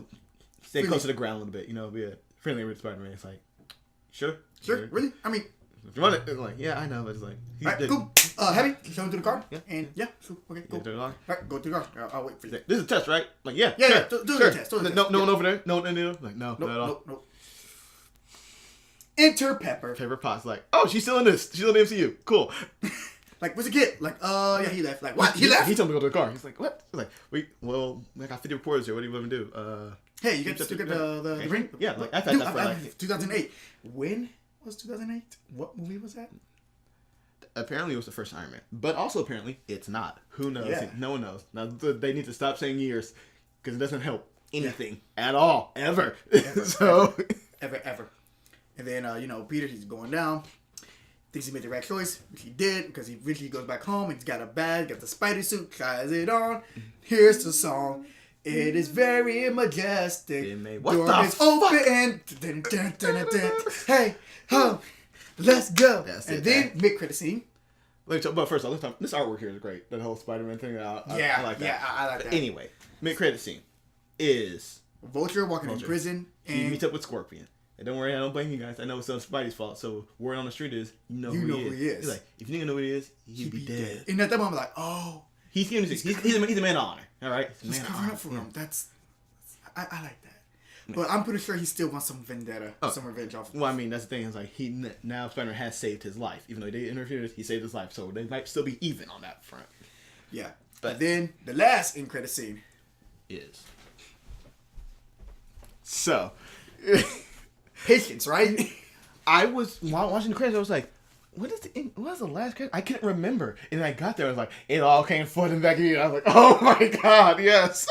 stay close to the ground a little bit. Be a friendly with Spider-Man. It's like, sure. Really? I mean. If you want it, like, yeah, I know, but it's like... Alright, cool. Heavy, show him to the car. Yeah. And, yeah, so, okay, cool. Alright, go to the car. I'll wait for you. This is a test, right? Like, yeah. Yeah, do the test. No one over there? No one Like, no, not at all. Nope. Enter Pepper. Pepper Potts like, oh, she's still in this. She's in the MCU. Cool. Like, what's the kid? Like, yeah, he left. Like, what? He left? He told me to go to the car. He's like, what? He's like, wait, well, I got 50 reporters here. What do you want me to do? Hey, you get the ring? Yeah, like, I've had that for like... 2008. When was 2008? What movie was that? Apparently it was the first Iron Man, but also apparently it's not. Who knows? Yeah. No one knows. Now they need to stop saying years because it doesn't help anything at all, ever. Ever. And then Peter, he's going down. Thinks he made the right choice, which he did because he eventually goes back home. He's got a bag, got the Spidey suit, tries it on. Here's the song. It is very majestic. What Door the is open. Hey, ho. Let's go. Then mid-credit scene. But first of all, this artwork here is great. That whole Spider-Man thing. I like that. Yeah, I like that. Anyway, mid-credit scene is Vulture walking in prison. He meets up with Scorpion. And don't worry, I don't blame you guys. I know it's Spidey's fault. So word on the street is, you know who he is. He's like, if you didn't know who he is, he'd be dead. And at that moment, I'm like, oh. He's a man of honor. All right, he's covering up for him. I like that. But I'm pretty sure he still wants some vendetta, some revenge off. Well, I mean, that's the thing. Is like now Spider-Man has saved his life, even though he did interfere. He saved his life, so they might still be even on that front. Yeah, but then the last end credit scene is so patience, right? I was watching the credits. I was like, what was the last credit? I couldn't remember, and I got there. I was like, it all came flooding back in. I was like, oh my god, yes.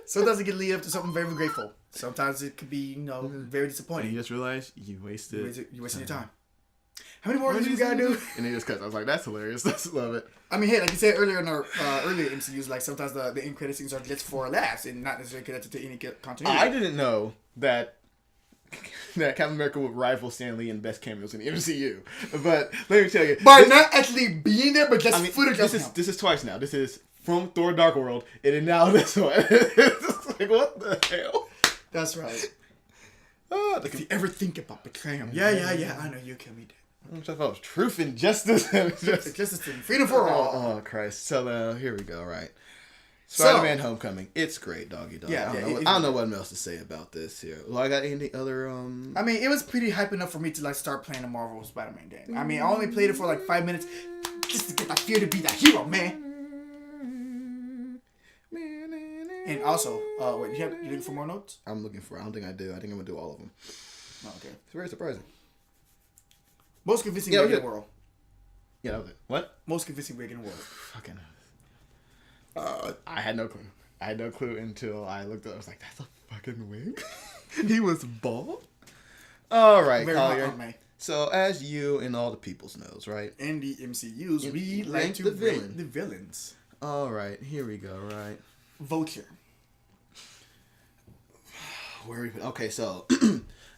Sometimes it can lead up to something very grateful. Sometimes it could be, very disappointing. And you just realize you wasted. You're wasting your time. How many more of these you gotta do? And they just cut. I was like, that's hilarious. I love it. I mean, hey, like you said earlier in our earlier MCUs, like sometimes the end credit scenes are just for laughs and not necessarily connected to any continuity. I didn't know that Captain America would rival Stan Lee in best cameos in the MCU. But let me tell you, by not actually being there, but just footage. This is twice now. This is from Thor: Dark World, and then now this one. It's like, what the hell? That's right. If you ever think about betraying him, yeah, I know you can be dead. I'm talking about truth and justice. Justice and freedom for all. Oh Christ! So here we go. Right. Spider-Man Homecoming. It's great, doggy dog. Yeah, I don't know what else to say about this here. Well, I got any other I mean, it was pretty hype enough for me to like start playing a Marvel Spider-Man game. I mean, I only played it for like 5 minutes just to get that fear to be that hero, man. And also, wait, you looking for more notes? I'm looking for. I don't think I do. I think I'm gonna do all of them. Oh, okay. It's very surprising. Most convincing wig in the world. Yeah, that was it. What? Most convincing wig in the world. Fucking. I had no clue. I had no clue until I looked up. I was like, "That's a fucking wig." He was bald. All right, Collier. So, as you and all the peoples knows, right? In the MCUs, we like to rank the villains. All right, here we go. Right. Vulture. Okay, so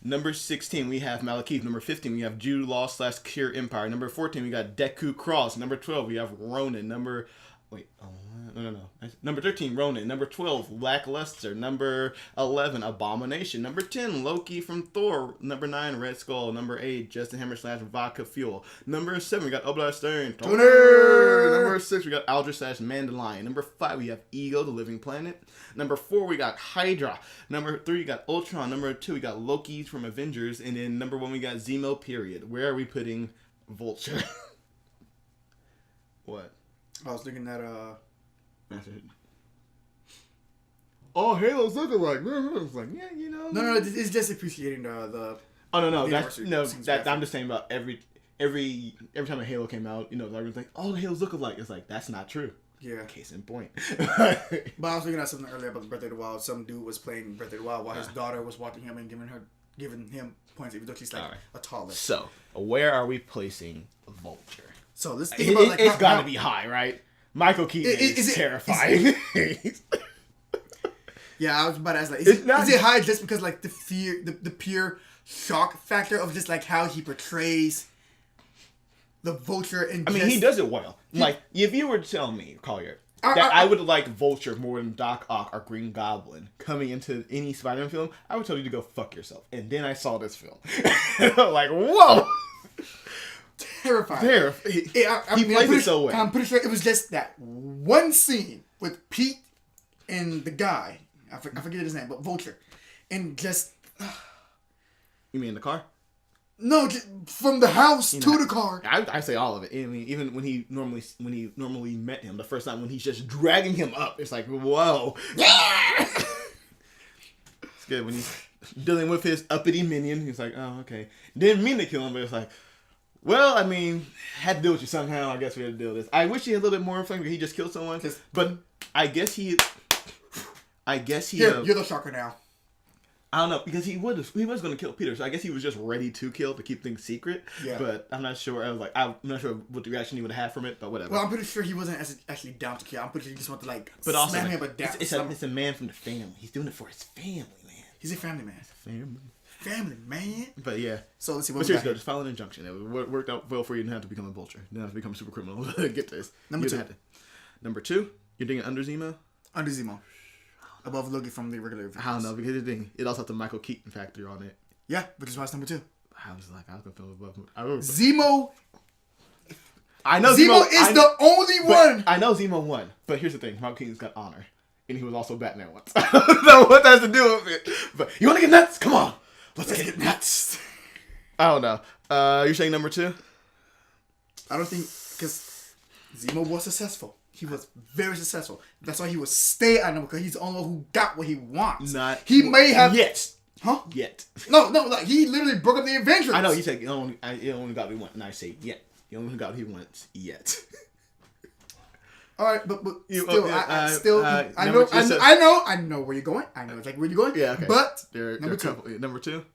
number 16 we have Malekith. Number 15 we have Jude Law / Cure Empire. Number 14 we got Deku Cross. Number 12 we have Ronan. Number 13 Ronan. Number 12 Lackluster. Number 11 Abomination. Number 10 Loki from Thor. Number 9 Red Skull. Number 8 Justin Hammer / Vodka Fuel. Number 7 we got Obla Stern. Number 6 we got Aldrich / Mandalorian. Number 5 we have Ego, the Living Planet. Number 4 we got Hydra. Number 3 we got Ultron. Number 2 we got Loki from Avengers. And then number 1 we got Zemo. Period. Where are we putting Vulture? What? I was looking at Oh, Halo's looking like. I was like, yeah, you know. No, it's just appreciating the. Oh no, I'm just saying about every time a Halo came out, you know, everyone's like, oh, the Halos look alike. It's like that's not true. Yeah. Case in point. But I was looking at something earlier about Breath of the Wild. Some dude was playing Breath of the Wild while his daughter was watching him and giving him points, even though she's like a toddler. So, where are we placing Vulture? So let's think about like it's got to be high, right? Michael Keaton is terrifying. Yeah, I was about to ask, like, is it high just because like the fear, the pure shock factor of just like how he portrays the Vulture? And I mean, he does it well. Like, if you were to tell me, Collier, that I would like Vulture more than Doc Ock or Green Goblin coming into any Spider-Man film, I would tell you to go fuck yourself. And then I saw this film. Like, whoa! Terrifying. He plays it so well. I'm pretty sure it was just that one scene with Pete and the guy. I forget his name, but Vulture. And just... You mean the car? No, just from the house to the car. I say all of it. I mean, even when he normally met him, the first time when he's just dragging him up, it's like, whoa. It's good when he's dealing with his uppity minion. He's like, oh, okay. Didn't mean to kill him, but it's like, well, I mean, had to deal with you somehow. I guess we had to deal with this. I wish he had a little bit more fun because he just killed someone. But I guess he. Here, you're the shocker now. I don't know, because he was going to kill Peter, so I guess he was just ready to kill to keep things secret. Yeah. But I'm not sure. I'm not sure what the reaction he would have from it, but whatever. Well, I'm pretty sure he wasn't actually down to kill. I'm pretty sure he just wanted to like slam him down. It's a man from the family. He's doing it for his family, man. He's a family man. Family man. But yeah. So let's see what seriously, just follow an injunction. It worked out well for you. You didn't have to become a Vulture. You didn't have to become a super criminal. Get this. Number 2. Number 2. You're thinking under Zemo? Under Zemo. Above Loki from the regular Avengers. I don't know, because it also has the Michael Keaton factor on it. Yeah, which is why it's number 2. I was going to feel above. Zemo. I know Zemo is the only one. I know Zemo won, but here's the thing: Michael Keaton's got honor, and he was also Batman once. I don't know what that has to do with it. But you want to get nuts? Come on, let's get nuts. I don't know. You're saying number 2? I don't think because Zemo was successful. He was very successful. That's why he would stay at number, because he's the only one who got what he wants. He may have yet. Huh? Yet. No, like he literally broke up the Avengers. I know, he said he only got what he wants, and I say yet. He only got what he wants yet. Alright, but still, I know where you're going. I know exactly where you're going. Yeah, okay. But number 2. Number 2?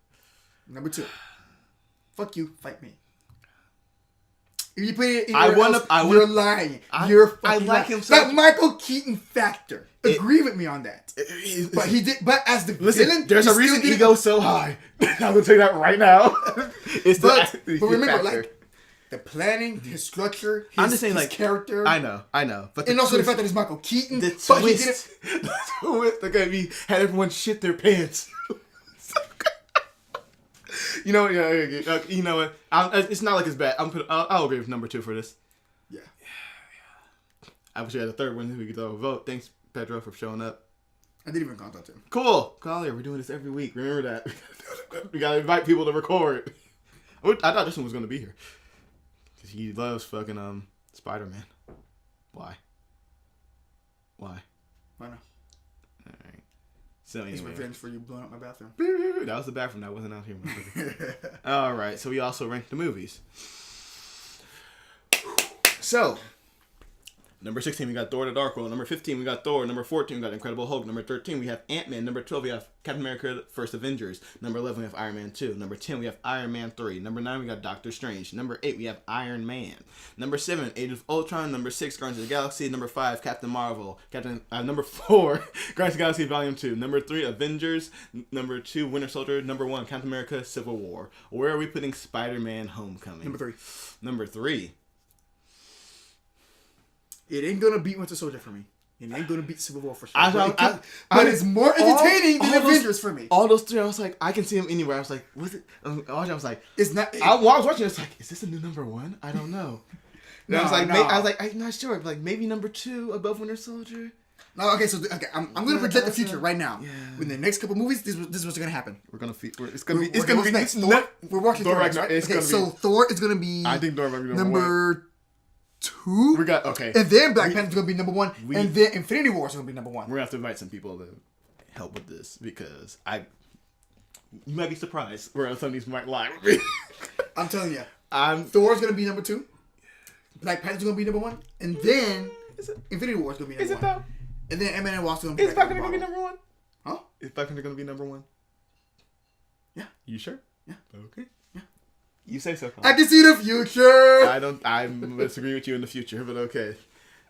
Number 2. Fuck you, fight me. If you put it you're lying. You're fucking like lying. him so that Michael Keaton factor. Agree with me on that. But he did. But as the villain, there's a reason he goes so high. I'm gonna tell you that right now. But remember, like the planning, his structure, I'm just saying, his like, character. I know. But and also the fact that it's Michael Keaton. The but twist, he did it. the twist. Look at me. Had everyone shit their pants. You know what? It's not like it's bad. I'll agree with number 2 for this. Yeah. I wish you had a third one. We could throw a vote. Thanks, Pedro for showing up. I didn't even contact him. Cool. Collier, we're doing this every week. Remember that. We gotta invite people to record. I thought this one was gonna be here. Because he loves fucking Spider-Man. Why? Why not? Alright. So anyway. It's revenge for you blowing up my bathroom. That was the bathroom that wasn't out here. Alright, so we also ranked the movies. So, number 16, we got Thor: The Dark World. Number 15, we got Thor. Number 14, we got Incredible Hulk. Number 13, we have Ant-Man. Number 12, we have Captain America: First Avengers. Number 11, we have Iron Man 2. Number 10, we have Iron Man 3. Number 9, we got Doctor Strange. Number 8, we have Iron Man. Number 7, Age of Ultron. Number 6, Guardians of the Galaxy. Number 5, Captain Marvel. Number 4, Guardians of the Galaxy Volume 2. Number 3, Avengers. Number 2, Winter Soldier. Number 1, Captain America: Civil War. Where are we putting Spider-Man Homecoming? Number 3. Number 3. It ain't gonna beat Winter Soldier for me. It ain't gonna beat Civil War for sure. But it's more entertaining than Avengers for me. All those three, I was like, I can see him anywhere. I was like, was it? I was like, it's not. While I was watching, it's like, is this a new number 1? I don't know. And I was like, I'm not sure. Like maybe number 2 above Winter Soldier. No, okay. So I'm gonna project the future right now. Yeah. In the next couple movies, this is what's gonna happen. It's gonna be next. Thor. We're watching Thor next, right? Okay, so Thor is gonna be. I think Thor might be number 2. We got okay. And then Black Panther's gonna be number 1, and then Infinity War is gonna be number 1. We're gonna have to invite some people to help with this because you might be surprised where some of these might lie with me. I'm telling you, Thor's gonna be number 2. Black Panther's gonna be number 1, and then Infinity War is gonna be number 1. Is it though? And then Ant-Man and Wasp gonna be. Is Black Panther gonna be number 1? Huh? Is Black Panther gonna be number 1? Yeah. You sure? Yeah. Okay. You say so. I can see the future. I'm disagreeing with you in the future, but okay.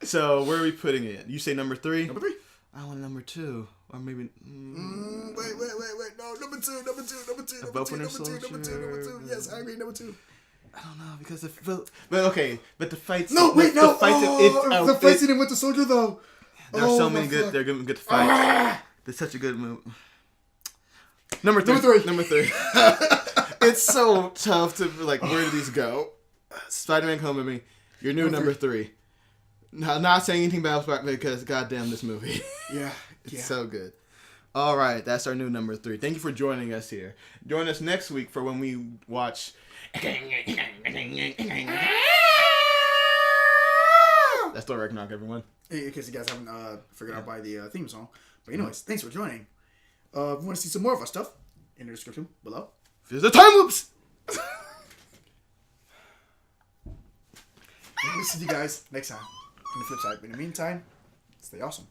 So where are we putting it? You say number 3. Number 3. I want number 2, or maybe. Wait. No, number 2. Number 2. Yes, I agree. Number 2. I don't know because but the fights. No, wait, no. The fights in Winter Soldier though. There's so many good. They're good fights. It's such a good movie. Number 3. Number 3. It's so tough to like. Where do these go? Spider-Man Homecoming. Your new number 3. Not saying anything about Spider-Man because goddamn this movie. Yeah, it's so good. All right, that's our new number 3. Thank you for joining us here. Join us next week for when we watch. That's Thor Ragnarok, everyone. In case you guys haven't figured out by the theme song. But anyways, thanks for joining. If you want to see some more of our stuff, in the description below. There's the time loops! We'll see you guys next time on the flip side. But in the meantime, stay awesome.